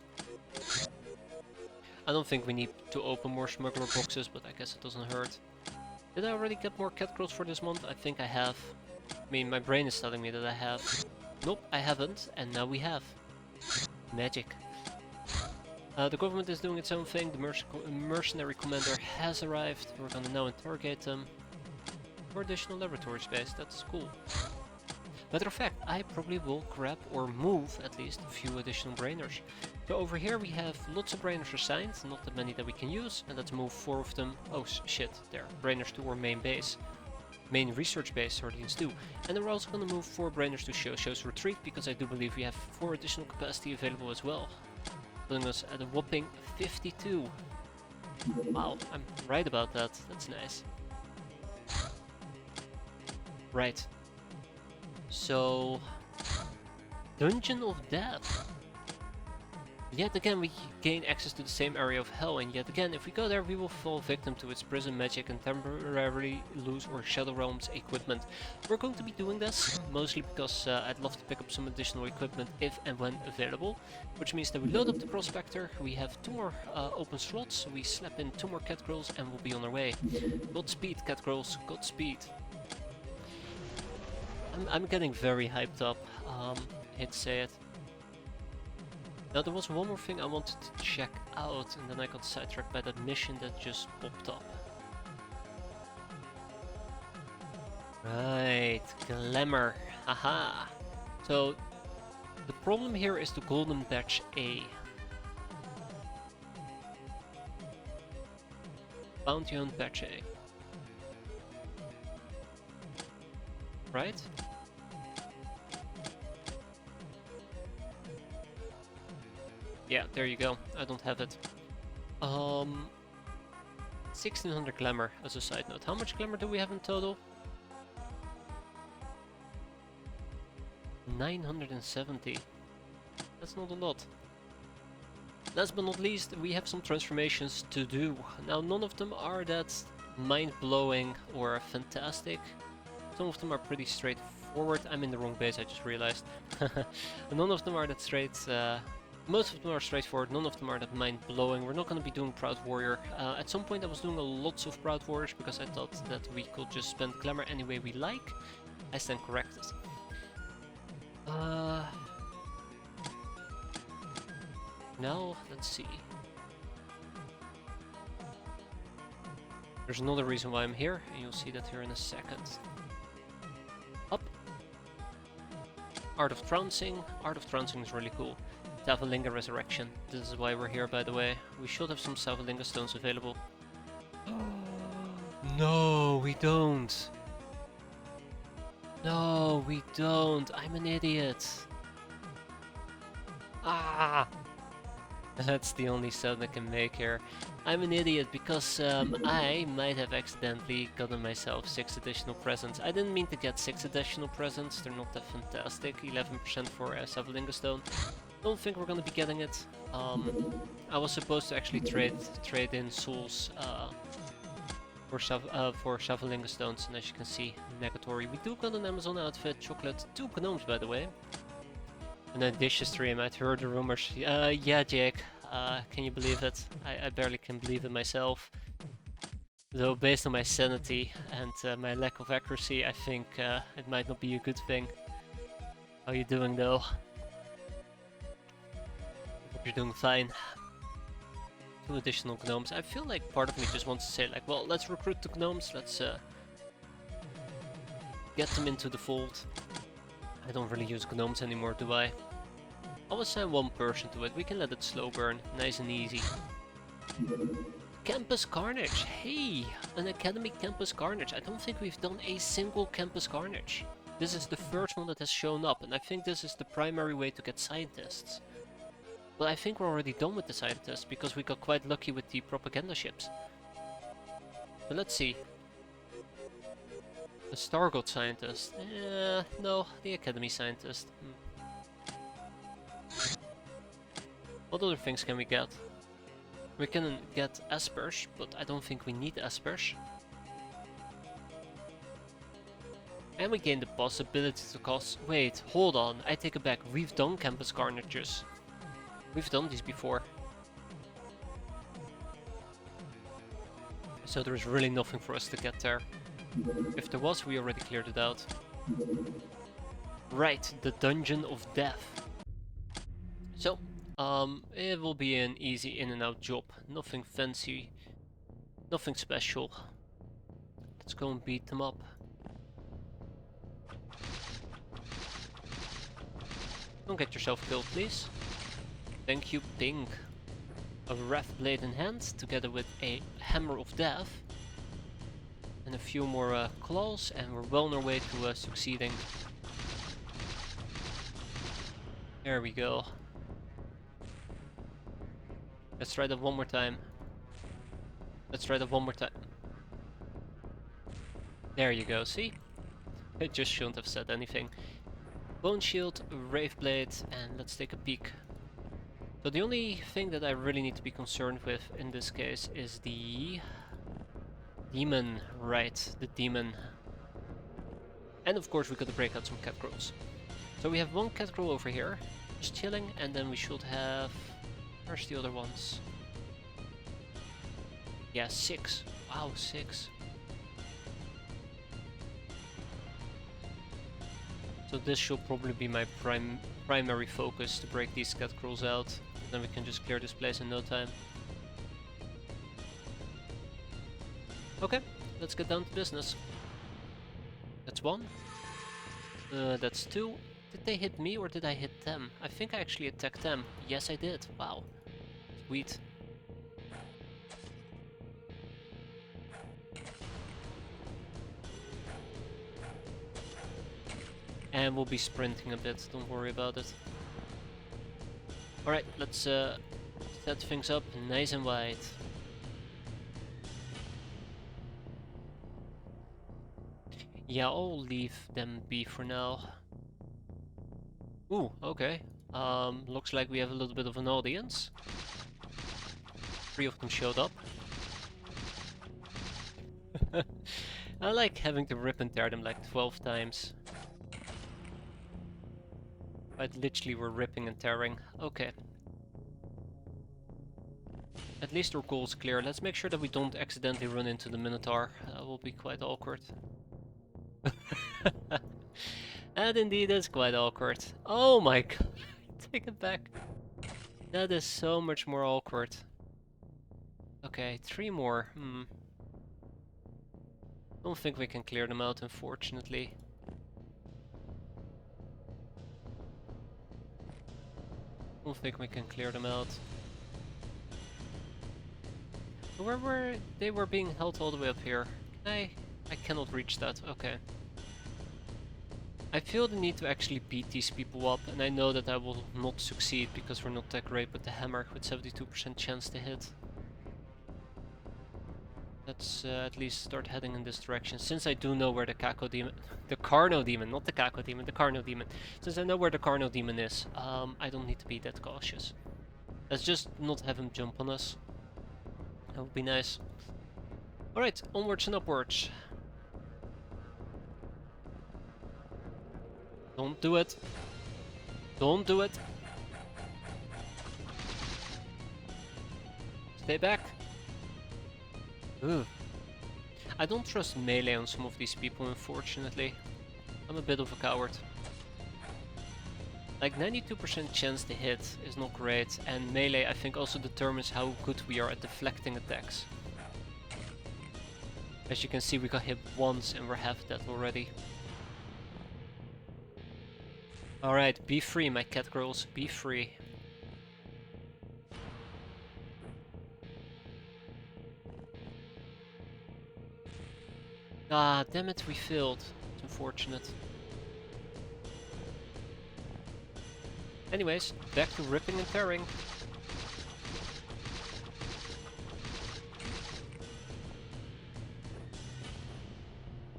I don't think we need to open more smuggler boxes, but I guess it doesn't hurt. Did I already get more cat girls for this month? I think I have. I mean, my brain is telling me that I have. Nope, I haven't, and now we have. Magic. The government is doing its own thing. The mercenary commander has arrived. We're gonna now interrogate them. For additional laboratory space, that's cool. Matter of fact, I probably will grab or move at least a few additional brainers. So over here we have lots of brainers assigned, not that many that we can use, and let's move 4 of them. Oh shit, there, brainers to our main base. Main research base, Sardines 2. And then we're also going to move 4 brainers to Show's Retreat, because I do believe we have 4 additional capacity available as well. Putting us at a whopping 52. Wow, I'm right about that, that's nice. Right. So, Dungeon of Death. Yet again, we gain access to the same area of hell, and yet again, if we go there, we will fall victim to its prison magic and temporarily lose our Shadow Realms equipment. We're going to be doing this, mostly because I'd love to pick up some additional equipment if and when available, which means that we load up the Prospector, we have 2 more open slots, we slap in 2 more cat grills, and we'll be on our way. Godspeed, cat grills, Godspeed. I'm getting very hyped up, hate to say it. Now there was one more thing I wanted to check out, and then I got sidetracked by that mission that just popped up. Right, Glamour, haha. So, the problem here is the Golden Badge A. Bounty on Badge A. Right? Yeah, there you go. I don't have it. 1600 glamour as a side note. How much glamour do we have in total? 970. That's not a lot. Last but not least, we have some transformations to do. Now, none of them are that mind-blowing or fantastic. Some of them are pretty straightforward. I'm in the wrong base, I just realized. None of them are that straight. Most of them are straightforward, none of them are that mind-blowing. We're not going to be doing Proud Warrior. At some point I was doing lots of Proud Warriors because I thought that we could just spend glamour any way we like. I stand corrected. Now, let's see. There's another reason why I'm here, and you'll see that here in a second. Up. Art of Trouncing. Art of Trouncing is really cool. Savalinga Resurrection. This is why we're here, by the way. We should have some Savalinga stones available. No, we don't. No, we don't. I'm an idiot. Ah! That's the only sound I can make here. I'm an idiot because I might have accidentally gotten myself 6 additional presents. I didn't mean to get 6 additional presents. They're not that fantastic. 11% for Savalinga stone. Don't think we're gonna be getting it. I was supposed to actually trade in souls for Savalinga stones, and as you can see, negatory. We do got an Amazon outfit, chocolate, 2 gnomes by the way. And then Dishes stream, I'd heard the rumors. Yeah, Jake, can you believe it? I barely can believe it myself. Though based on my sanity and my lack of accuracy, I think it might not be a good thing. How you doing though? Hope you're doing fine. 2 additional gnomes. I feel like part of me just wants to say like, well, let's recruit the gnomes, let's get them into the fold. I don't really use gnomes anymore, do I? I'll assign 1 person to it, we can let it slow burn, nice and easy. Campus Carnage! Hey! An Academy Campus Carnage. I don't think we've done a single Campus Carnage. This is the first one that has shown up, and I think this is the primary way to get scientists. But I think we're already done with the scientists, because we got quite lucky with the propaganda ships. But let's see. The Star God scientist. No, the Academy scientist. What other things can we get? We can get Espers, but I don't think we need Espers. And we gain the possibility to cast... Wait, hold on, I take it back. We've done Campus Carnages. We've done these before. So there's really nothing for us to get there. If there was, we already cleared it out. Right, the Dungeon of Death. So, it will be an easy in and out job. Nothing fancy, nothing special. Let's go and beat them up. Don't get yourself killed, please. Thank you, Ping. A Wrath Blade in hand, together with a Hammer of Death. And a few more claws, and we're well on our way to succeeding. There we go. Let's try that one more time. Let's try that one more time. There you go, see? I just shouldn't have said anything. Bone Shield, Wraith Blade, and let's take a peek. So the only thing that I really need to be concerned with in this case is the demon, right, the demon. And of course we gotta break out some cat crows. So we have one cat crow over here, just chilling, and then we should have... Where's the other ones? Yeah, 6. Wow, 6. So this should probably be my primary focus, to break these cat crows out. Then we can just clear this place in no time. Okay, let's get down to business. That's 1. That's 2. Did they hit me or did I hit them? I think I actually attacked them. Yes, I did. Wow. Sweet. And we'll be sprinting a bit, don't worry about it. Alright, let's set things up nice and wide. Yeah, I'll leave them be for now. Ooh, okay. Looks like we have a little bit of an audience. 3 of them showed up. I like having to rip and tear them like 12 times. But literally we're ripping and tearing. Okay. At least our goal's clear. Let's make sure that we don't accidentally run into the Minotaur. That will be quite awkward. That indeed is quite awkward. Oh my god. Take it back. That is so much more awkward. Okay, 3 more. Don't think we can clear them out, unfortunately. Don't think we can clear them out. Where were they? Were being held all the way up here. I cannot reach that. Okay. I feel the need to actually beat these people up, and I know that I will not succeed because we're not that great with the hammer with 72% chance to hit. Let's at least start heading in this direction, since I do know where the Caco Demon... The Carno Demon, not the Caco Demon, the Carno Demon. Since I know where the Carno Demon is, I don't need to be that cautious. Let's just not have him jump on us. That would be nice. Alright, onwards and upwards. Don't do it. Don't do it. Stay back. Ugh. I don't trust melee on some of these people, unfortunately. I'm a bit of a coward. Like 92% chance to hit is not great, and melee I think also determines how good we are at deflecting attacks. As you can see, we got hit once and we're half dead already. Alright, be free my cat girls, be free. Ah, damn it, we failed. It's unfortunate. Anyways, back to ripping and tearing.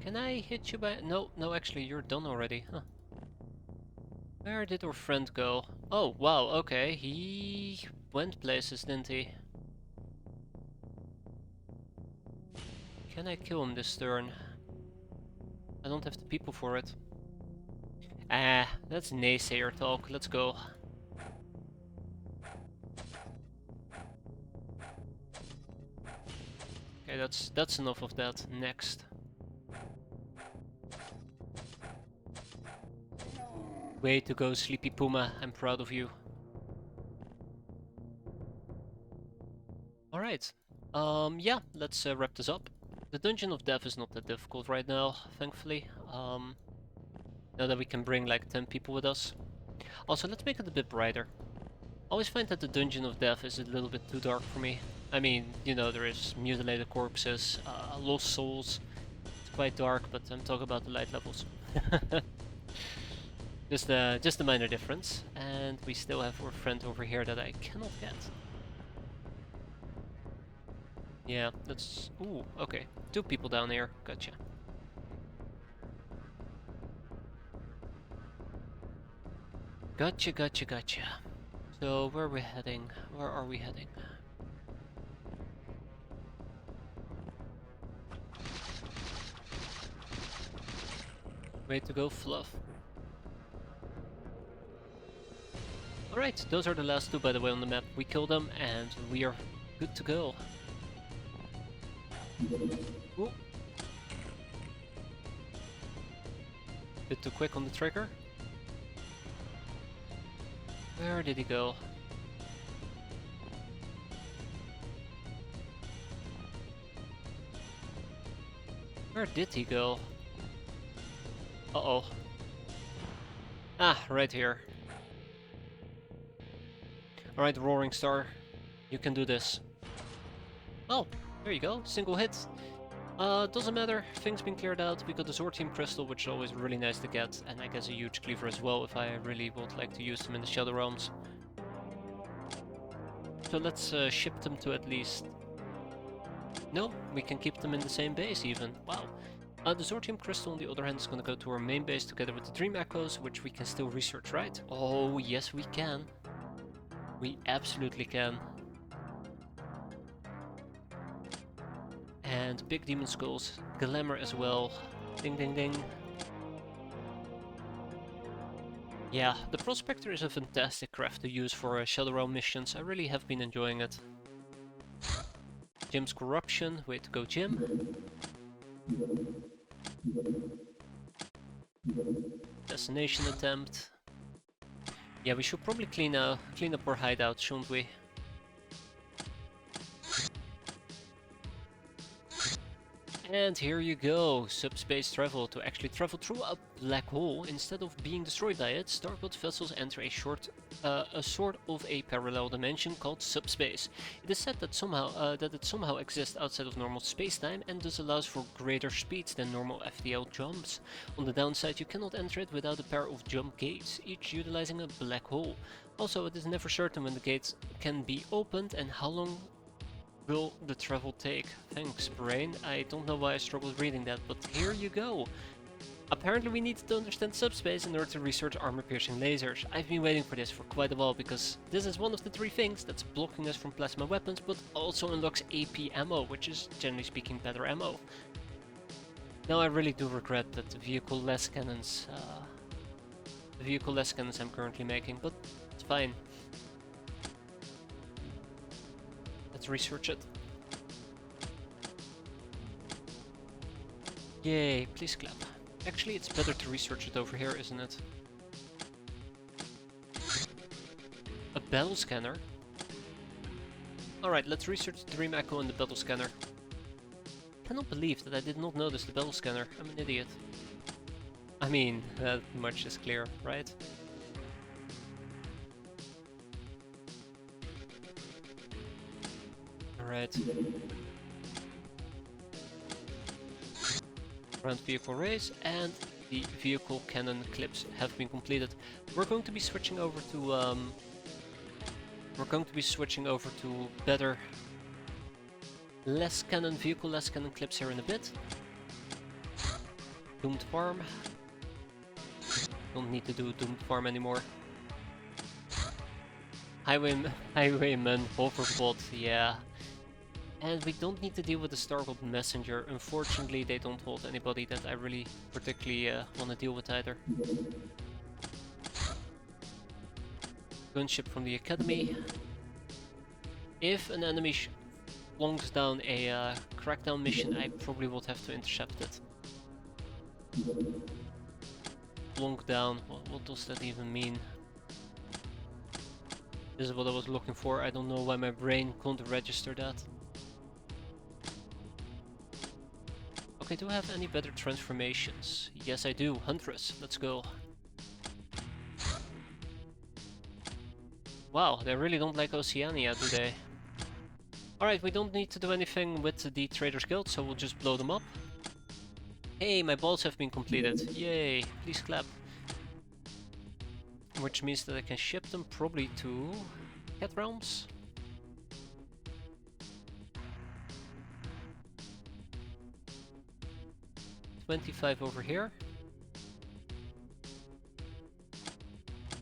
Can I hit you by... No, no, actually, you're done already. Huh. Where did our friend go? Oh, wow, okay. He went places, didn't he? Can I kill him this turn? I don't have the people for it. Ah, that's naysayer talk. Let's go. Okay, that's enough of that. Next. Way to go, Sleepy Puma. I'm proud of you. Alright. Yeah, let's wrap this up. The Dungeon of Death is not that difficult right now, thankfully. Now that we can bring like 10 people with us. Also, let's make it a bit brighter. I always find that the Dungeon of Death is a little bit too dark for me. I mean, you know, there is mutilated corpses, lost souls. It's quite dark, but I'm talking about the light levels. Just a minor difference. And we still have our friend over here that I cannot get. Yeah, that's... Ooh, okay. 2 people down here. Gotcha. Gotcha, gotcha, gotcha. So where are we heading? Where are we heading? Way to go, Fluff. Alright, those are the last two, by the way, on the map. We kill them and we are good to go. Ooh. Bit too quick on the trigger. Where did he go? Where did he go? Uh-oh. Ah, right here. Alright, Roaring Star. You can do this. Oh, there you go. Single hit. Doesn't matter. Things been cleared out. We got the Sword Team Crystal, which is always really nice to get. And I guess a huge cleaver as well, if I really would like to use them in the Shadow Realms. So let's ship them to at least... No, we can keep them in the same base even. Wow. The Sword Team Crystal, on the other hand, is going to go to our main base together with the Dream Echoes, which we can still research, right? Oh, yes we can. We absolutely can. And Big Demon Skulls, Glamour as well. Ding ding ding. Yeah, the Prospector is a fantastic craft to use for Shadow Realm missions. I really have been enjoying it. Jim's Corruption, way to go Jim. Assassination attempt. Yeah, we should probably clean up our hideout, shouldn't we? And here you go, subspace travel. To actually travel through a black hole instead of being destroyed by it, starboard vessels enter a sort of a parallel dimension called subspace. It is said that it somehow exists outside of normal space-time and thus allows for greater speeds than normal FTL jumps. On the downside, you cannot enter it without a pair of jump gates, each utilizing a black hole. Also, it is never certain when the gates can be opened and how long will the travel take. Thanks, brain. I don't know why I struggled reading that, but here you go. Apparently we need to understand subspace in order to research armor-piercing lasers. I've been waiting for this for quite a while because this is one of the three things that's blocking us from plasma weapons, but also unlocks AP ammo, which is generally speaking better ammo. Now I really do regret that the vehicle-less cannons I'm currently making, but it's fine. Let's research it. Yay, please clap. Actually, it's better to research it over here, isn't it? A battle scanner? Alright, let's research the Dream Echo and the battle scanner. I cannot believe that I did not notice the battle scanner. I'm an idiot. I mean, that much is clear, right? Alright. Ground vehicle race and the vehicle cannon clips have been completed. We're going to be switching over to better less cannon clips here in a bit. Doomed Farm. Don't need to do Doomed Farm anymore. Highwayman Hoverpod, yeah. And we don't need to deal with the Stargold Messenger. Unfortunately, they don't hold anybody that I really particularly want to deal with either. Gunship from the Academy. If an enemy flunks down a crackdown mission, I probably would have to intercept it. Flunk down, what does that even mean? This is what I was looking for. I don't know why my brain can't register that. Okay, do I have any better transformations? Yes, I do. Huntress, let's go. Wow, they really don't like Oceania, do they? Alright, we don't need to do anything with the Traders Guild, so we'll just blow them up. Hey, my balls have been completed. Yay, please clap. Which means that I can ship them probably to Cat Realms. $25 over here.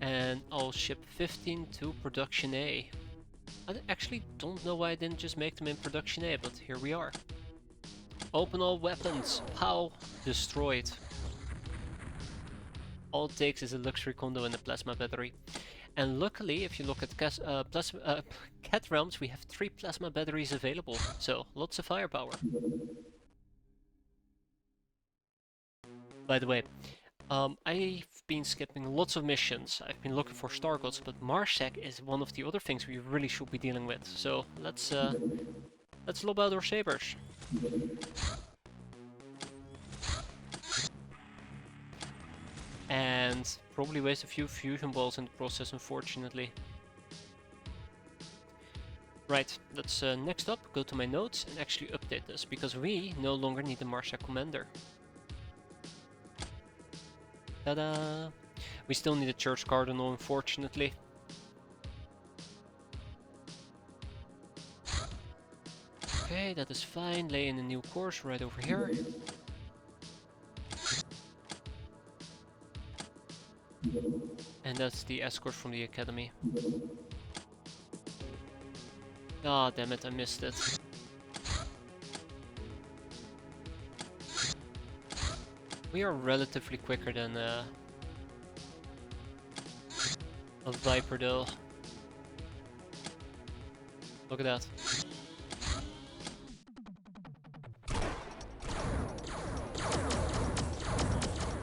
And I'll ship 15 to production A. I actually don't know why I didn't just make them in production A, but here we are. Open all weapons. Pow. Destroyed. All it takes is a luxury condo and a plasma battery. And luckily, if you look at Cat Realms, we have 3 plasma batteries available. So, lots of firepower. By the way, I've been skipping lots of missions. I've been looking for Star Gods, but Marsec is one of the other things we really should be dealing with. So let's lob out our sabers. And probably waste a few fusion balls in the process, unfortunately. Right, let's next up go to my notes and actually update this, because we no longer need the Marsec commander. Ta-da! We still need a Church Cardinal, unfortunately. Okay, that is fine. Lay in a new course right over here. And that's the escort from the academy. Ah, damn it, I missed it. We are relatively quicker than a Viper though. Look at that.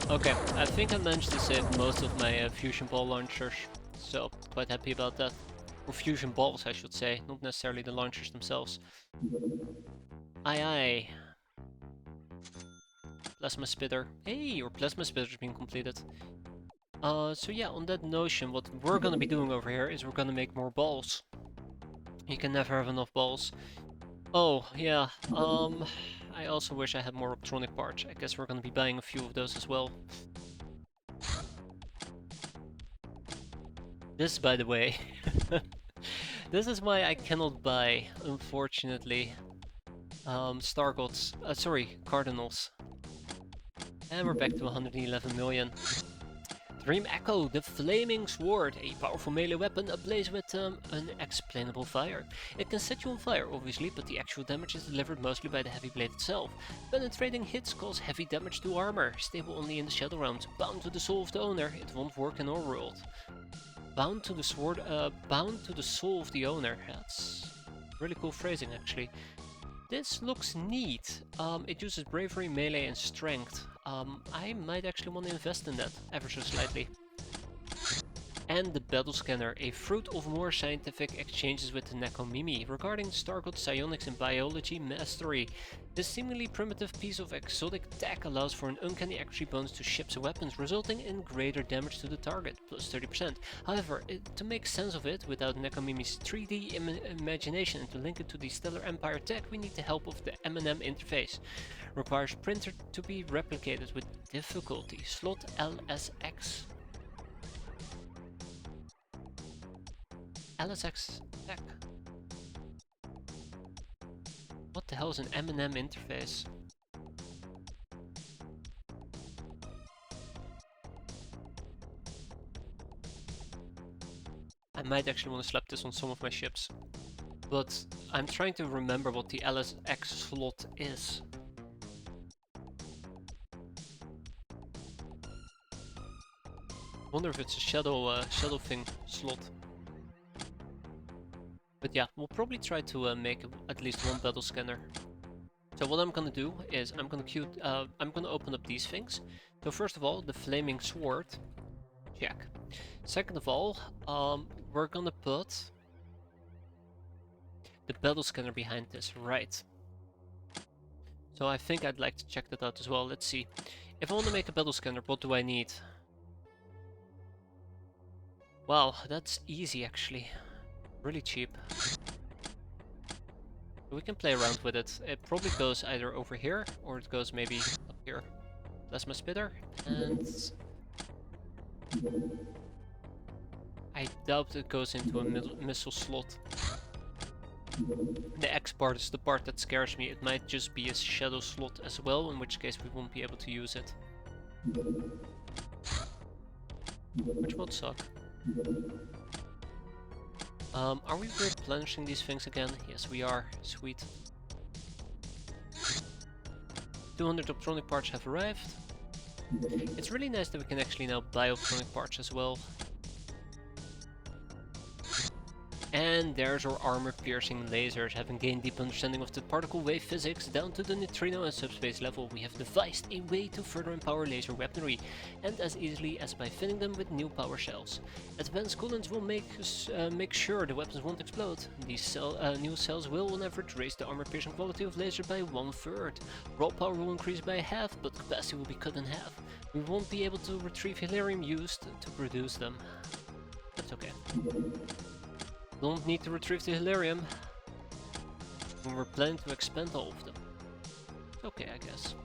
Okay, I think I managed to save most of my fusion ball launchers, so quite happy about that. Or fusion balls, I should say, not necessarily the launchers themselves. Aye aye. Plasma spitter. Hey, your plasma spitter's been completed. So yeah, on that notion, what we're gonna be doing over here is we're gonna make more balls. You can never have enough balls. Oh, yeah, I also wish I had more optronic parts. I guess we're gonna be buying a few of those as well. This, by the way, this is why I cannot buy, unfortunately, Star Gods, Cardinals. And we're back to 111 million. Dream Echo, the Flaming Sword, a powerful melee weapon ablaze with unexplainable fire. It can set you on fire, obviously, but the actual damage is delivered mostly by the heavy blade itself. Penetrating hits cause heavy damage to armor, stable only in the Shadow Realms. Bound to the soul of the owner, it won't work in our world. Bound to the sword, bound to the soul of the owner. That's really cool phrasing, actually. This looks neat. It uses bravery, melee, and strength. I might actually want to invest in that, ever so slightly. And the Battle Scanner, a fruit of more scientific exchanges with the Nekomimi regarding Star God psionics and biology mastery. This seemingly primitive piece of exotic tech allows for an uncanny accuracy bonus to ships and weapons, resulting in greater damage to the target, plus 30%. However, to make sense of it without Nekomimi's 3D imagination and to link it to the Stellar Empire tech, we need the help of the M&M interface. Requires printer to be replicated with difficulty. Slot LSX. LSX tech. What the hell is an M&M interface? I might actually want to slap this on some of my ships. But I'm trying to remember what the LSX slot is. Wonder if it's a shadow thing slot. But yeah, we'll probably try to make at least one battle scanner. So what I'm gonna do is I'm gonna open up these things. So first of all, the flaming sword, check. Second of all, we're gonna put the battle scanner behind this, right? So I think I'd like to check that out as well. Let's see. If I want to make a battle scanner, what do I need? Wow, that's easy actually. Really cheap. We can play around with it. It probably goes either over here or it goes maybe up here. Plasma spitter and I doubt it goes into a missile slot. The X part is the part that scares me. It might just be a shadow slot as well, in which case we won't be able to use it. Which would suck. Are we replenishing these things again? Yes, we are. Sweet. 200 optronic parts have arrived. It's really nice that we can actually now buy optronic parts as well. And there's our armor-piercing lasers. Having gained deep understanding of the particle wave physics down to the neutrino and subspace level, we have devised a way to further empower laser weaponry, and as easily as by filling them with new power cells. Advanced coolants will make sure the weapons won't explode. These new cells will on average raise the armor-piercing quality of laser by 1/3. Raw power will increase by half, but capacity will be cut in half. We won't be able to retrieve helium used to produce them. That's okay. Don't need to retrieve the helium when we're planning to expand all of them. Okay, I guess.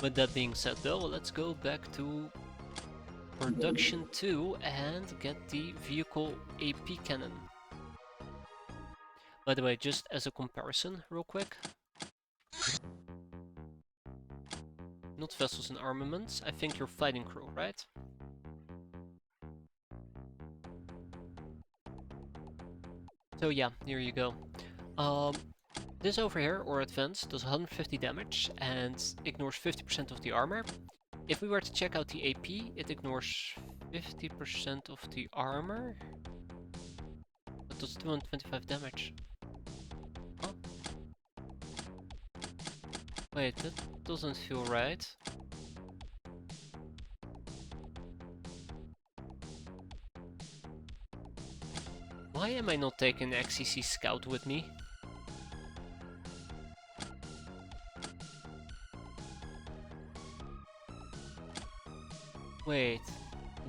With that being said though, let's go back to production 2 and get the vehicle AP cannon. By the way, just as a comparison real quick. Not vessels and armaments, I think you're fighting crew, right? So yeah, here you go. This over here, or advance, does 150 damage and ignores 50% of the armor. If we were to check out the AP, it ignores 50% of the armor. But does 225 damage. Huh? Wait, that doesn't feel right. Why am I not taking XCC Scout with me? Wait,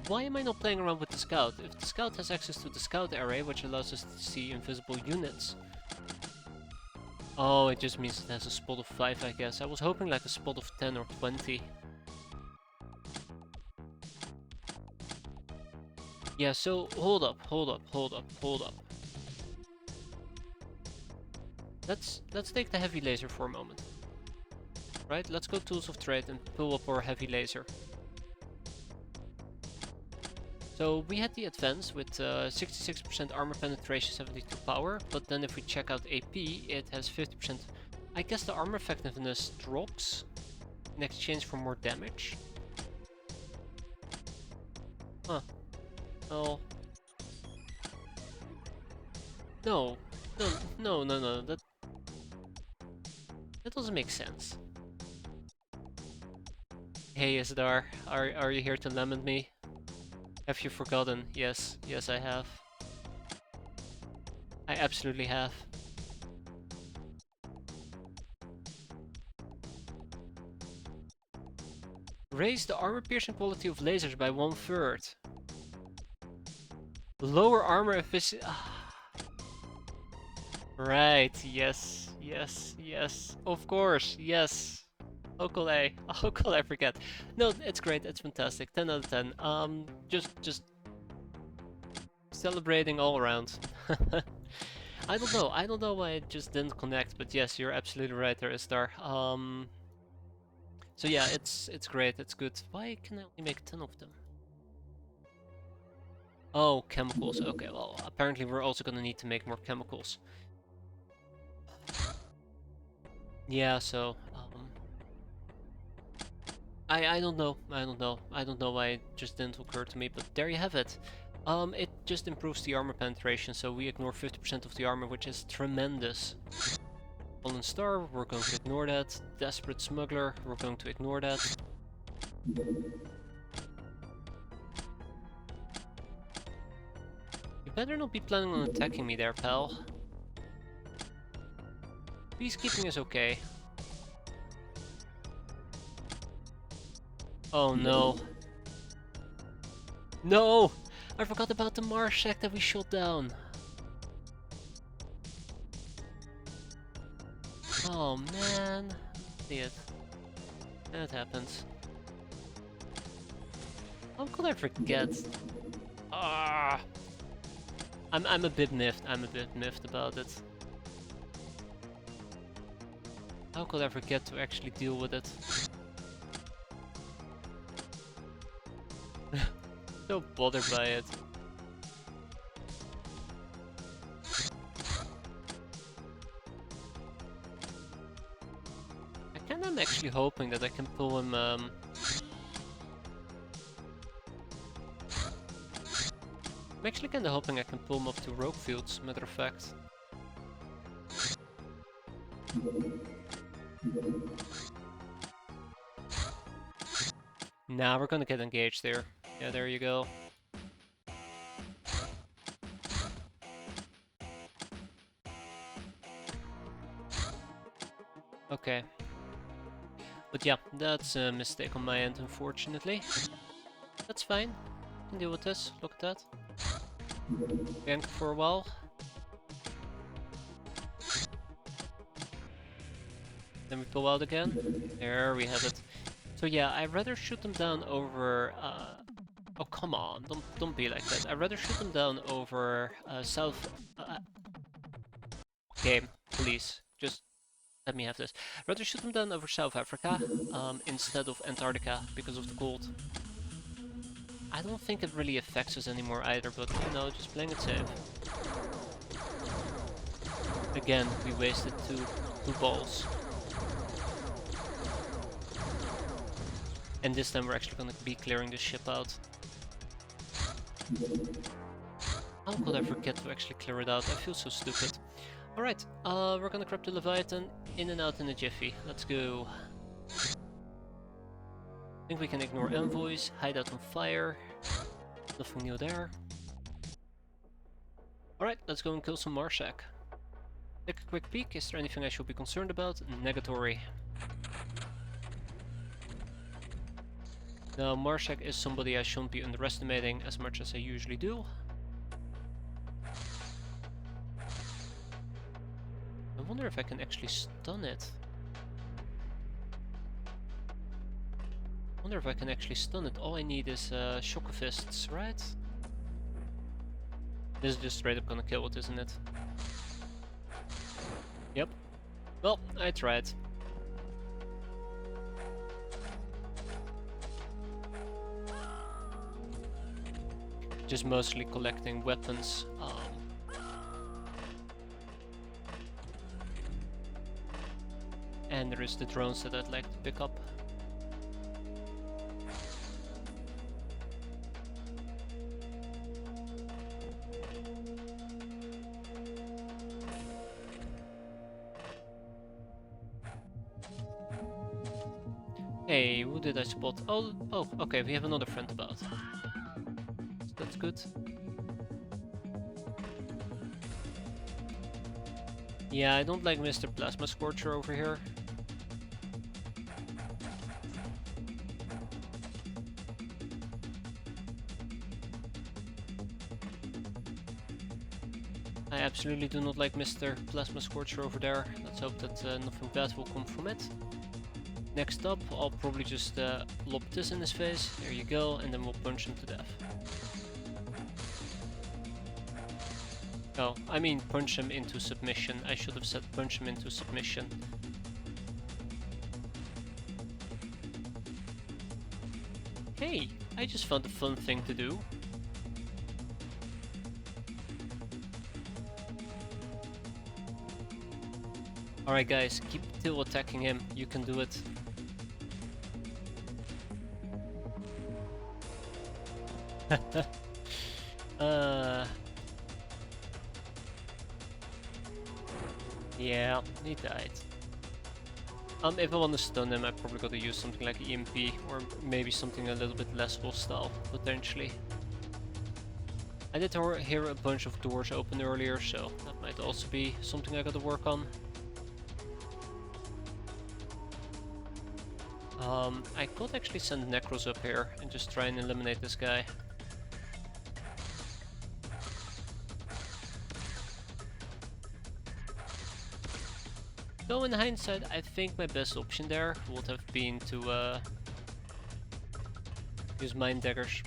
why am I not playing around with the Scout? If the Scout has access to the Scout array, which allows us to see invisible units. Oh, it just means it has a spot of 5, I guess. I was hoping like a spot of 10 or 20. Yeah, so hold up. Let's take the heavy laser for a moment. Right, let's go tools of trade and pull up our heavy laser. So we had the advance with 66% armor penetration, 72 power, but then if we check out AP, it has 50%. I guess the armor effectiveness drops in exchange for more damage. Huh. Oh. No, that doesn't make sense. Hey Isdar, are you here to lament me? Have you forgotten? Yes, I have. I absolutely have. Raise the armor piercing quality of lasers by 1/3. Lower armor efficiency. Right, yes. Of course, yes. How could I forget? No, it's great, it's fantastic. 10 out of 10. Just celebrating all around. I don't know why it just didn't connect, but yes, you're absolutely right there, Istar. So yeah, it's great, it's good. Why can I only make 10 of them? Oh, chemicals. Okay, well, apparently we're also gonna need to make more chemicals. Yeah, so I don't know why it just didn't occur to me, but there you have it. It just improves the armor penetration, so we ignore 50% of the armor, which is tremendous. Fallen Star, we're going to ignore that. Desperate Smuggler, we're going to ignore that. You better not be planning on attacking me there, pal. Peacekeeping is okay. Oh no. No! I forgot about the Mars shack that we shot down. Oh man. See it. That happens. How could I forget? Ah! I'm a bit miffed. About it. How could I forget to actually deal with it? So bothered by it. I kinda am actually hoping that I can pull him. I'm actually kinda hoping I can pull him up to rogue fields, matter of fact. Nah, we're gonna get engaged there. Yeah, there you go. Okay. But yeah, that's a mistake on my end, unfortunately. That's fine. Can deal with this. Look at that. Gank for a while. Then we pull out again. There we have it. So yeah, I'd rather shoot them down over... oh, come on. Don't be like that. I'd rather shoot them down over South... game, please. Just let me have this. I'd rather shoot them down over South Africa instead of Antarctica because of the cold. I don't think it really affects us anymore either, but you know, just playing it safe. Again, we wasted two balls. And this time we're actually gonna be clearing the ship out. How could I forget to actually clear it out? I feel so stupid. Alright, we're gonna grab the Leviathan in and out in a jiffy. Let's go. I think we can ignore envoys, hide out on fire. Nothing new there. Alright, let's go and kill some Marshak. Take a quick peek. Is there anything I should be concerned about? Negatory. Now, Marshak is somebody I shouldn't be underestimating as much as I usually do. I wonder if I can actually stun it. I wonder if I can actually stun it. All I need is shock fists, right? This is just straight up gonna kill it, isn't it? Yep. Well, I tried. Just mostly collecting weapons. And there is the drones that I'd like to pick up. Hey, who did I spot? Oh, okay, we have another friend about. So that's good. Yeah, I don't like Mr. Plasma Scorcher over here. I absolutely do not like Mr. Plasma Scorcher over there. Let's hope that nothing bad will come from it. Next up, I'll probably just lob this in his face. There you go, and then we'll punch him to death. Oh, I mean punch him into submission. I should have said punch him into submission. Hey, I just found a fun thing to do. Alright guys, keep still attacking him. You can do it. Yeah, he died. If I want to stun him, I probably gotta use something like EMP, or maybe something a little bit less hostile, potentially. I did hear a bunch of doors open earlier, so that might also be something I gotta work on. I could actually send Necros up here and just try and eliminate this guy. Though in hindsight, I think my best option there would have been to use Mind Daggers.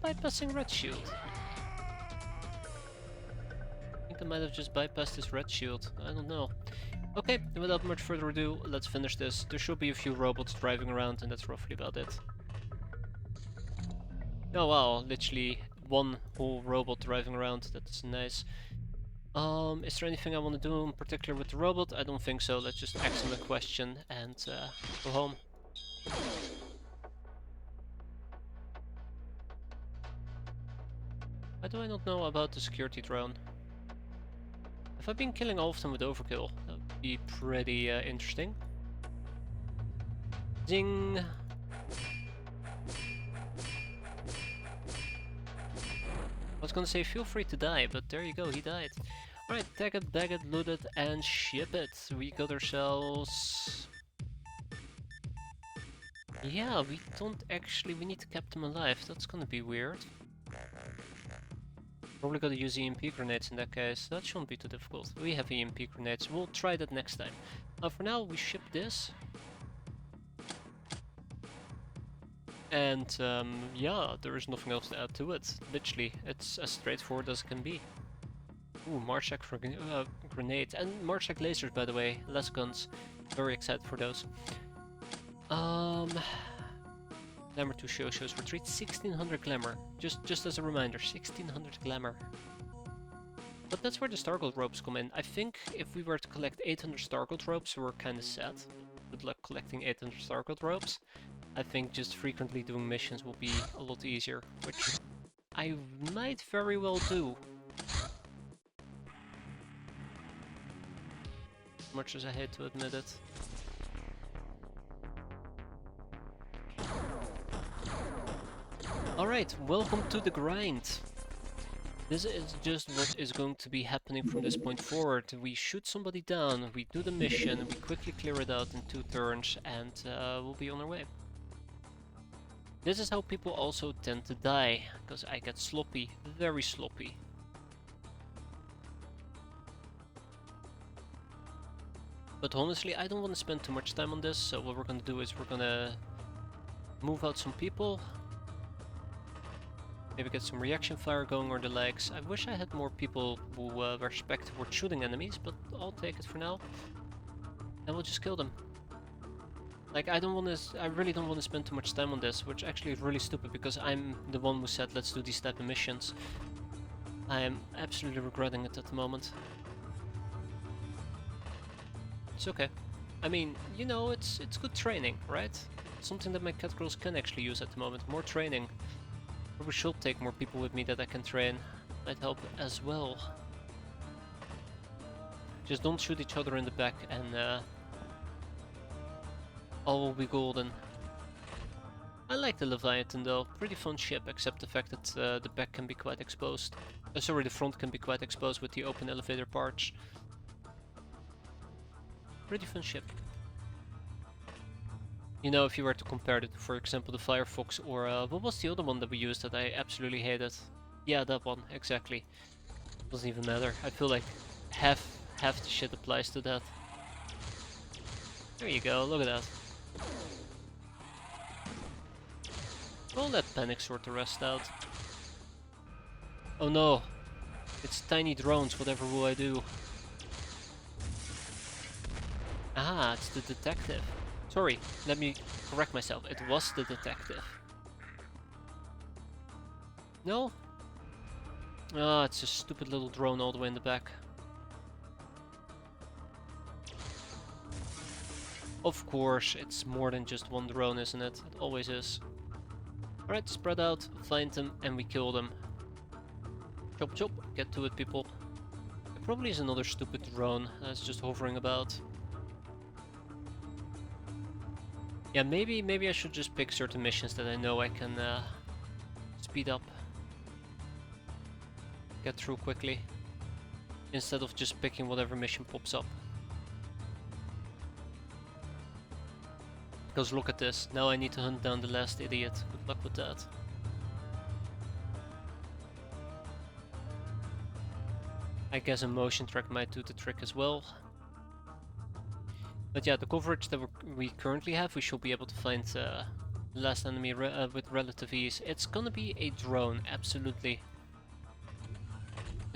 Bypassing Red Shield. I think I might have just bypassed his Red Shield. I don't know. Okay, without much further ado, let's finish this. There should be a few robots driving around, and that's roughly about it. Oh wow, literally one whole robot driving around. That's nice. Is there anything I want to do in particular with the robot? I don't think so. Let's just ask him a question and go home. Why do I not know about the security drone? Have I been killing all of them with overkill? That would be pretty interesting. Zing! I was gonna say feel free to die, but there you go, he died. Alright, tag it, bag it, loot it, and ship it. We got ourselves... Yeah, we don't actually... We need to keep them alive. That's gonna be weird. Probably gotta use EMP grenades in that case. That shouldn't be too difficult. We have EMP grenades. We'll try that next time. For now, we ship this. And yeah, there is nothing else to add to it. Literally, it's as straightforward as it can be. Ooh, Marshak for grenades. And Marshak lasers, by the way. Less guns. Very excited for those. Glamour to shows retreat. 1600 glamour. Just as a reminder, 1600 glamour. But that's where the Stargold ropes come in. I think if we were to collect 800 Stargold ropes, we're kind of set. Good luck collecting 800 Stargold ropes. I think just frequently doing missions will be a lot easier, which I might very well do. Much as I hate to admit it. Alright, welcome to the grind. This is just what is going to be happening from this point forward. We shoot somebody down, we do the mission, we quickly clear it out in 2 turns, and we'll be on our way. This is how people also tend to die, because I get sloppy, very sloppy. But honestly, I don't want to spend too much time on this, so what we're gonna do is we're gonna move out some people. Maybe get some reaction fire going or the likes. I wish I had more people who were respect toward shooting enemies, but I'll take it for now. And we'll just kill them. Like, I really don't want to spend too much time on this, which actually is really stupid because I'm the one who said let's do these type of missions. I am absolutely regretting it at the moment. It's okay. I mean, you know, it's good training, right? Something that my cat girls can actually use at the moment. More training. Probably should take more people with me that I can train. Might help as well. Just don't shoot each other in the back and all will be golden. I like the Leviathan though. Pretty fun ship, except the fact that the back can be quite exposed. Sorry, the front can be quite exposed with the open elevator parts. Pretty fun ship. You know, if you were to compare it to, for example, the Firefox or what was the other one that we used that I absolutely hated? Yeah, that one, exactly. Doesn't even matter. I feel like half the shit applies to that. There you go, look at that. We'll let Panic sort the rest out. Oh no! It's tiny drones, whatever will I do? Ah, it's the detective. Sorry, let me correct myself. It was the detective. No? Ah, it's a stupid little drone all the way in the back. Of course, it's more than just one drone, isn't it? It always is. Alright, spread out, find them, and we kill them. Chop chop, get to it, people. There probably is another stupid drone that's just hovering about. Yeah, maybe I should just pick certain missions that I know I can speed up. Get through quickly. Instead of just picking whatever mission pops up. Because look at this, now I need to hunt down the last idiot. Good luck with that. I guess a motion track might do the trick as well. But yeah, the coverage that we currently have, we should be able to find the last enemy with relative ease. It's gonna be a drone, absolutely.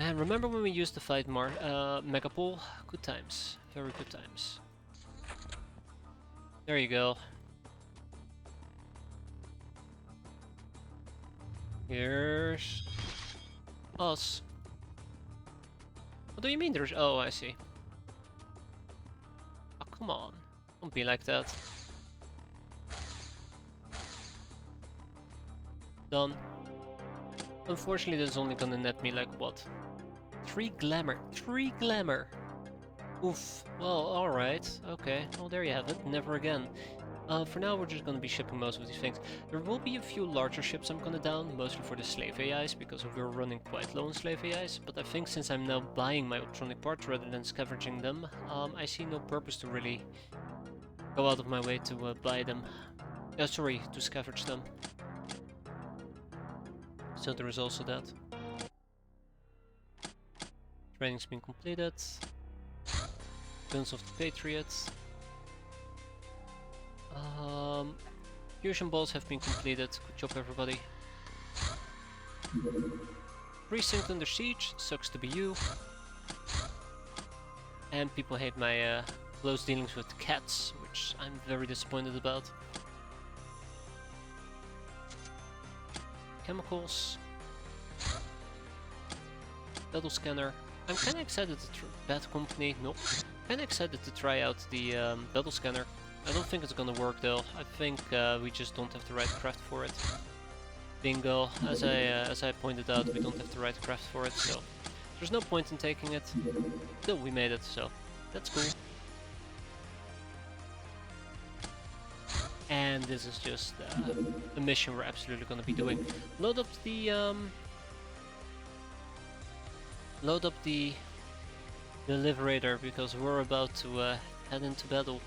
And remember when we used to fight Megapole? Good times. Very good times. There you go. Here's us. What do you mean there's... Oh, I see. Oh, come on. Don't be like that. Done. Unfortunately, this is only gonna net me like, what? 3 glamour. 3 glamour! Oof. Well, alright. Okay. Well, there you have it. Never again. For now, we're just gonna be shipping most of these things. There will be a few larger ships I'm gonna down, mostly for the slave AIs, because we're running quite low on slave AIs. But I think since I'm now buying my electronic parts rather than scavenging them, I see no purpose to really go out of my way to buy them. Sorry, to scavenge them. So there is also that. Training's been completed. Guns of the Patriots. Fusion balls have been completed. Good job, everybody. Precinct under siege. Sucks to be you. And people hate my close dealings with cats, which I'm very disappointed about. Chemicals. Battle scanner. I'm kinda excited to Bad Company. Nope. Kinda excited to try out the battle scanner. I don't think it's gonna work though. I think we just don't have the right craft for it. Bingo. As I pointed out, we don't have the right craft for it, so there's no point in taking it. Still, we made it, so that's cool. And this is just a mission we're absolutely gonna be doing. Load up the Liberator, because we're about to head into battle.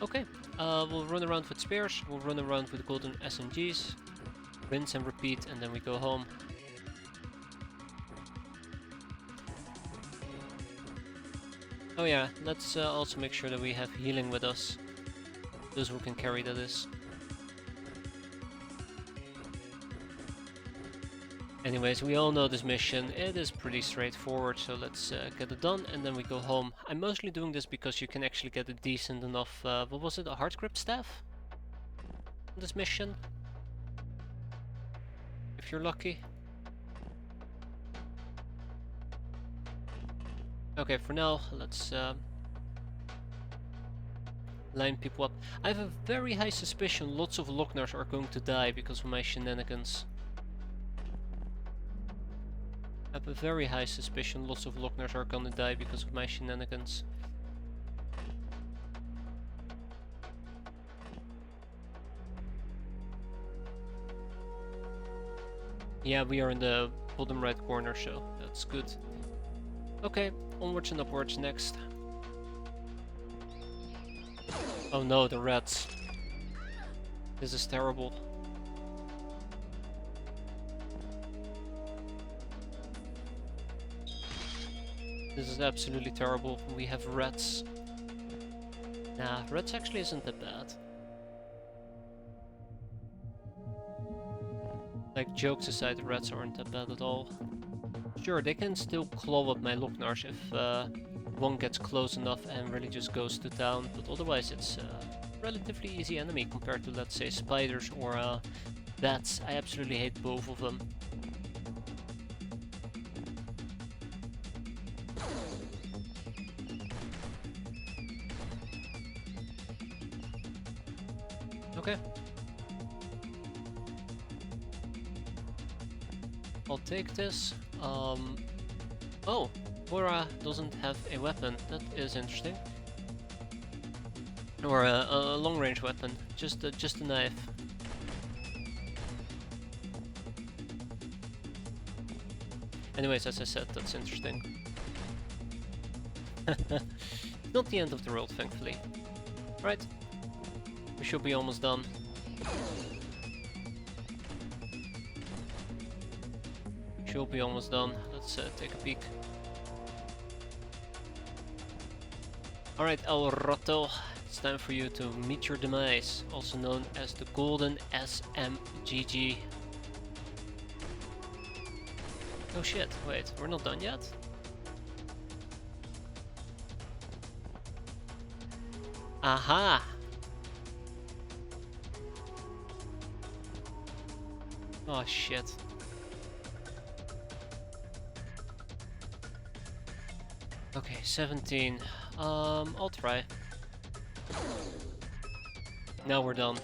Okay, we'll run around with spears, we'll run around with golden SMGs, rinse and repeat, and then we go home. Oh yeah, let's also make sure that we have healing with us. Those who can carry, that is. Anyways, we all know this mission. It is pretty straightforward, so let's get it done and then we go home. I'm mostly doing this because you can actually get a decent enough, what was it, a hard grip staff? On this mission? If you're lucky. Okay, for now, let's line people up. I have a very high suspicion lots of Locknars are going to die because of my shenanigans. I have a very high suspicion lots of Locknars are gonna die because of my shenanigans. Yeah, we are in the bottom right corner, so that's good. Okay, onwards and upwards next. Oh no, the rats. This is terrible. This is absolutely terrible. We have rats. Nah, rats actually isn't that bad. Like, jokes aside, rats aren't that bad at all. Sure, they can still claw up my Locknars if one gets close enough and really just goes to town, but otherwise it's a relatively easy enemy compared to, let's say, spiders or bats. I absolutely hate both of them. Okay. I'll take this. Oh, Bora doesn't have a weapon. That is interesting. Or a long-range weapon. Just a knife. Anyways, as I said, that's interesting. Not the end of the world, thankfully. Right. We should be almost done. Should be almost done. Let's take a peek. Alright, El Roto. It's it's time for you to meet your demise, also known as the Golden SMGG. Oh shit, wait, we're not done yet? Aha! Oh shit. Okay, 17. I'll try. Now we're done.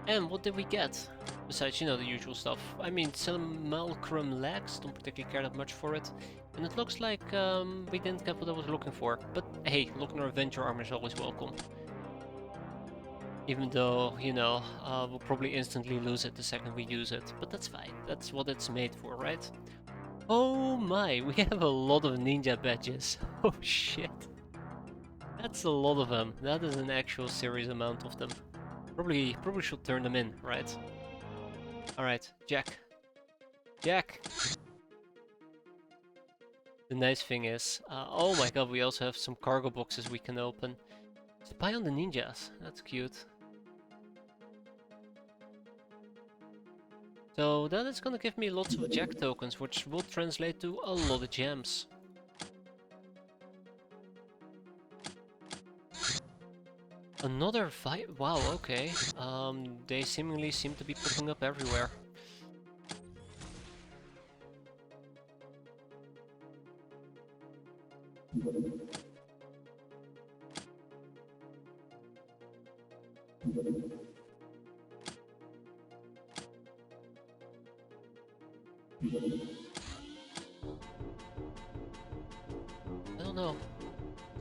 And what did we get? Besides, you know, the usual stuff. I mean, simulacrum legs, don't particularly care that much for it. And it looks like we didn't get what I was looking for. But hey, looking at Avenger armor is always welcome. Even though, you know, we'll probably instantly lose it the second we use it. But that's fine, that's what it's made for, right? Oh my, we have a lot of ninja badges. Oh shit. That's a lot of them. That is an actual serious amount of them. Probably should turn them in, right? Alright, Jack. Jack! The nice thing is, oh my god, we also have some cargo boxes we can open. Spy on the ninjas, that's cute. So that is gonna give me lots of Jack tokens, which will translate to a lot of gems. Another fight? Wow, okay. They seemingly seem to be popping up everywhere. I don't know.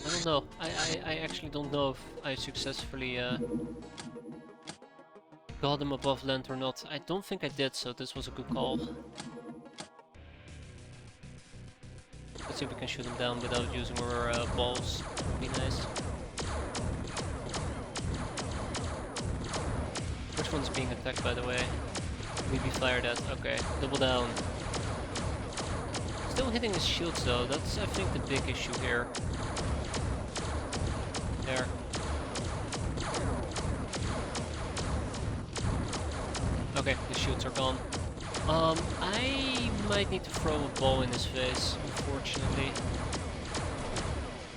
I don't know. I actually don't know if I successfully got them above land or not. I don't think I did, so this was a good call. Let's see if we can shoot them down without using our balls. Would be nice. Which one's being attacked, by the way? We be fired at. Okay, double down. Still hitting his shields though. That's, I think, the big issue here. There. Okay, the shields are gone. I might need to throw a ball in his face, unfortunately.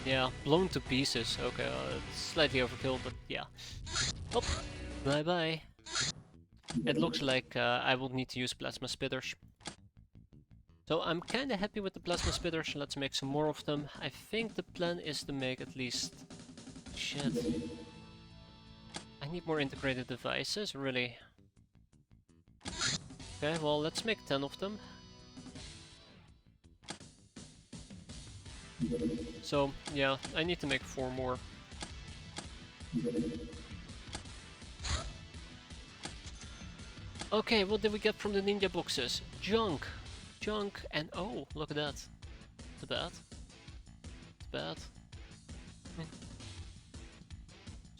Yeah, blown to pieces. Okay, it's slightly overkill, but yeah. Oh, bye-bye. It looks like I will need to use plasma spitters. So I'm kinda happy with the plasma spitters. Let's make some more of them. I think the plan is to make at least... Shit. I need more integrated devices, really. Okay, well, let's make 10 of them. So, yeah, I need to make 4 more. Okay, what did we get from the ninja boxes? Junk! Junk and oh, look at that. It's bad. It's bad.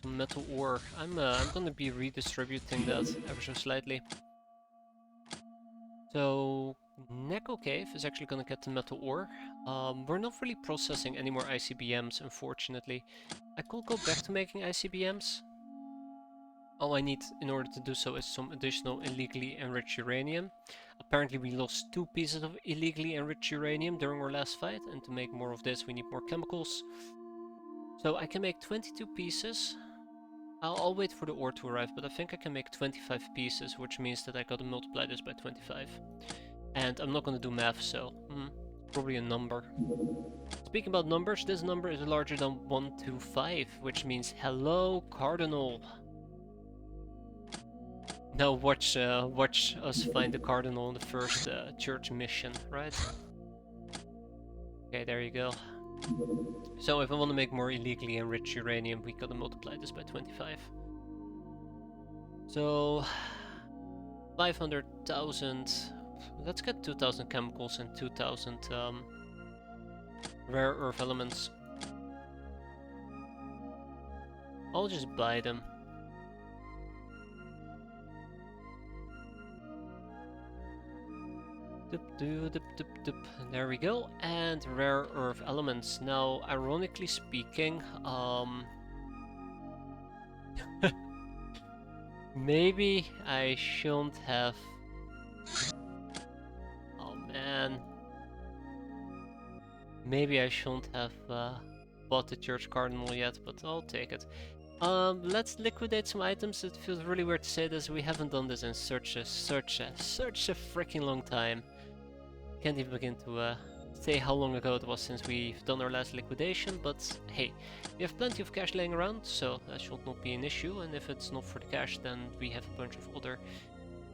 Some metal ore. I'm gonna be redistributing that ever so slightly. So, Neko Cave is actually gonna get the metal ore. We're not really processing any more ICBMs, unfortunately. I could go back to making ICBMs. All I need in order to do so is some additional illegally enriched uranium. Apparently we lost 2 pieces of illegally enriched uranium during our last fight, and to make more of this we need more chemicals. So I can make 22 pieces. I'll wait for the ore to arrive, but I think I can make 25 pieces, which means that I gotta multiply this by 25. And I'm not gonna do math, so probably a number. Speaking about numbers, this number is larger than 125, which means hello, Cardinal. Now watch us find the Cardinal in the first church mission, right? Okay, there you go. So if I want to make more illegally enriched uranium, we gotta multiply this by 25. So 500,000. Let's get 2,000 chemicals and 2,000 rare earth elements. I'll just buy them. There we go, and rare earth elements. Now, ironically speaking, Maybe I shouldn't have... Oh man. Maybe I shouldn't have bought the Church Cardinal yet, but I'll take it. Let's liquidate some items. It feels really weird to say this. We haven't done this in such a freaking long time. Can't even begin to say how long ago it was since we've done our last liquidation, but hey, we have plenty of cash laying around, so that should not be an issue, and if it's not for the cash, then we have a bunch of other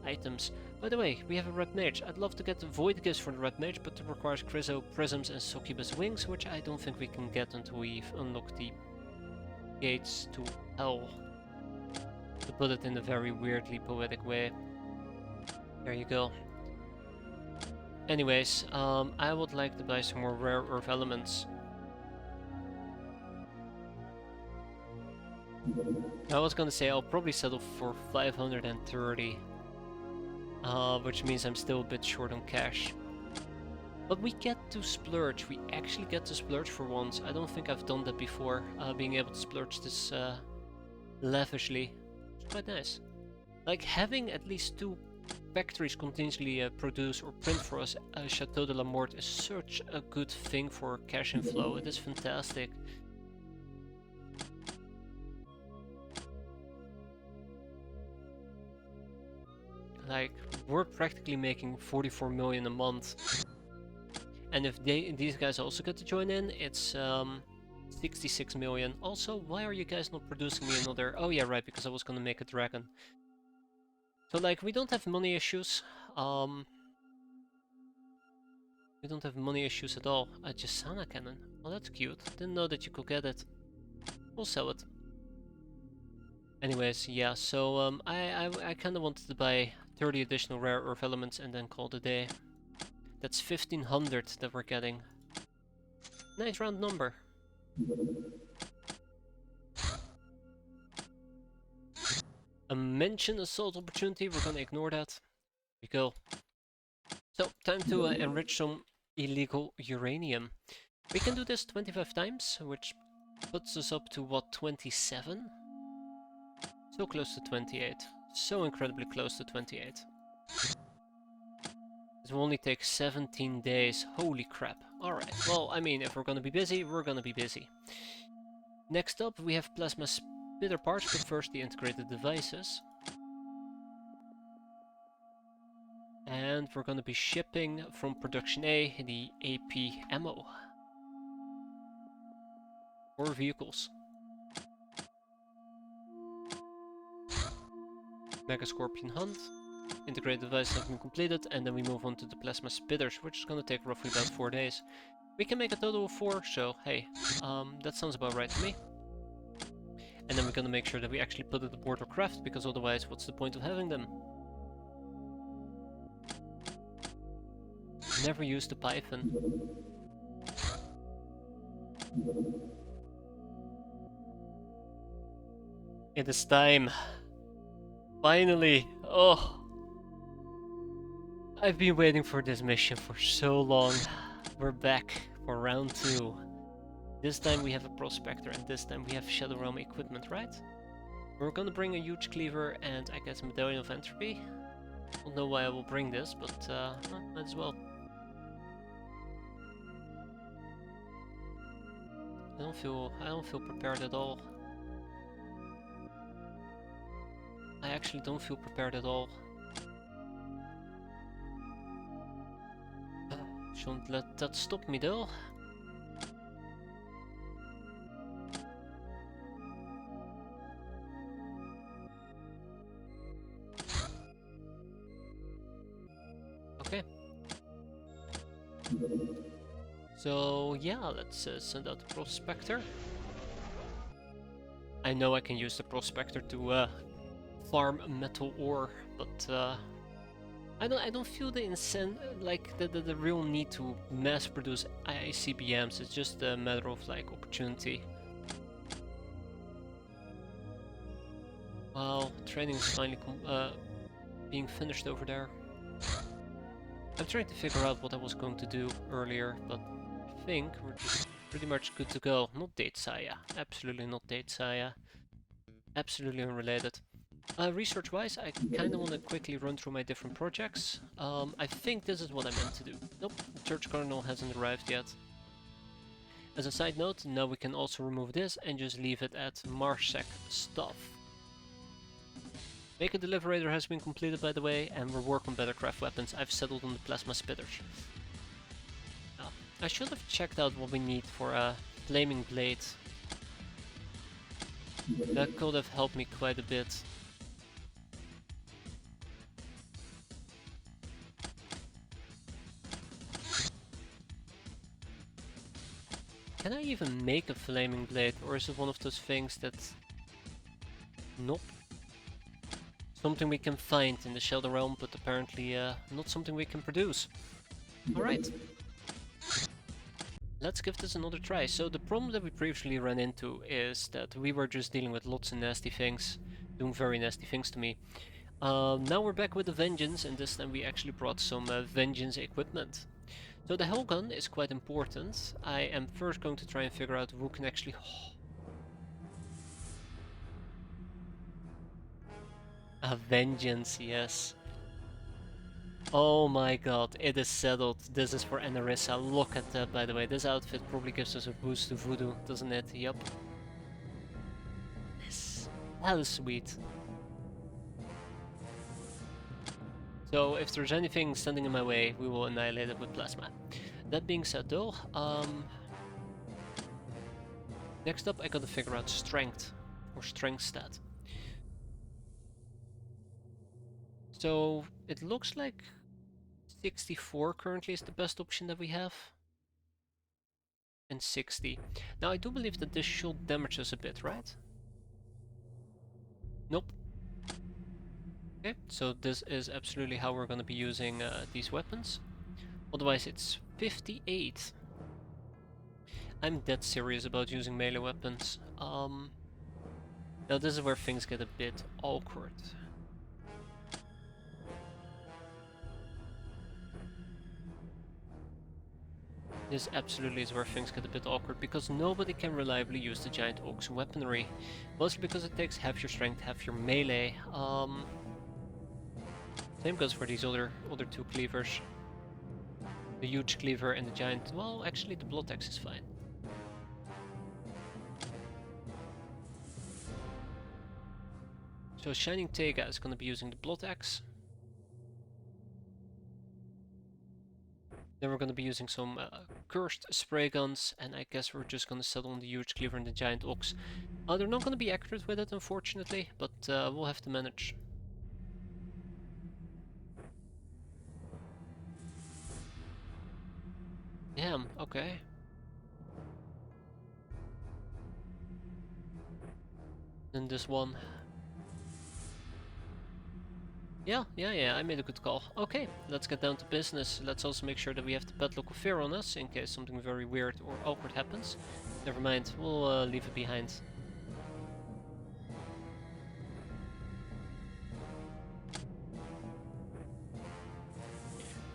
items. By the way, we have a Red Mage. I'd love to get the Void Gifts for the Red Mage, but it requires Chryso, Prisms and Succubus Wings, which I don't think we can get until we've unlocked the gates to hell. To put it in a very weirdly poetic way. There you go. Anyways, I would like to buy some more rare earth elements. I was gonna say I'll probably settle for 530. Which means I'm still a bit short on cash. But we get to splurge. We actually get to splurge for once. I don't think I've done that before, being able to splurge this lavishly. It's quite nice. Like, having at least 2 factories continuously produce or print for us Chateau de la Mort is such a good thing for cash inflow. It is fantastic. Like, we're practically making 44 million a month. And if these guys also get to join in, it's 66 million. Also, why are you guys not producing me another... Oh yeah, right, because I was gonna make a dragon. So like, we don't have money issues. We don't have money issues at all. A Jasana cannon. Oh, that's cute. Didn't know that you could get it. We'll sell it. Anyways, yeah, so I kind of wanted to buy 30 additional rare earth elements and then call it a day. That's 1500 that we're getting. Nice round number. A mention assault opportunity, we're gonna ignore that. Here we go. So, time to enrich some illegal uranium. We can do this 25 times, which puts us up to what, 27? So close to 28. So incredibly close to 28. It will only take 17 days. Holy crap. Alright, well, I mean, if we're gonna be busy, we're gonna be busy. Next up, we have plasma spitter parts, but first the integrated devices. And we're gonna be shipping from production A the AP ammo. 4 vehicles. Mega Scorpion Hunt. Integrated devices have been completed, and then we move on to the plasma spitters, which is gonna take roughly about 4 days. We can make a total of 4, so hey, that sounds about right to me. And then we're gonna make sure that we actually put it aboard our craft, because otherwise what's the point of having them? Never use the Python. It is time. Finally! Oh! I've been waiting for this mission for so long. We're back for round 2. This time we have a Prospector, and this time we have Shadow Realm equipment, right? We're gonna bring a huge cleaver and I guess Medallion of Entropy. Don't know why I will bring this, but might as well. I don't feel prepared at all. I actually don't feel prepared at all. Shouldn't let that stop me though. Okay. So yeah, let's send out the Prospector. I know I can use the Prospector to farm metal ore, but I don't feel the the real need to mass produce ICBMs. It's just a matter of like opportunity. Wow, training is finally being finished over there. I'm trying to figure out what I was going to do earlier, but I think we're just pretty much good to go. Not date Saya. Absolutely not date Saya. Absolutely unrelated. Research-wise, I kind of want to quickly run through my different projects. I think this is what I meant to do. Nope, the Church Cardinal hasn't arrived yet. As a side note, now we can also remove this and just leave it at Marsec stuff. Make a Deliberator has been completed, by the way, and we're working on better craft weapons. I've settled on the Plasma Spitters. I should have checked out what we need for a Flaming Blade. That could have helped me quite a bit. Can I even make a Flaming Blade, or is it one of those things that... Nope. Something we can find in the Shadow Realm, but apparently not something we can produce. Alright. Let's give this another try. So the problem that we previously ran into is that we were just dealing with lots of nasty things, doing very nasty things to me. Now we're back with a vengeance, and this time we actually brought some vengeance equipment. So the hell gun is quite important. I am first going to try and figure out who can actually... A vengeance, yes. Oh my god, it is settled. This is for Anarissa. Look at that, by the way. This outfit probably gives us a boost to voodoo, doesn't it? Yup. Yes. That is sweet. So if there's anything standing in my way, we will annihilate it with plasma. That being said though, next up I gotta figure out strength, or strength stat. So it looks like 64 currently is the best option that we have. And 60. Now I do believe that this should damage us a bit, right? Nope. Okay, so this is absolutely how we're gonna be using these weapons. Otherwise it's 58. I'm dead serious about using melee weapons. Now this is where things get a bit awkward. This absolutely is where things get a bit awkward, because nobody can reliably use the giant oak's weaponry. Mostly because it takes half your strength, half your melee. Same goes for these other two cleavers. The huge cleaver and the giant... Well, actually the blood axe is fine. So Shining Tega is going to be using the blood axe. Then we're going to be using some cursed spray guns, and I guess we're just going to settle on the huge cleaver and the giant ox. They're not going to be accurate with it, unfortunately, but we'll have to manage. Damn, okay. Then this one. Yeah, I made a good call. Okay, let's get down to business. Let's also make sure that we have the Padlock of Fear on us, in case something very weird or awkward happens. Never mind, we'll leave it behind.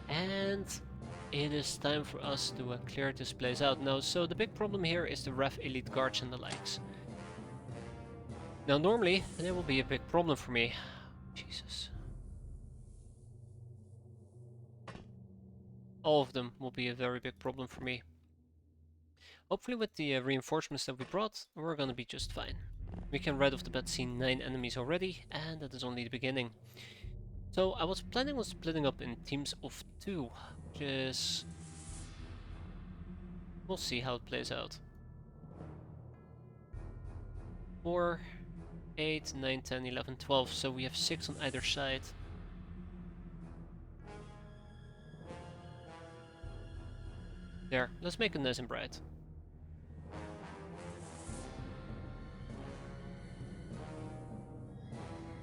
And it is time for us to clear this place out now. So the big problem here is the Ref Elite Guards and the likes. Now normally, they will be a big problem for me. Jesus. All of them will be a very big problem for me. Hopefully with the reinforcements that we brought, we're gonna be just fine. We can right off the bat see 9 enemies already, and that is only the beginning. So I was planning on splitting up in teams of 2, which is... We'll see how it plays out. 4, 8, 9, 10, 11, 12, so we have 6 on either side. There, let's make it nice and bright.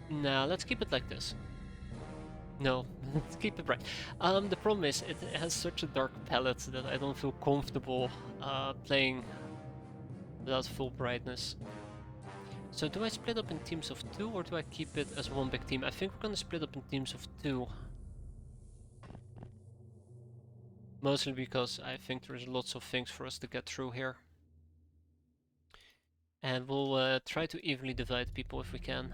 Now, let's keep it like this. No, let's keep it bright. The problem is, it has such a dark palette that I don't feel comfortable playing without full brightness. So do I split up in teams of 2, or do I keep it as one big team? I think we're gonna split up in teams of 2. Mostly because I think there's lots of things for us to get through here. And we'll try to evenly divide people if we can.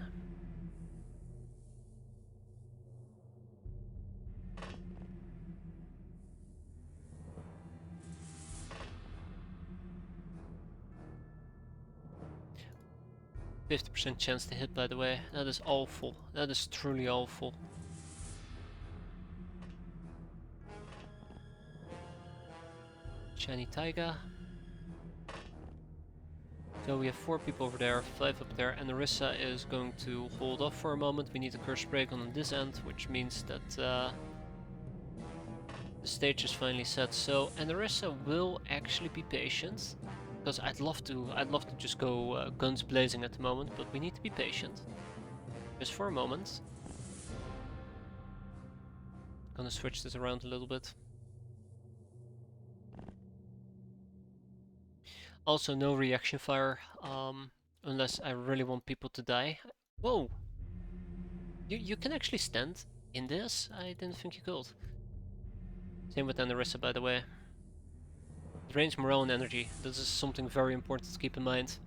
50% chance to hit, by the way. That is awful. That is truly awful. Shiny Taiga. So we have 4 people over there, 5 up there, and Narissa is going to hold off for a moment. We need a Curse Break on this end, which means that the stage is finally set. So, and Narissa will actually be patient, because I'd love to just go guns blazing at the moment, but we need to be patient. Just for a moment. Gonna switch this around a little bit. Also, no reaction fire, unless I really want people to die. Whoa! You can actually stand in this? I didn't think you could. Same with Narissa, by the way. Drains morale and energy. This is something very important to keep in mind.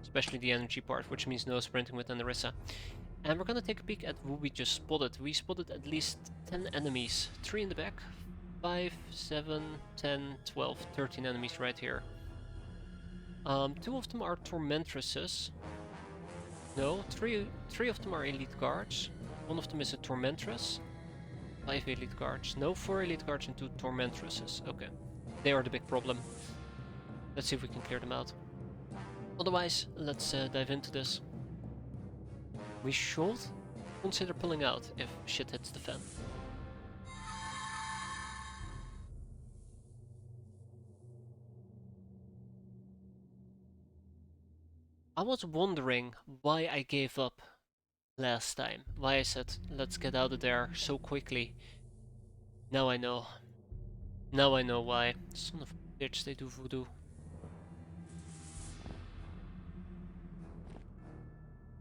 Especially the energy part, which means no sprinting with Narissa. And we're gonna take a peek at who we just spotted. We spotted at least 10 enemies. 3 in the back. 5, 7, 10, 12, 13 enemies right here. 2 of them are Tormentresses. No, three of them are Elite Guards. 1 of them is a Tormentress. 5 Elite Guards. No, 4 Elite Guards and 2 Tormentresses. Okay. They are the big problem. Let's see if we can clear them out. Otherwise, let's dive into this. We should consider pulling out if shit hits the fan. I was wondering why I gave up last time. Why I said, let's get out of there so quickly. Now I know. Now I know why. Son of a bitch, they do voodoo.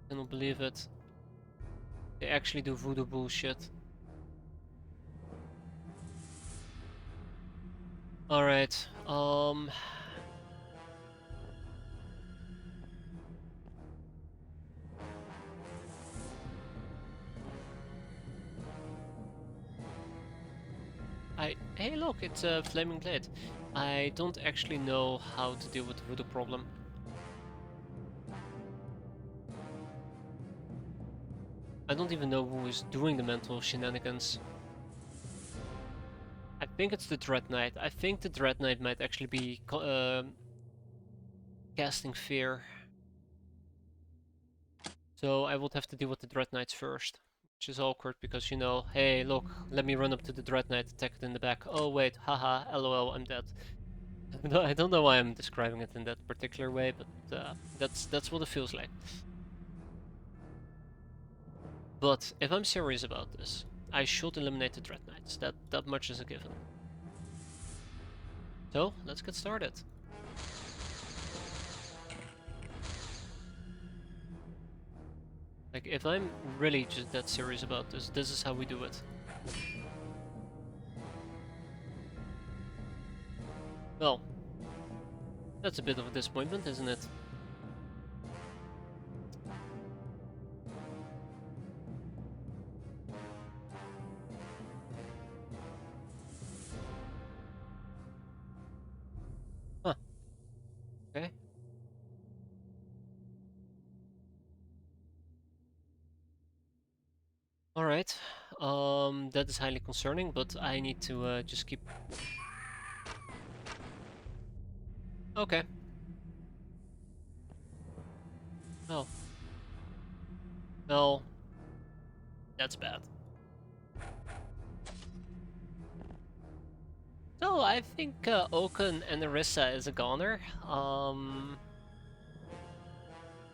I cannot believe it. They actually do voodoo bullshit. Alright, hey look, it's a flaming blade. I don't actually know how to deal with the voodoo problem. I don't even know who is doing the mental shenanigans. I think it's the Dread Knight. I think the Dread Knight might actually be casting fear. So I would have to deal with the Dread Knights first. Which is awkward because, you know, hey, look, let me run up to the Dread Knight, attack it in the back. Oh wait, haha, lol, I'm dead. I don't know why I'm describing it in that particular way, but that's what it feels like. But if I'm serious about this, I should eliminate the Dread Knights. That much is a given. So, let's get started. Like, if I'm really just that serious about this, this is how we do it. Well, that's a bit of a disappointment, isn't it? Huh. Okay. Alright. That is highly concerning, but I need to just keep... Okay. No. No. That's bad. So, I think Okan and Narissa is a goner.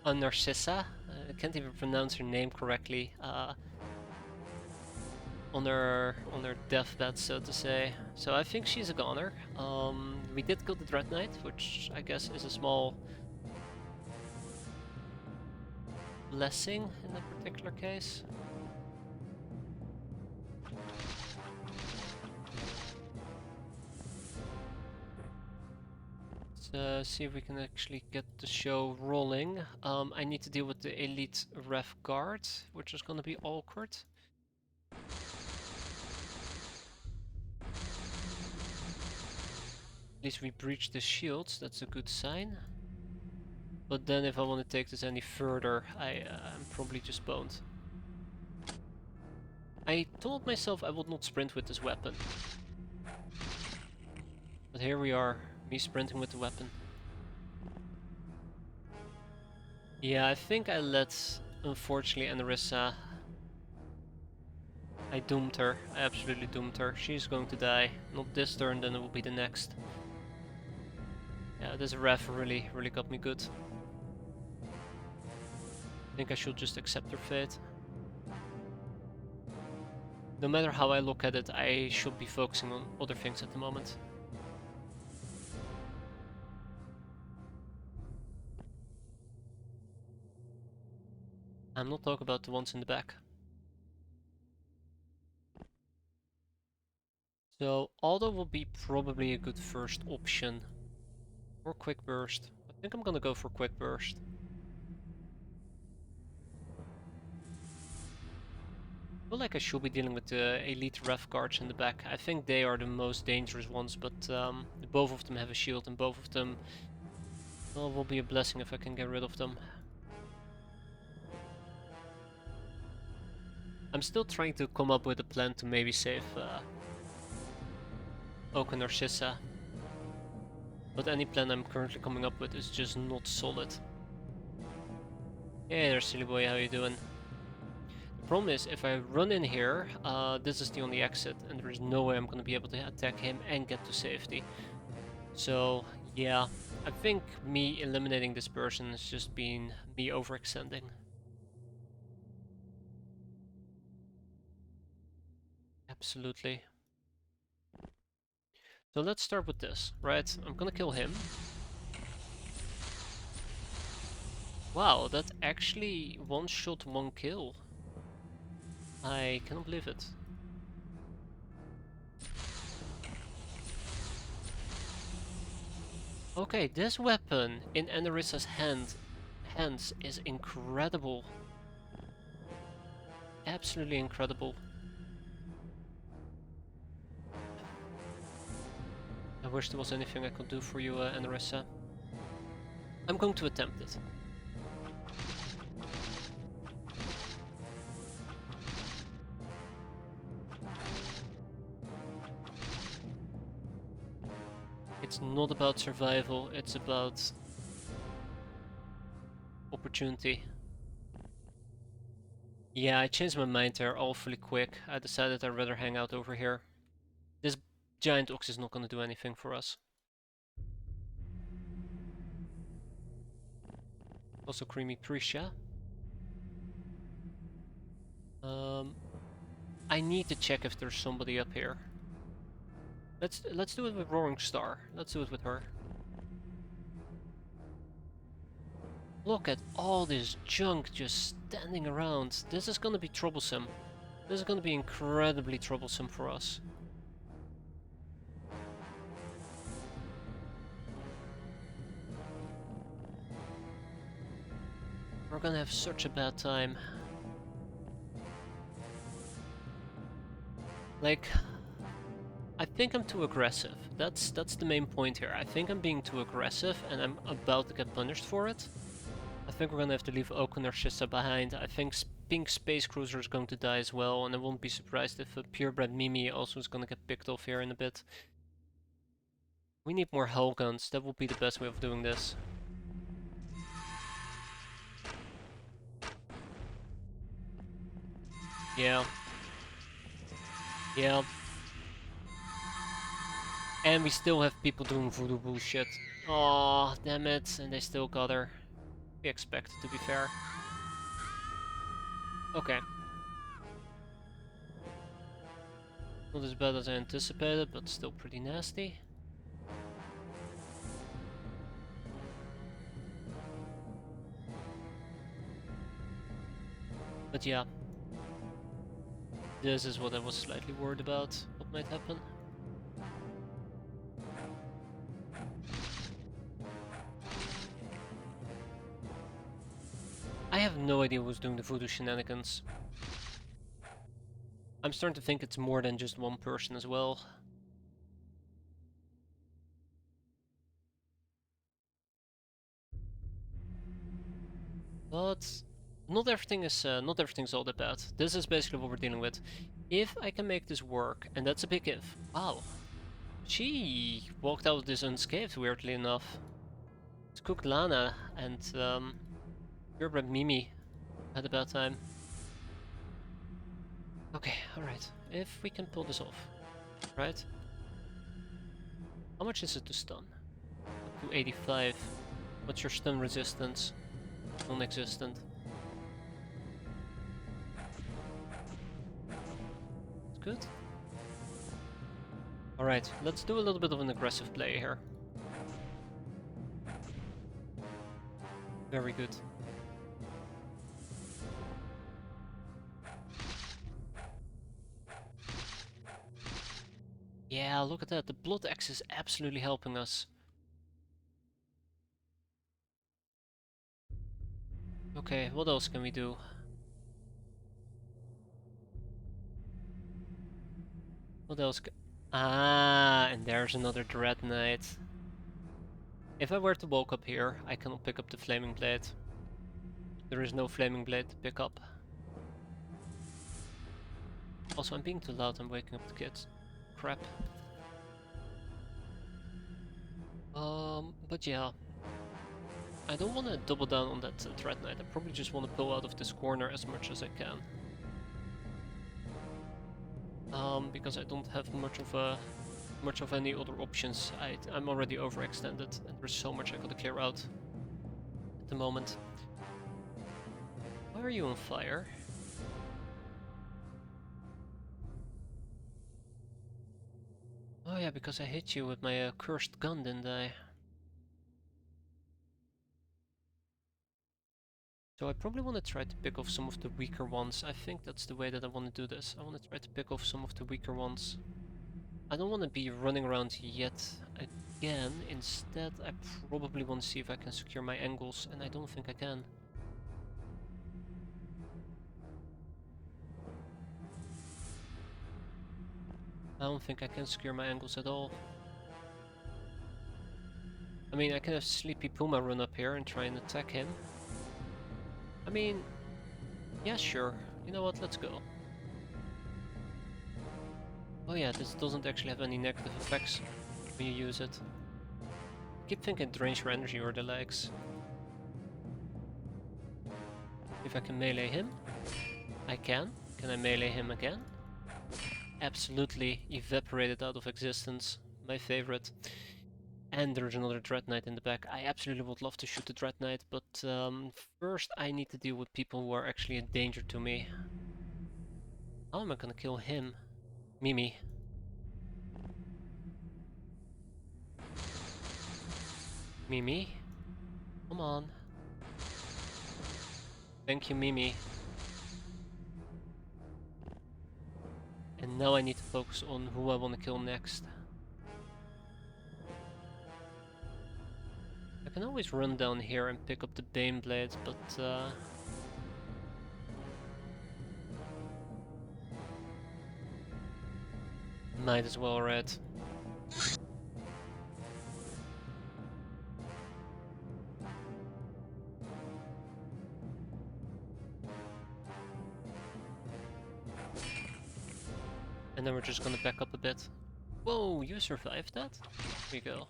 Narcissa. I can't even pronounce her name correctly. On her deathbed, so to say. So I think she's a goner. We did kill the Dread Knight, which I guess is a small blessing in that particular case. Let's see if we can actually get the show rolling. I need to deal with the Elite Ref Guard, which is gonna be awkward. At least we breached the shields, that's a good sign. But then if I want to take this any further, I'm probably just boned. I told myself I would not sprint with this weapon. But here we are, me sprinting with the weapon. Yeah, I think I let, unfortunately, Anarissa. I doomed her. I absolutely doomed her. She's going to die. Not this turn, then it will be the next. Yeah, this ref really got me good. I think I should just accept her fate. No matter how I look at it, I should be focusing on other things at the moment. I'm not talking about the ones in the back. So auto will be probably a good first option. Or quick burst. I think I'm gonna go for quick burst. I feel like I should be dealing with the elite ref guards in the back. I think they are the most dangerous ones, but both of them have a shield and both of them, well, will be a blessing if I can get rid of them. I'm still trying to come up with a plan to maybe save Oak or Shissa. But any plan I'm currently coming up with is just not solid. Hey there, silly boy, how you doing? The problem is, if I run in here, this is the only exit, and there is no way I'm gonna be able to attack him and get to safety. So, yeah, I think me eliminating this person has just been me overextending. Absolutely. So let's start with this, right? I'm gonna kill him. Wow, that actually one shot, one kill. I cannot believe it. Okay, this weapon in Anarissa's hands is incredible. Absolutely incredible. I wish there was anything I could do for you, Anarissa. I'm going to attempt it. It's not about survival, it's about opportunity. Yeah, I changed my mind there awfully quick. I decided I'd rather hang out over here. This giant ox is not gonna do anything for us. Also creamy Prisha. I need to check if there's somebody up here. Let's do it with Roaring Star. Let's do it with her. Look at all this junk just standing around. This is gonna be troublesome. This is gonna be incredibly troublesome for us. We're gonna have such a bad time. Like, I think I'm too aggressive. That's the main point here. I think I'm being too aggressive and I'm about to get punished for it. I think we're gonna have to leave Oak and Narcissa behind. I think Pink Space Cruiser is going to die as well, and I won't be surprised if a purebred Mimi also is gonna get picked off here in a bit. We need more hull guns. That will be the best way of doing this. Yeah. Yeah. And we still have people doing voodoo bullshit. Oh, damn it. And they still got her. We expected, to be fair. Okay. Not as bad as I anticipated, but still pretty nasty. But yeah. This is what I was slightly worried about, what might happen. I have no idea who's doing the voodoo shenanigans. I'm starting to think it's more than just one person as well. But not everything's all that bad. This is basically what we're dealing with. If I can make this work, and that's a big if. Wow. She walked out of this unscathed, weirdly enough. It's cooked Lana and purebred Mimi had a bad time. Okay, alright. If we can pull this off. Right? How much is it to stun? Up to 85. What's your stun resistance? Non-existent. It's good. Alright, let's do a little bit of an aggressive play here. Very good. Yeah, look at that. The Blood Axe is absolutely helping us. Okay, what else can we do? What else Ah, and there's another Dread Knight. If I were to walk up here, I cannot pick up the Flaming Blade. There is no Flaming Blade to pick up. Also, I'm being too loud, I'm waking up the kids. Crap. But yeah. I don't want to double down on that Dread Knight. I probably just want to pull out of this corner as much as I can. Because I don't have much of any other options. I'm already overextended, and there's so much I gotta clear out at the moment. Why are you on fire? Oh yeah, because I hit you with my cursed gun, didn't I? So I probably want to try to pick off some of the weaker ones. I think that's the way that I want to do this. I want to try to pick off some of the weaker ones. I don't want to be running around yet again. Instead, I probably want to see if I can secure my angles, and I don't think I can. I don't think I can secure my angles at all. I mean, I can have Sleepy Puma run up here and try and attack him. I mean, yeah, sure. You know what, let's go. Oh yeah, this doesn't actually have any negative effects when you use it. I keep thinking it drains your energy or the legs. If I can melee him, I can. Can I melee him again? Absolutely evaporated out of existence. My favorite. And there's another Dread Knight in the back. I absolutely would love to shoot the Dread Knight, but first I need to deal with people who are actually a danger to me. How am I gonna kill him? Mimi. Mimi? Come on. Thank you, Mimi. And now I need to focus on who I want to kill next. I can always run down here and pick up the Bane Blade, but might as well, right? And then we're just gonna back up a bit. Whoa, you survived that? Here you go.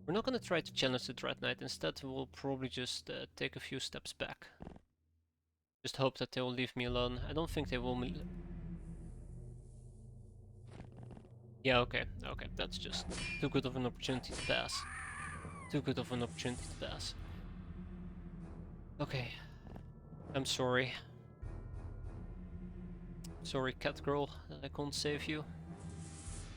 We're not gonna try to challenge the Dread Knight, instead we'll probably just take a few steps back. Just hope that they will leave me alone. I don't think they will. Yeah, okay, that's just too good of an opportunity to pass. Too good of an opportunity to pass. Okay, I'm sorry. Sorry, cat girl, that I can't save you.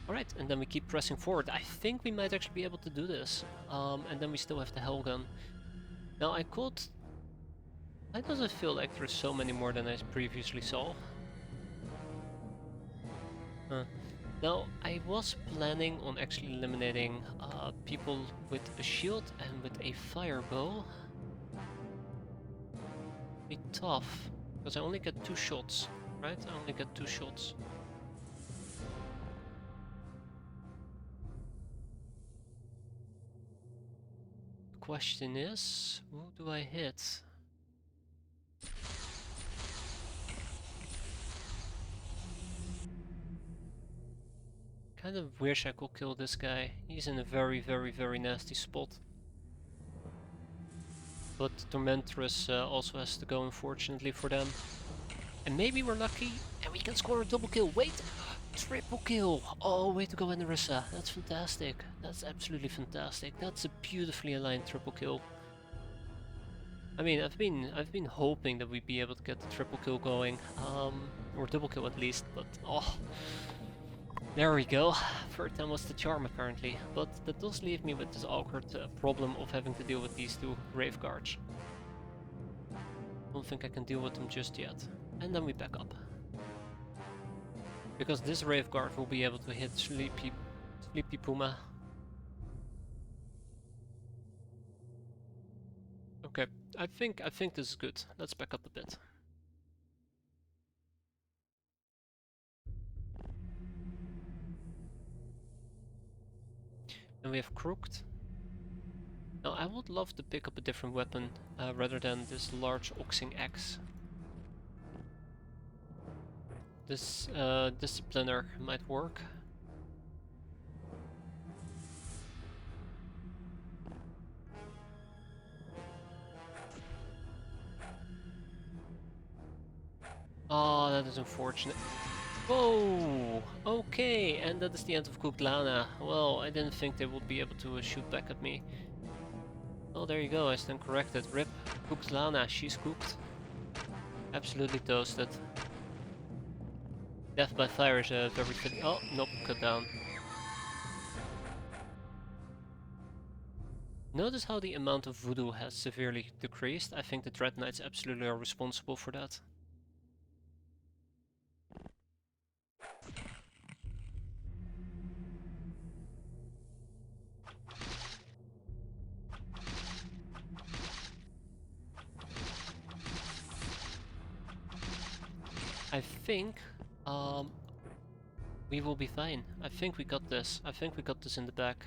Alright, and then we keep pressing forward. I think we might actually be able to do this. And then we still have the Hellgun. Now I could... Why does it feel like there's so many more than I previously saw? Huh. Now, I was planning on actually eliminating people with a shield and with a fire bow. Be tough, because I only get 2 shots, right? I only get 2 shots. The question is, who do I hit? Kind of wish I could kill this guy. He's in a very, very, very nasty spot. But Tormentress also has to go, unfortunately for them. And maybe we're lucky and we can score a double kill. Wait! Triple kill! Oh, way to go, Narissa. That's fantastic. That's absolutely fantastic. That's a beautifully aligned triple kill. I mean, I've been hoping that we'd be able to get the triple kill going, or double kill at least, but oh, there we go. Third time was the charm apparently, but that does leave me with this awkward problem of having to deal with these two grave guards. Don't think I can deal with them just yet, and then we back up, because this grave guard will be able to hit Sleepy Puma. Okay, I think this is good. Let's back up a bit. And we have Crooked. Now I would love to pick up a different weapon rather than this large oxing axe. This discipliner might work. Oh, that is unfortunate. Whoa! Okay, and that is the end of Cooked Lana. Well, I didn't think they would be able to shoot back at me. Oh, there you go, I stand corrected. RIP. Cooked Lana, she's cooked. Absolutely toasted. Death by fire is a very fit. Oh, nope, cut down. Notice how the amount of voodoo has severely decreased. I think the Dread Knights absolutely are responsible for that. I think we will be fine. I think we got this. I think we got this in the back.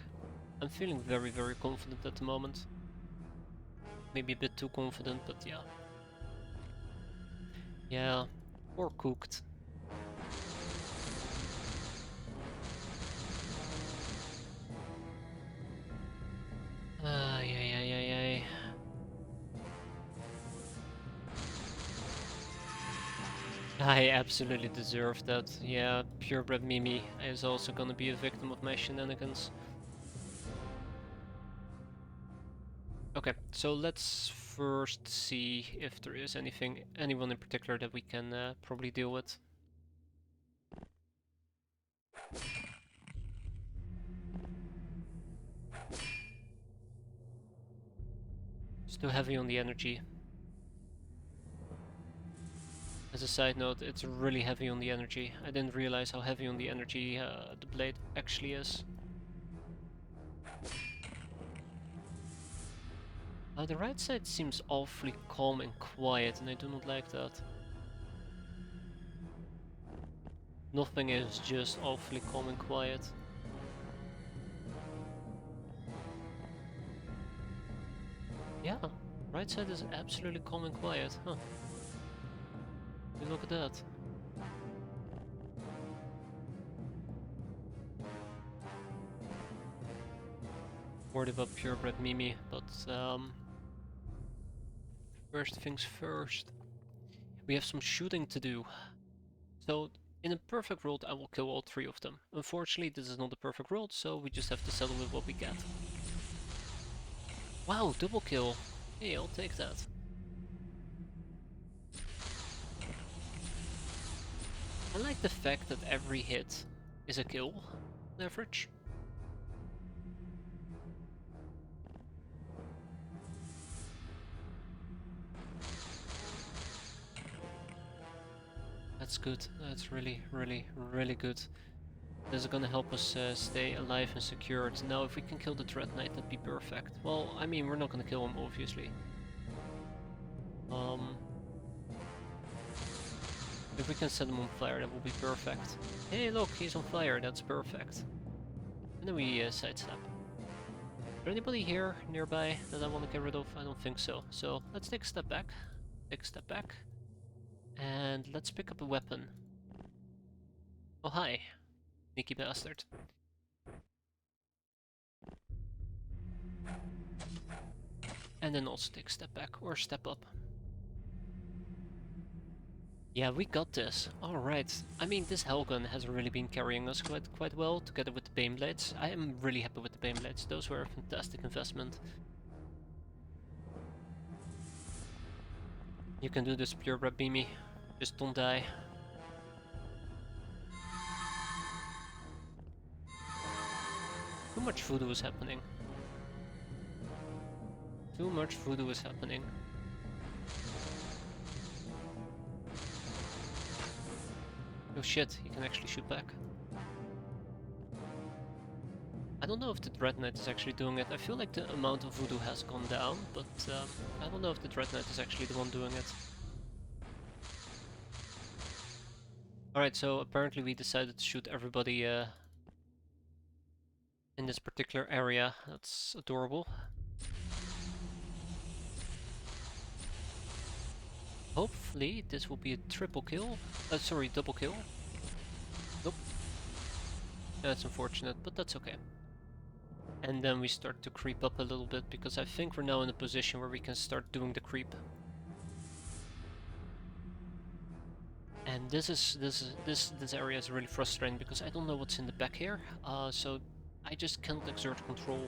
I'm feeling very, very confident at the moment. Maybe a bit too confident, but yeah. Yeah, or cooked. Ay. I absolutely deserve that. Yeah, purebred Mimi is also gonna be a victim of my shenanigans. Okay, so let's first see if there is anyone in particular that we can probably deal with. It's too heavy on the energy. As a side note, it's really heavy on the energy. I didn't realize how heavy on the energy the blade actually is. The right side seems awfully calm and quiet, and I do not like that. Nothing is just awfully calm and quiet. Yeah, right side is absolutely calm and quiet, huh? Look at that. Worried about purebred Mimi, but first things first. We have some shooting to do. So, in a perfect world, I will kill all three of them. Unfortunately, this is not a perfect world, so we just have to settle with what we get. Wow, double kill. Hey, I'll take that. I like the fact that every hit is a kill, on average. That's good. That's really, really, really good. This is gonna help us stay alive and secured. Now, if we can kill the Dread Knight, that'd be perfect. Well, I mean, we're not gonna kill him, obviously. If we can set him on fire, that will be perfect. Hey, look, he's on fire. That's perfect. And then we sidestep. Is there anybody here nearby that I want to get rid of? I don't think so. So let's take a step back. Take a step back. And let's pick up a weapon. Oh, hi. Sneaky bastard. And then also take a step back or step up. Yeah, we got this. Alright. I mean, this Hellgun has really been carrying us quite well, together with the Baneblades. I am really happy with the Baneblades. Those were a fantastic investment. You can do this, purebred Beamy. Just don't die. Too much voodoo is happening. Too much voodoo is happening. Oh shit, he can actually shoot back. I don't know if the Dread Knight is actually doing it. I feel like the amount of voodoo has gone down, but I don't know if the Dread Knight is actually the one doing it. Alright, so apparently we decided to shoot everybody in this particular area. That's adorable. Hopefully this will be a triple kill. Sorry, double kill. Nope. That's unfortunate, but that's okay. And then we start to creep up a little bit, because I think we're now in a position where we can start doing the creep. And this area is really frustrating, because I don't know what's in the back here. So I just can't exert control.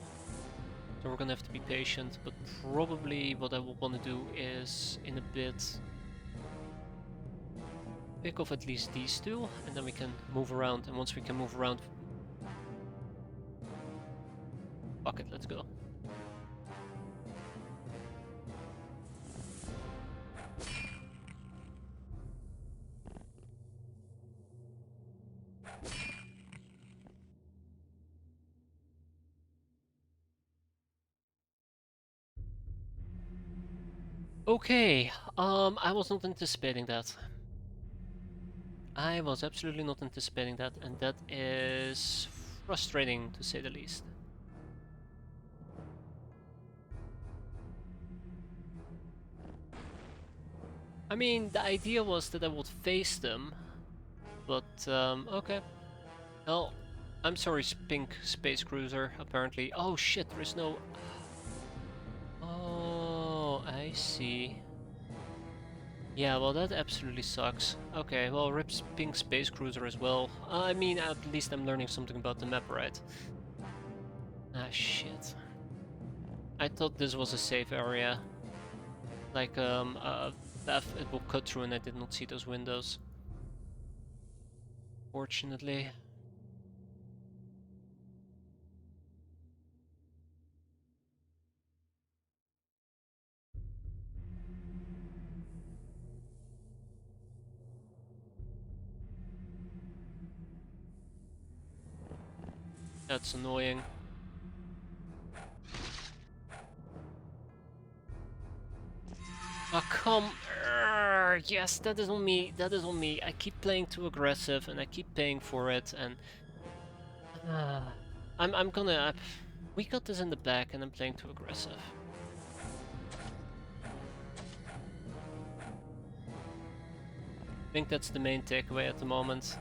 So we're gonna have to be patient, but probably what I will want to do is, in a bit, pick off at least these two, and then we can move around, and once we can move around... Fuck it, let's go. Okay, I was not anticipating that. I was absolutely not anticipating that, and that is frustrating, to say the least. I mean, the idea was that I would face them, but, okay. Well, I'm sorry, Pink Space Cruiser, apparently. Oh shit, there is no... Oh, I see. Yeah, well, that absolutely sucks. Okay, well, rip Pink Space Cruiser as well. I mean, at least I'm learning something about the map, right? Ah, shit. I thought this was a safe area. Like, a path it will cut through, and I did not see those windows. Fortunately. That's annoying. Oh, come... yes, that is on me, that is on me. I keep playing too aggressive, and I keep paying for it, and... I'm gonna... we got this in the back, and I'm playing too aggressive. I think that's the main takeaway at the moment.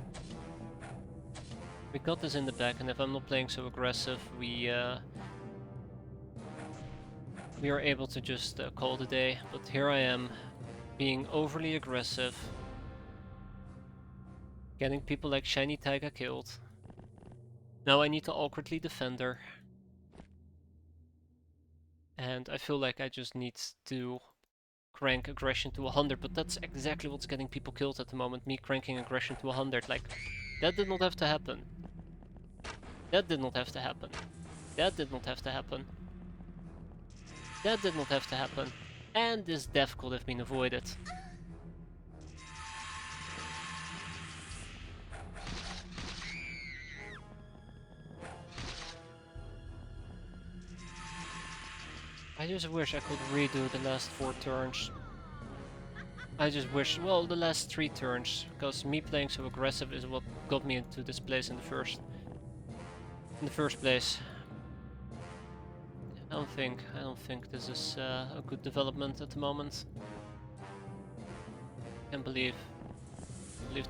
We got this in the back, and if I'm not playing so aggressive, we are able to just call it a day. But here I am, being overly aggressive, getting people like Shiny Taiga killed. Now I need to awkwardly defend her. And I feel like I just need to crank aggression to 100, but that's exactly what's getting people killed at the moment, me cranking aggression to 100. Like, that did not have to happen. That did not have to happen. That did not have to happen. That did not have to happen. And this death could have been avoided. I just wish I could redo the last 4 turns. I just wish, well, the last 3 turns, because me playing so aggressive is what got me into this place in the first place. I don't think this is a good development at the moment. Can't believe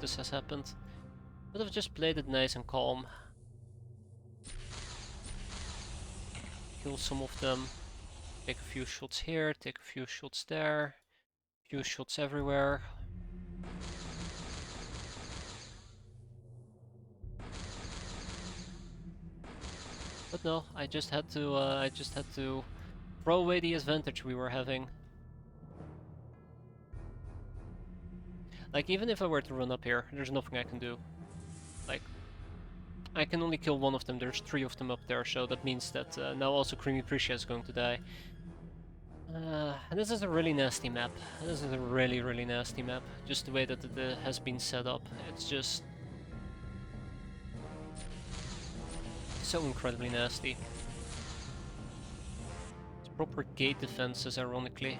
this has happened. Could have just played it nice and calm. Kill some of them. Take a few shots here, take a few shots there. Few shots everywhere. But no, I just had to throw away the advantage we were having. Like, even if I were to run up here, there's nothing I can do. Like, I can only kill one of them, there's 3 of them up there, so that means that now also X-piratez is going to die. And this is a really nasty map. This is a really, really nasty map. Just the way that it has been set up. It's just so incredibly nasty. It's proper gate defenses, ironically.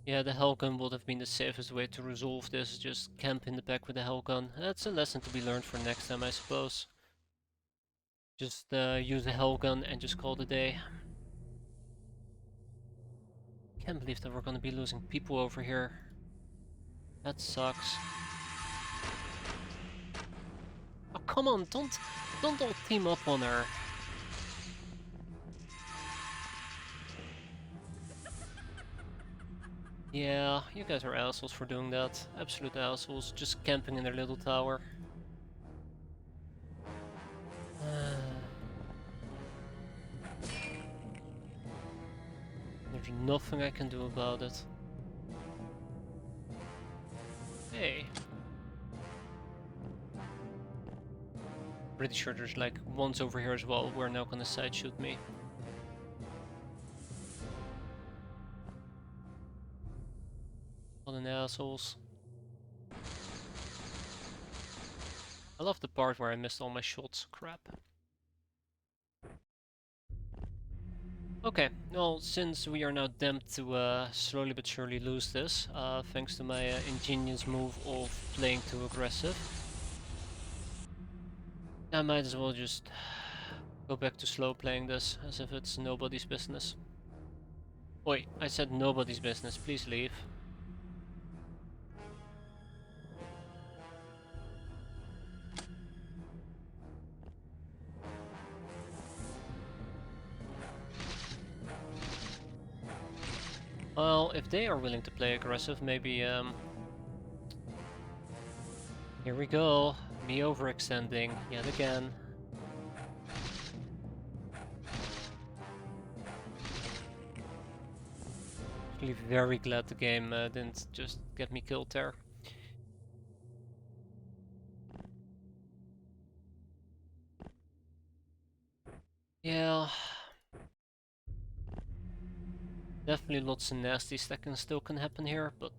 Yeah, the Hellgun would have been the safest way to resolve this, just camp in the back with the Hellgun. That's a lesson to be learned for next time, I suppose. Just use the Hellgun and just call it a day. Can't believe that we're gonna be losing people over here. That sucks. Oh, come on, don't all team up on her. Yeah, you guys are assholes for doing that. Absolute assholes, just camping in their little tower. There's nothing I can do about it. Hey. Pretty sure there's like ones over here as well who are now gonna side shoot me. What an assholes. I love the part where I missed all my shots. Crap. Okay, well, since we are now damned to slowly but surely lose this, thanks to my ingenious move of playing too aggressive, I might as well just go back to slow playing this, as if it's nobody's business. Oi, I said nobody's business, please leave. Well, if they are willing to play aggressive, maybe, here we go, me overextending, yet again. Actually very glad the game didn't just get me killed there. Yeah. Definitely lots of nasties that still can happen here, but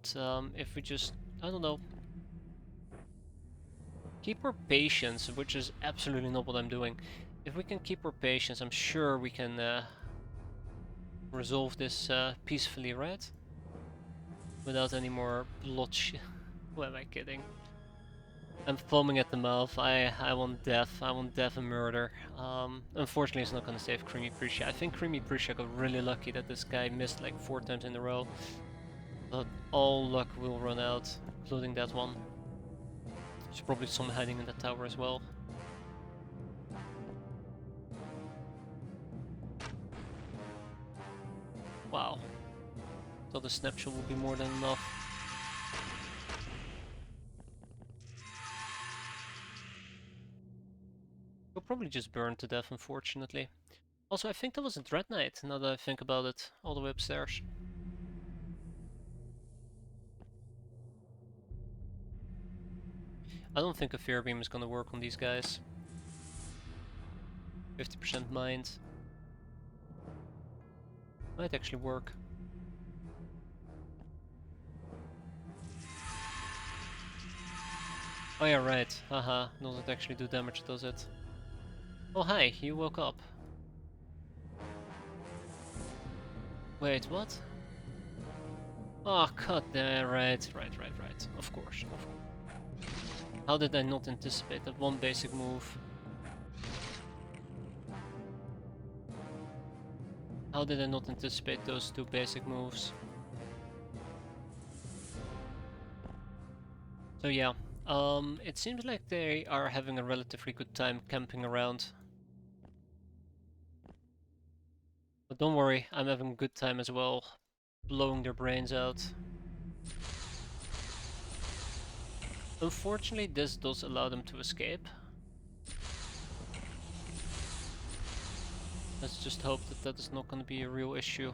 if we just, I don't know, keep our patience, which is absolutely not what I'm doing. If we can keep our patience, I'm sure we can resolve this peacefully, right? Without any more bloodshed. Who am I kidding? I'm foaming at the mouth. I want death. I want death and murder. Unfortunately, it's not gonna save X-piratez. I think X-piratez got really lucky that this guy missed like 4 times in a row. But all luck will run out, including that one. There's probably some hiding in the tower as well. Wow. So the snapshot will be more than enough. We'll probably just burn to death, unfortunately. Also, I think that was a Dread Knight, now that I think about it, all the way upstairs. I don't think a Fear Beam is gonna work on these guys. 50% mind. Might actually work. Oh yeah, right. Haha, doesn't actually do damage, does it? Oh hi, you woke up. Wait, what? Oh, cut there, right. Of course. How did I not anticipate that one basic move? How did I not anticipate those two basic moves? So yeah, it seems like they are having a relatively good time camping around. But don't worry, I'm having a good time as well, blowing their brains out. Unfortunately, this does allow them to escape. Let's just hope that that is not going to be a real issue.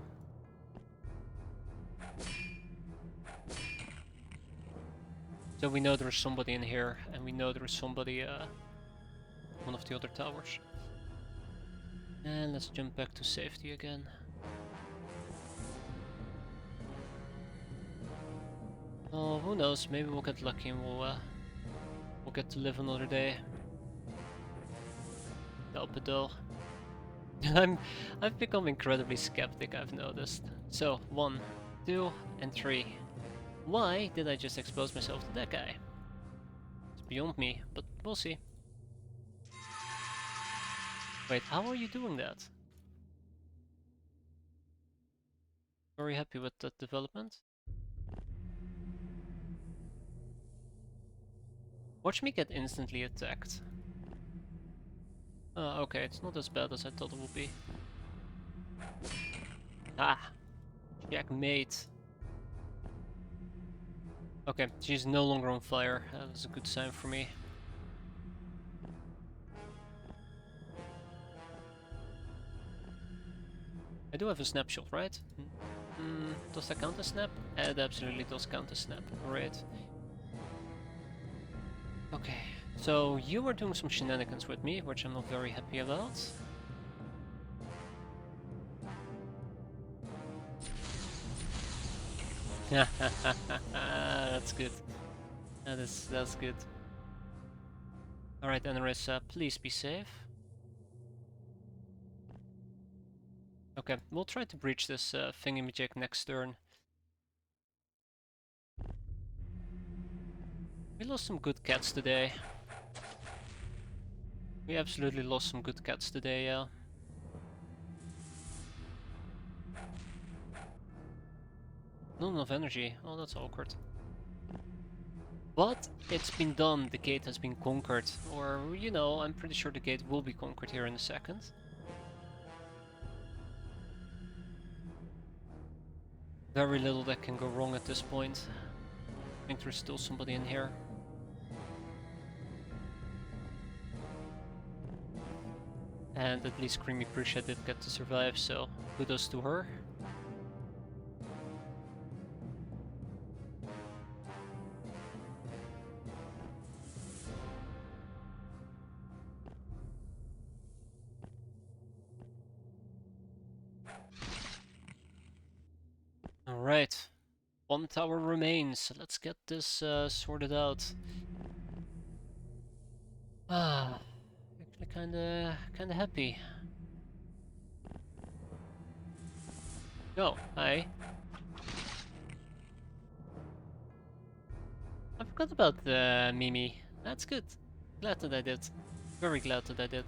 So we know there is somebody in here, and we know there is somebody one of the other towers. And let's jump back to safety again. Oh, who knows? Maybe we'll get lucky and we'll get to live another day. Dalpadil. I've become incredibly skeptic, I've noticed. So 1, 2, and 3. Why did I just expose myself to that guy? It's beyond me, but we'll see. Wait, how are you doing that? Very happy with that development. Watch me get instantly attacked. Okay, it's not as bad as I thought it would be. Ah! Checkmate! Okay, she's no longer on fire. That is a good sign for me. I do have a snapshot, right? Does that count as snap? It absolutely does count as snap. Great. Okay, so you were doing some shenanigans with me, which I'm not very happy about. That's good. That's good. Alright, Anarissa, please be safe. Okay, we'll try to breach this thingamajig next turn. We lost some good cats today. We absolutely lost some good cats today, yeah. Not enough energy. Oh, that's awkward. But it's been done. The gate has been conquered. Or, you know, I'm pretty sure the gate will be conquered here in a second. Very little that can go wrong at this point. I think there's still somebody in here. And at least Creamy Prisha did get to survive, so kudos to her. Alright, 1 tower remains. Let's get this sorted out. Ah, actually kinda happy. Oh, hi. I forgot about the Mimi. That's good. Glad that I did. Very glad that I did.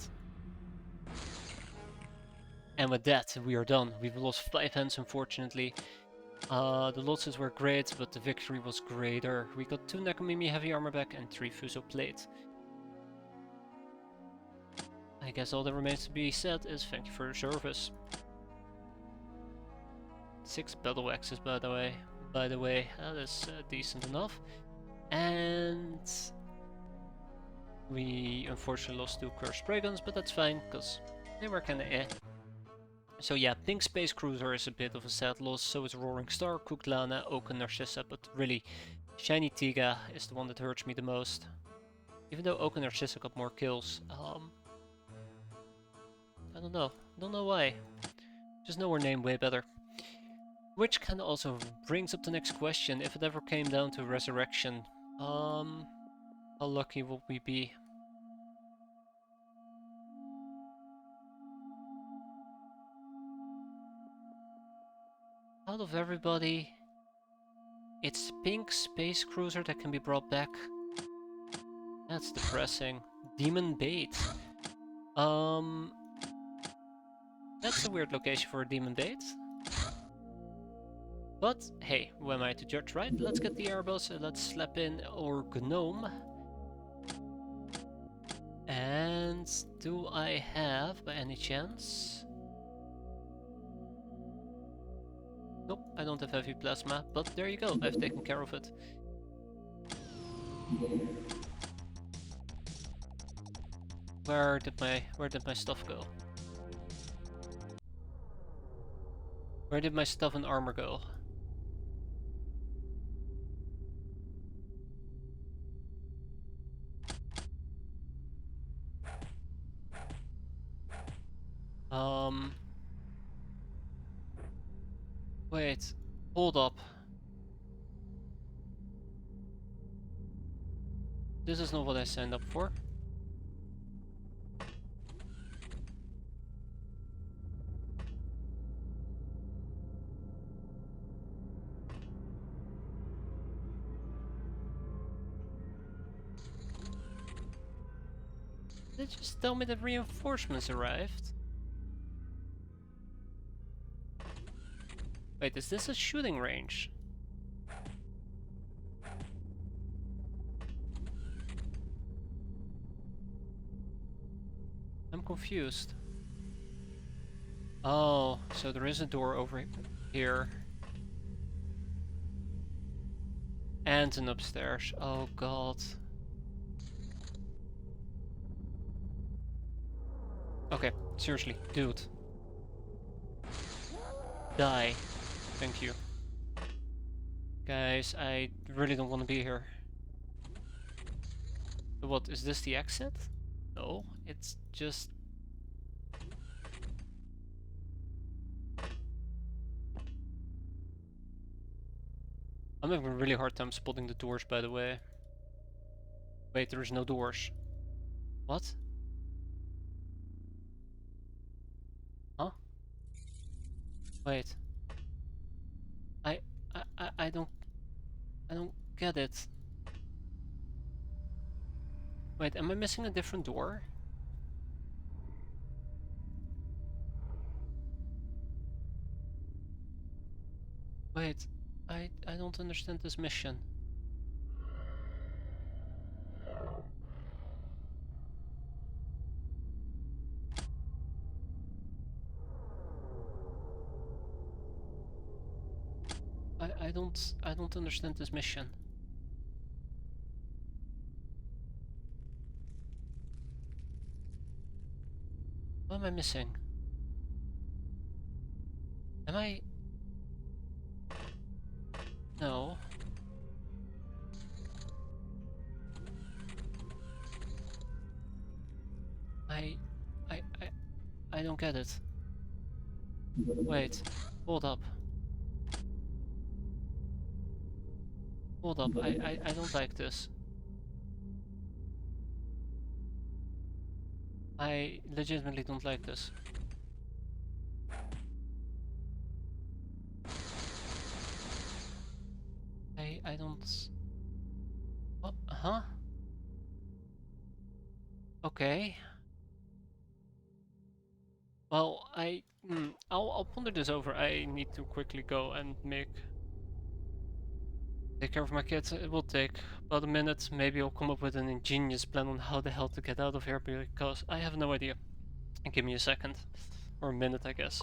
And with that, we are done. We've lost 5 hands, unfortunately. The losses were great, but the victory was greater. We got 2 Nakamimi heavy armor back and 3 Fuso plate. I guess all that remains to be said is thank you for your service. 6 battle axes, by the way. That is decent enough. And we unfortunately lost 2 cursed spray guns, but that's fine, because they were kinda eh. So yeah, Pink Space Cruiser is a bit of a sad loss, so is Roaring Star, Cooked Lana, Oak and Narcissa, but really, Shiny Tiga is the one that hurts me the most. Even though Oak and Narcissa got more kills, I don't know why. Just know her name way better. Which kinda also brings up the next question, if it ever came down to Resurrection, how lucky would we be? Out of everybody, it's Pink Space Cruiser that can be brought back. That's depressing. Demon Bait. That's a weird location for a demon bait. But hey, who am I to judge, right? Let's get the Erebos and let's slap in our gnome. And do I have, by any chance? Nope, I don't have heavy plasma, but there you go, I've taken care of it. Where did my stuff go? Where did my stuff and armor go? Wait, hold up. This is not what I signed up for. They just tell me that reinforcements arrived. Wait, is this a shooting range? I'm confused. Oh, so there is a door over here. And an upstairs. Oh god. Okay, seriously, dude. Die. Thank you. Guys, I really don't want to be here. What, is this the exit? No, it's just... I'm having a really hard time spotting the doors, by the way. Wait, there's no doors. What? Huh? Wait. I I don't get it. Wait, am I missing a different door? Wait, I don't understand this mission. I don't understand this mission. What am I missing? Am I... No. I I I I don't get it. Wait, hold up. Hold up, I don't like this. I legitimately don't like this. I don't... What? Huh? Okay. Well, I'll ponder this over. I need to quickly go and take care of my kids. It will take about a minute. Maybe I'll come up with an ingenious plan on how the hell to get out of here because I have no idea. Give me a second. Or a minute, I guess.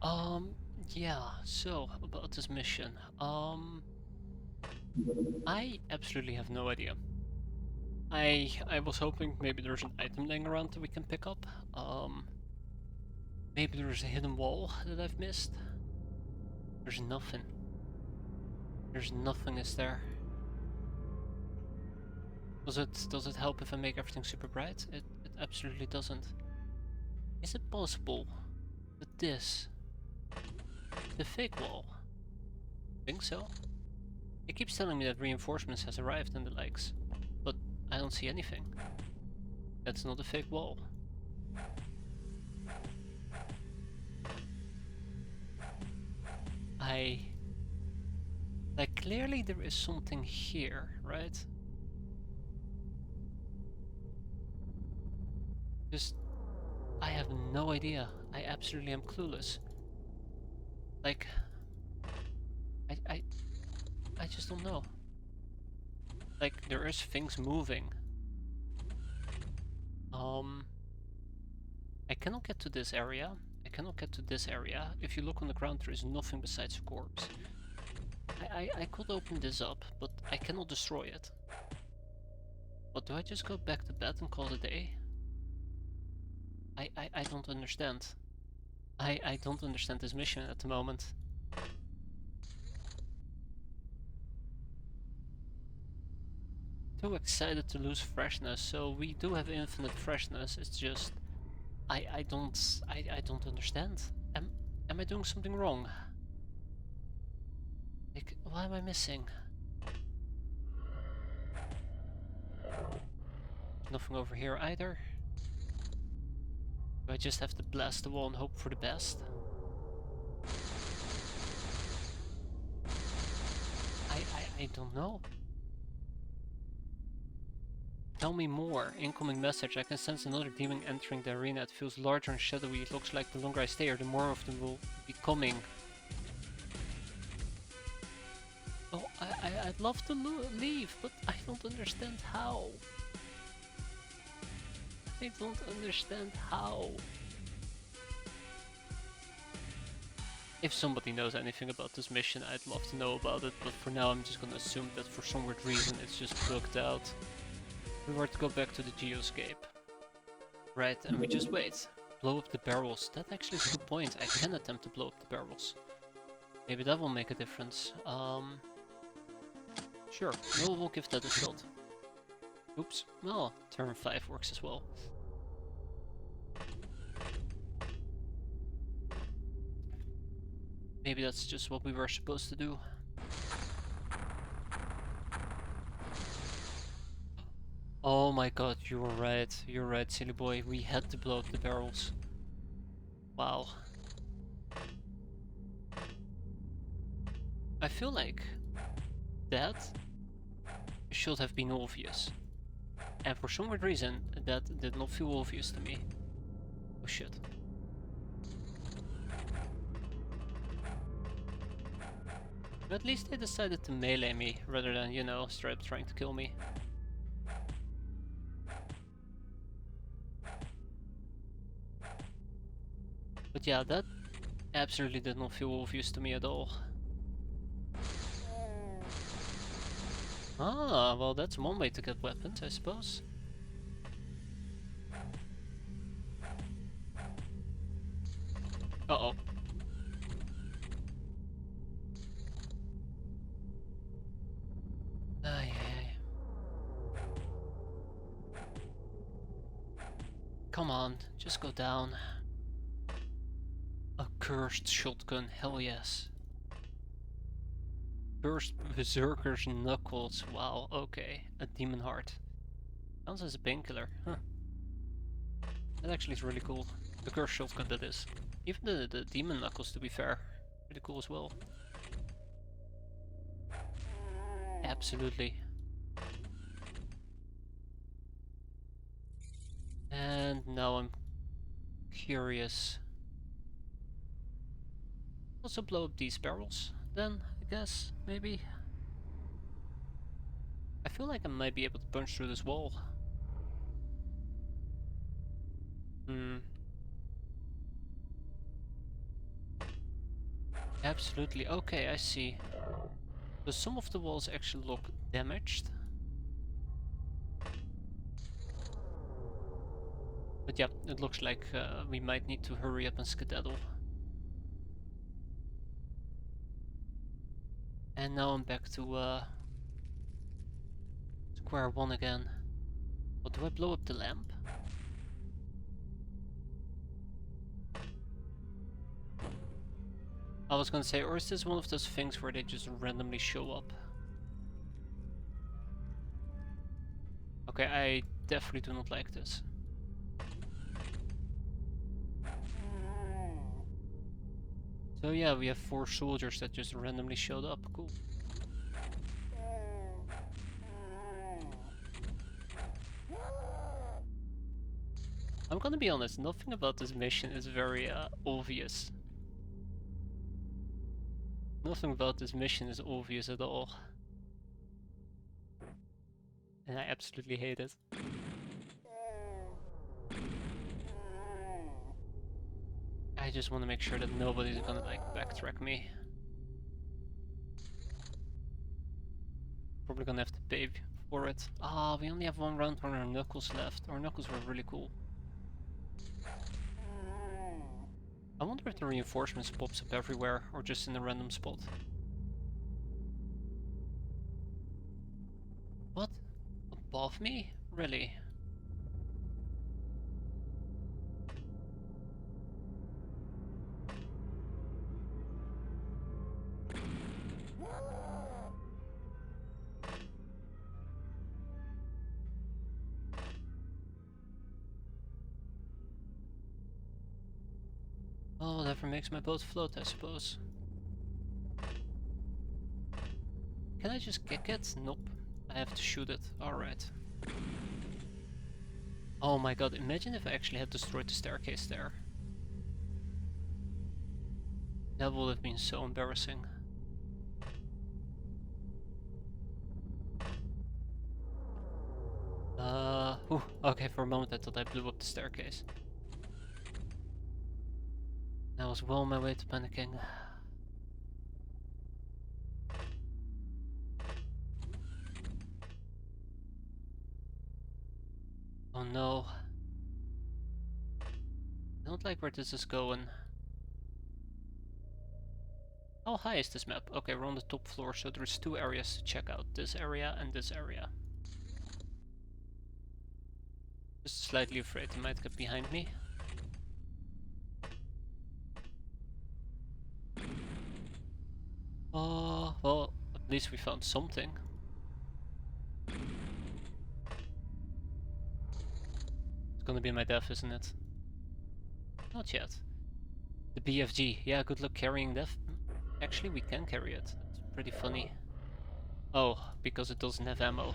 Right. Yeah, so about this mission. I absolutely have no idea. I was hoping maybe there's an item laying around that we can pick up. Maybe there's a hidden wall that I've missed. There's nothing. There's nothing, is there? Does it help if I make everything super bright? It absolutely doesn't. Is it possible that this the fake wall? Think so? It keeps telling me that reinforcements has arrived and the likes, but I don't see anything. That's not a fake wall. Like, clearly there is something here, right? Just, I have no idea. I absolutely am clueless. Like, I, I, I just don't know. Like, there is things moving. I cannot get to this area. I cannot get to this area. If you look on the ground, there is nothing besides a corpse. I could open this up, but I cannot destroy it. But do I just go back to bed and call it a day? I don't understand. I don't understand this mission at the moment. Too excited to lose freshness, so we do have infinite freshness. It's just I don't understand. Am I doing something wrong? Like, what am I missing? Nothing over here either. Do I just have to blast the wall and hope for the best? I don't know. Tell me more. Incoming message. I can sense another demon entering the arena. It feels larger and shadowy. It looks like the longer I stay here, the more of them will be coming. Oh, I'd love to leave, but I don't understand how. I don't understand how. If somebody knows anything about this mission, I'd love to know about it, but for now I'm just gonna assume that for some weird reason it's just bugged out. We were to go back to the geoscape. Right, and we just wait. Blow up the barrels. That actually is a good point. I can attempt to blow up the barrels. Maybe that will make a difference. Sure, we'll give that a shot. Oops. Well, turn 5 works as well. Maybe that's just what we were supposed to do. Oh my god, you were right. You're right, silly boy. We had to blow up the barrels. Wow. I feel like that should have been obvious. And for some weird reason, that did not feel obvious to me. Oh shit. But at least they decided to melee me, rather than, you know, straight up trying to kill me. But yeah, that absolutely did not feel obvious to me at all. Ah, well that's one way to get weapons, I suppose. Uh-oh. Ay, ay, ay. Come on, just go down. A cursed shotgun, hell yes. Cursed berserker's knuckles, wow, okay. A demon heart. Sounds as a painkiller, huh. That actually is really cool. The cursed shotgun, that is. Even the demon knuckles, to be fair. Pretty cool as well. Absolutely. And now I'm curious. Also blow up these barrels, then, I guess, maybe. I feel like I might be able to punch through this wall. Hmm. Absolutely. Okay, I see. So some of the walls actually look damaged. But yeah, it looks like we might need to hurry up and skedaddle. And now I'm back to square one again. What, do I blow up the lamp? I was gonna say, or is this one of those things where they just randomly show up? Okay, I definitely do not like this. So yeah, we have 4 soldiers that just randomly showed up. Cool. I'm gonna be honest, nothing about this mission is very obvious. Nothing about this mission is obvious at all. And I absolutely hate it. I just want to make sure that nobody's gonna like backtrack me. Probably gonna have to pay for it. Ah, we only have 1 round on our knuckles left. Our knuckles were really cool. I wonder if the reinforcements pops up everywhere or just in a random spot. What? Above me? Really? Oh, whatever makes my boat float, I suppose. Can I just kick it? Nope. I have to shoot it. Alright. Oh my god, imagine if I actually had destroyed the staircase there. That would have been so embarrassing. Okay, for a moment I thought I blew up the staircase. I was well on my way to panicking. Oh no. I don't like where this is going. How high is this map? Okay, we're on the top floor, so there's 2 areas to check out. This area and this area. Just slightly afraid he might get behind me. Oh, well, at least we found something. It's gonna be my death, isn't it? Not yet. The BFG. Yeah, good luck carrying that. Actually, we can carry it. It's pretty funny. Oh, because it doesn't have ammo.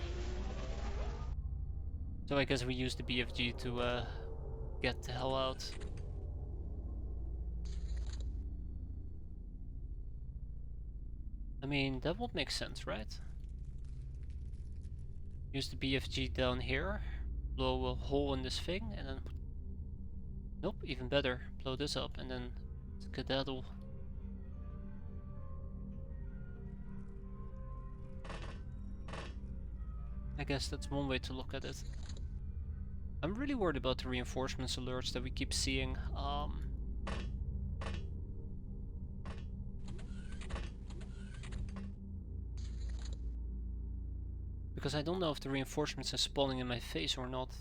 So I guess we use the BFG to get the hell out. I mean, that would make sense, right? Use the BFG down here, blow a hole in this thing, and then... Nope, even better. Blow this up and then skedaddle. I guess that's one way to look at it. I'm really worried about the reinforcements alerts that we keep seeing. Because I don't know if the reinforcements are spawning in my face or not.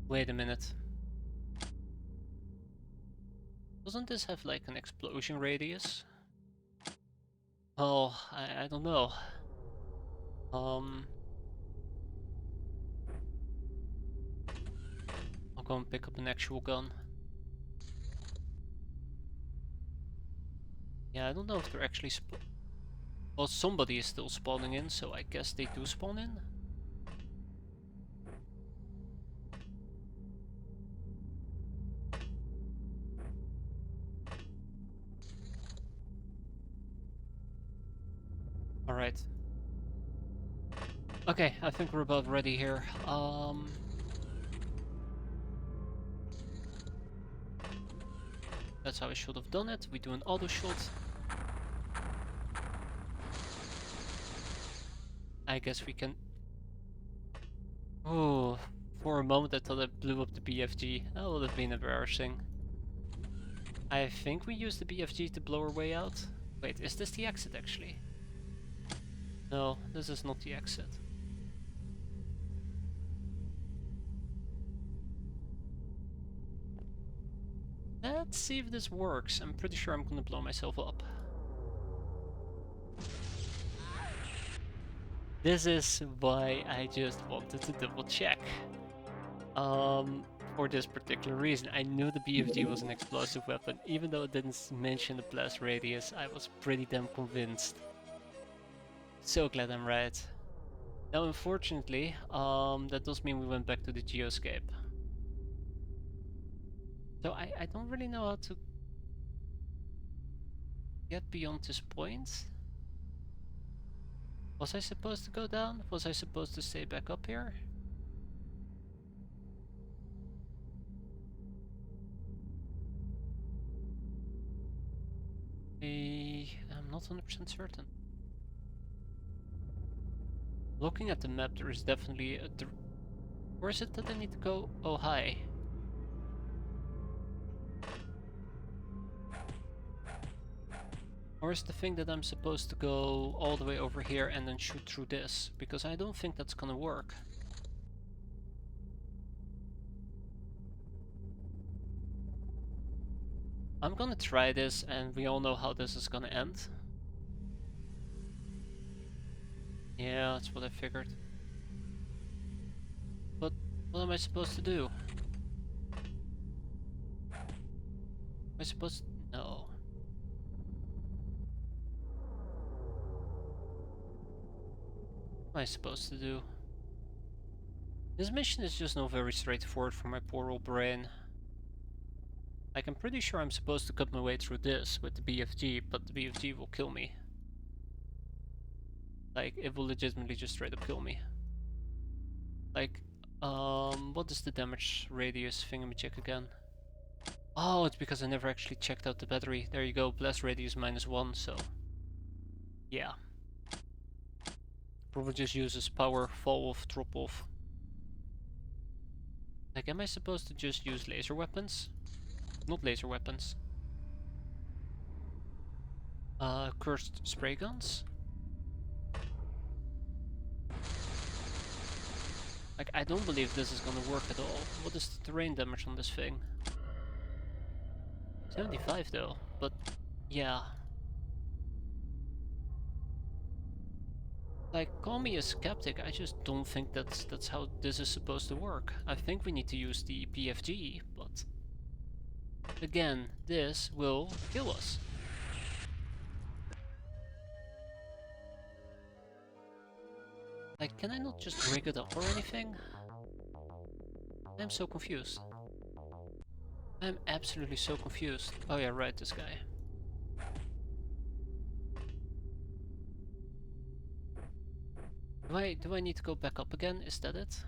Wait a minute. Doesn't this have like an explosion radius? Oh, I don't know. I'll go and pick up an actual gun. Yeah, I don't know if they're actually well, somebody is still spawning in, so I guess they do spawn in. Alright. Okay, I think we're about ready here. That's how I should have done it. We do an auto shot. I guess we can... Oh, for a moment I thought I blew up the BFG. That would have been embarrassing. I think we use the BFG to blow our way out. Wait, is this the exit actually? No, this is not the exit. Let's see if this works. I'm pretty sure I'm gonna blow myself up. This is why I just wanted to double check. For this particular reason. I knew the BFG was an explosive weapon. Even though it didn't mention the blast radius, I was pretty damn convinced. So glad I'm right. Now unfortunately, that does mean we went back to the geoscape. So I don't really know how to get beyond this point. Was I supposed to go down? Was I supposed to stay back up here? I'm not 100% certain. Looking at the map, there is definitely a... Where is it that I need to go? Oh, hi. Or is the thing that I'm supposed to go all the way over here and then shoot through this? Because I don't think that's gonna work. I'm gonna try this, and we all know how this is gonna end. Yeah, that's what I figured. But what am I supposed to do? Am I supposed to... No. What am I supposed to do? This mission is just not very straightforward for my poor old brain. Like, I'm pretty sure I'm supposed to cut my way through this with the BFG, but the BFG will kill me. Like, it will legitimately just straight up kill me. Like, what is the damage radius thing? Let me check again. Oh, it's because I never actually checked out the battery. There you go, blast radius -1, so... Yeah. Probably just uses power, fall off, drop off. Like, am I supposed to just use laser weapons? Not laser weapons. Cursed spray guns? Like, I don't believe this is gonna work at all. What is the terrain damage on this thing? 75 though, but yeah. Like, call me a skeptic, I just don't think that's how this is supposed to work. I think we need to use the PFG, but... Again, this will kill us. Like, can I not just rig it up or anything? I'm so confused. I'm absolutely so confused. Oh yeah, right, this guy. Do I need to go back up again? Is that it?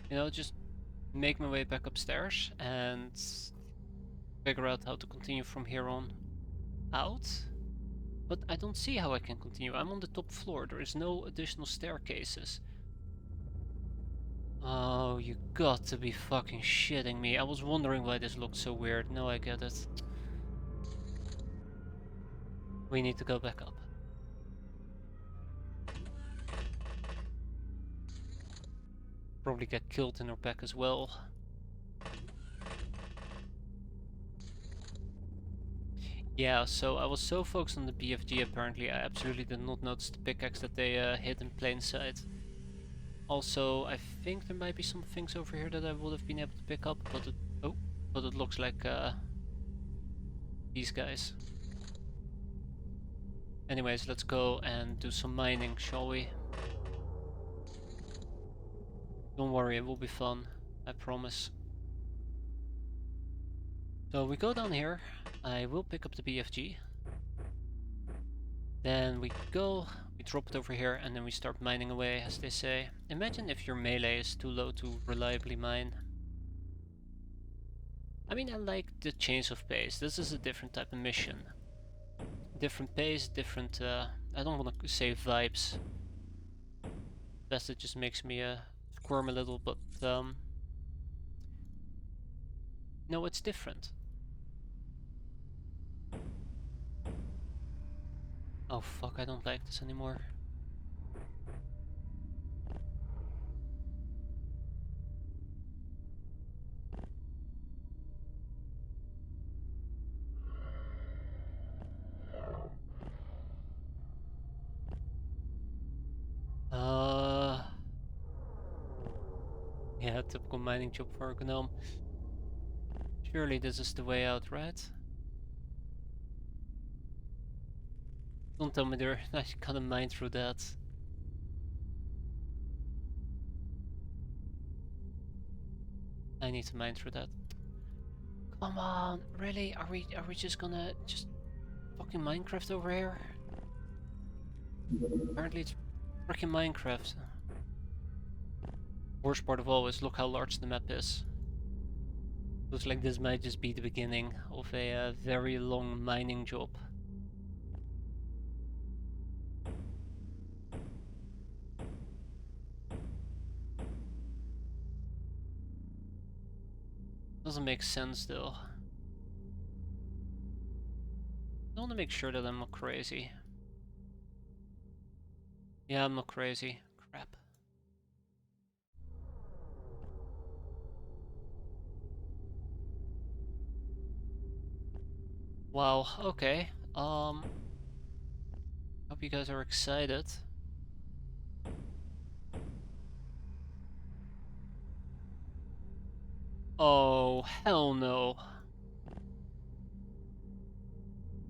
You know, just make my way back upstairs and figure out how to continue from here on out. But I don't see how I can continue. I'm on the top floor. There is no additional staircases. Oh, you got to be fucking shitting me. I was wondering why this looked so weird. Now I get it. We need to go back up. Probably get killed in our back as well. Yeah, so I was so focused on the BFG apparently, I absolutely did not notice the pickaxe that they hid in plain sight. Also, I think there might be some things over here that I would have been able to pick up, but it looks like these guys. Anyways, let's go and do some mining, shall we? Don't worry, it will be fun, I promise. So we go down here, I will pick up the BFG. Then we We drop it over here and then we start mining away, as they say. Imagine if your melee is too low to reliably mine. I mean, I like the change of pace. This is a different type of mission. Different pace, different, I don't want to say vibes. That's it just makes me squirm a little, but no, it's different. Oh fuck, I don't like this anymore. Yeah, typical mining job for a gnome. Surely this is the way out, right? Don't tell me I gotta mine through that. I need to mine through that. Come on, really? Are we just gonna fucking Minecraft over here? Apparently it's freaking Minecraft. Worst part of all is look how large the map is. Looks like this might just be the beginning of a very long mining job. Doesn't make sense though. I want to make sure that I'm not crazy. Yeah, I'm not crazy. Crap. Wow, okay. Hope you guys are excited. Oh, hell no.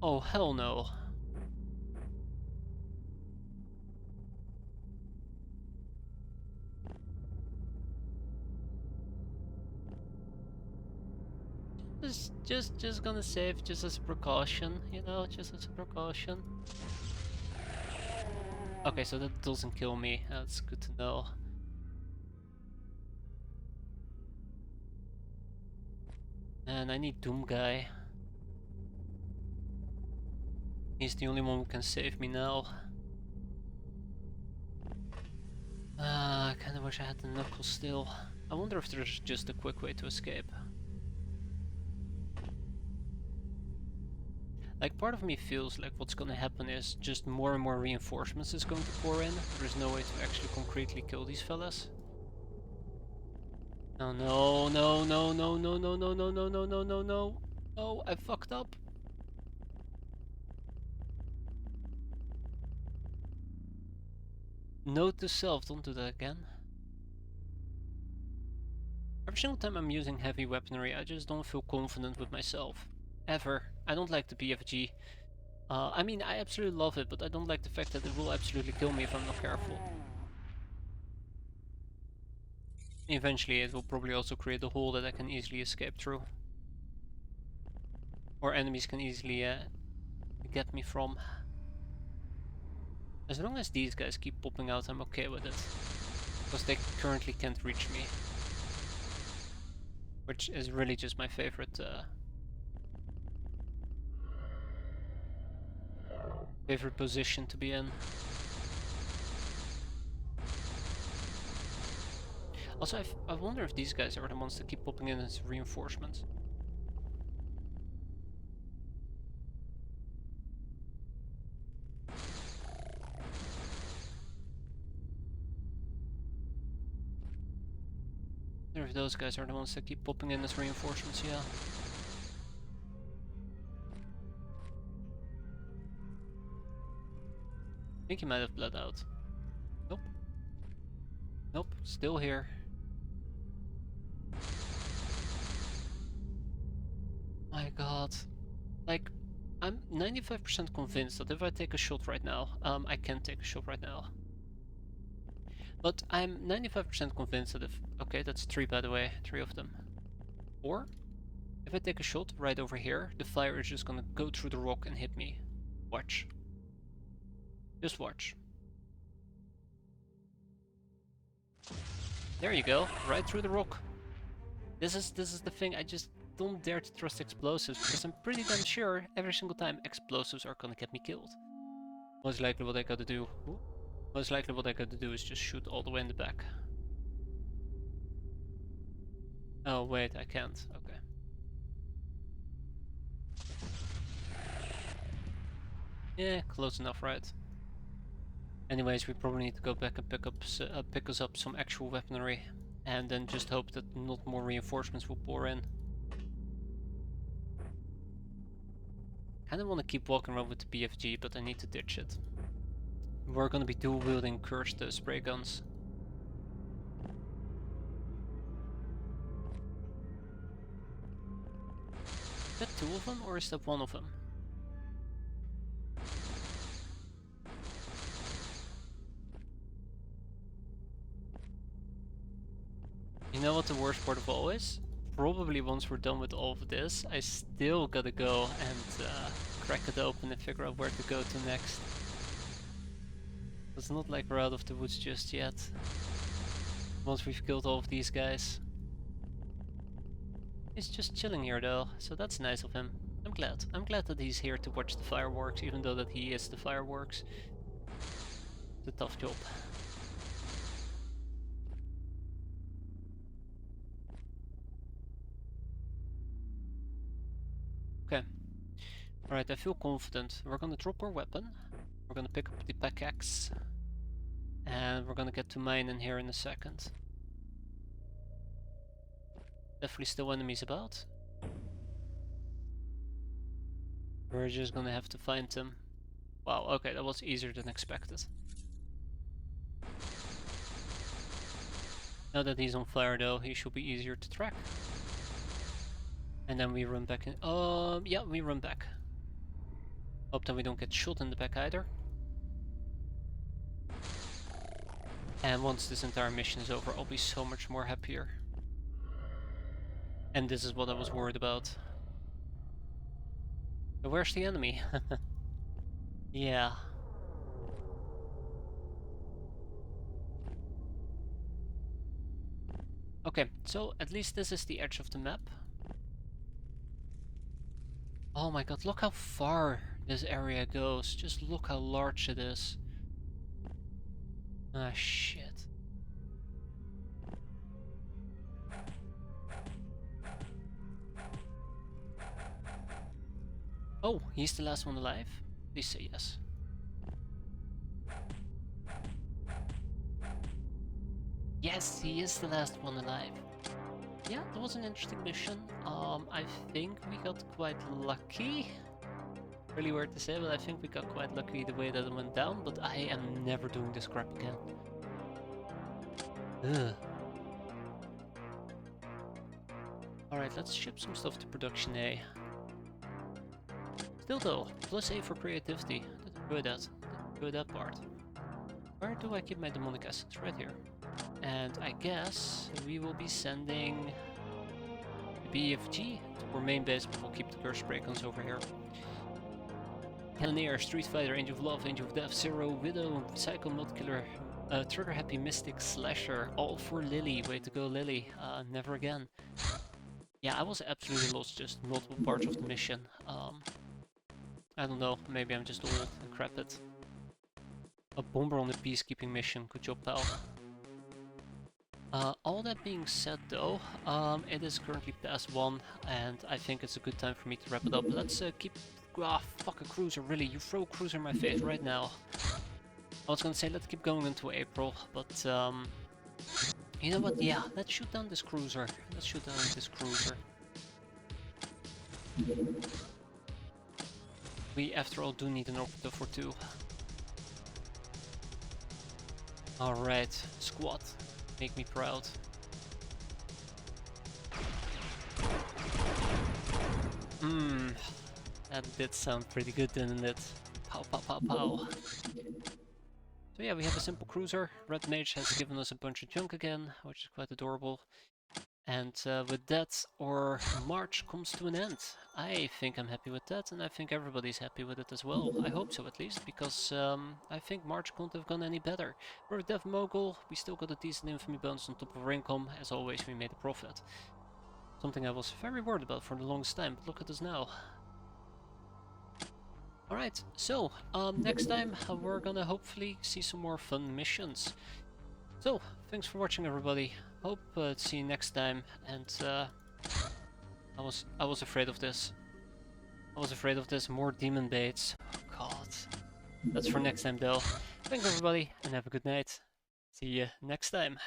Oh, hell no. Just gonna save just as a precaution, you know, just as a precaution. Okay, so that doesn't kill me. That's good to know. And I need Doom Guy. He's the only one who can save me now. I kinda wish I had the knuckles still. I wonder if there's just a quick way to escape. Like, part of me feels like what's gonna happen is just more and more reinforcements is going to pour in. There's no way to actually concretely kill these fellas. Oh no, no, no, no, no, no, no, no, no, no, no, no, no. Oh, I fucked up. Note to self, don't do that again. Every single time I'm using heavy weaponry, I just don't feel confident with myself. Ever. I don't like the BFG. I mean, I absolutely love it, but I don't like the fact that it will absolutely kill me if I'm not careful. Eventually it will probably also create a hole that I can easily escape through. Or enemies can easily get me from. As long as these guys keep popping out, I'm okay with it. Because they currently can't reach me. Which is really just my favorite position to be in. Also, I wonder if these guys are the ones that keep popping in as reinforcements. I wonder if those guys are the ones that keep popping in as reinforcements, yeah. I think he might have bled out. Nope. Nope, still here. My god. Like, I'm 95% convinced that if I take a shot right now, I can take a shot right now. But I'm 95% convinced that if... Okay, that's 3 by the way, 3 of them. Or, if I take a shot right over here, the fire is just gonna go through the rock and hit me. Watch. Just watch. There you go, right through the rock. This is the thing, I just don't dare to trust explosives, because I'm pretty damn sure every single time explosives are gonna get me killed. Most likely what I gotta do... Most likely what I gotta do is just shoot all the way in the back. Oh wait, I can't. Okay. Yeah, close enough, right? Anyways, we probably need to go back and pick us up some actual weaponry, and then just hope that not more reinforcements will pour in. Kinda wanna keep walking around with the BFG, but I need to ditch it. We're gonna be dual wielding cursed spray guns. Is that two of them, or is that one of them? You know what the worst part of all is? Probably once we're done with all of this, I still gotta go and crack it open and figure out where to go to next. It's not like we're out of the woods just yet. Once we've killed all of these guys. He's just chilling here though, so that's nice of him. I'm glad. I'm glad that he's here to watch the fireworks, even though that he is the fireworks. It's a tough job. Okay. Alright, I feel confident. We're gonna drop our weapon. We're gonna pick up the pickaxe. And we're gonna get to mine in here in a second. Definitely still enemies about. We're just gonna have to find them. Wow, okay, that was easier than expected. Now that he's on fire though, he should be easier to track. And then we run back in. Yeah, we run back. Hope that we don't get shot in the back either. And once this entire mission is over, I'll be so much more happier. And this is what I was worried about. But where's the enemy? Yeah. Okay, so at least this is the edge of the map. Oh my god, look how far this area goes. Just look how large it is. Ah, shit. Oh, he's the last one alive? Please say yes. Yes, he is the last one alive. Yeah, that was an interesting mission. I think we got quite lucky. Really weird to say, but I think we got quite lucky the way that it went down, but I am never doing this crap again. Ugh. Alright, let's ship some stuff to production A. Still though, plus A for creativity. Didn't enjoy that. Didn't enjoy that part. Where do I keep my demonic essence? Right here. And I guess we will be sending the BFG to our main base, but we'll keep the curse spray guns over here. Cannoneer, Street Fighter, Angel of Love, Angel of Death, Zero, Widow, Psycho, Mod Killer, Trigger Happy, Mystic, Slasher, all for Lily. Way to go, Lily. Never again. Yeah, I was absolutely lost just multiple parts of the mission. I don't know, maybe I'm just old and decrepit. A bomber on the peacekeeping mission, good job, pal. All that being said though, it is currently past 1 and I think it's a good time for me to wrap it up. Let's keep... Ah, fuck a cruiser, really, you throw a cruiser in my face right now. I was gonna say let's keep going into April, but you know what, yeah, let's shoot down this cruiser. Let's shoot down this cruiser. We, after all, do need an orbiter for 2. Alright, squad. Make me proud. That did sound pretty good, didn't it? Pow, pow, pow, pow. So yeah, we have a simple cruiser. Red Mage has given us a bunch of junk again, which is quite adorable. And with that, our march comes to an end. I think I'm happy with that, and I think everybody's happy with it as well. I hope so, at least, because I think March couldn't have gone any better. We're a Dev Mogul, we still got a decent infamy bonus on top of our income. As always, we made a profit. Something I was very worried about for the longest time, but look at us now. Alright, so, next time we're gonna hopefully see some more fun missions. So, thanks for watching, everybody. Hope to see you next time, and I was afraid of this. I was afraid of this. More demon baits. Oh god. That's for next time though. Thanks everybody, and have a good night. See you next time.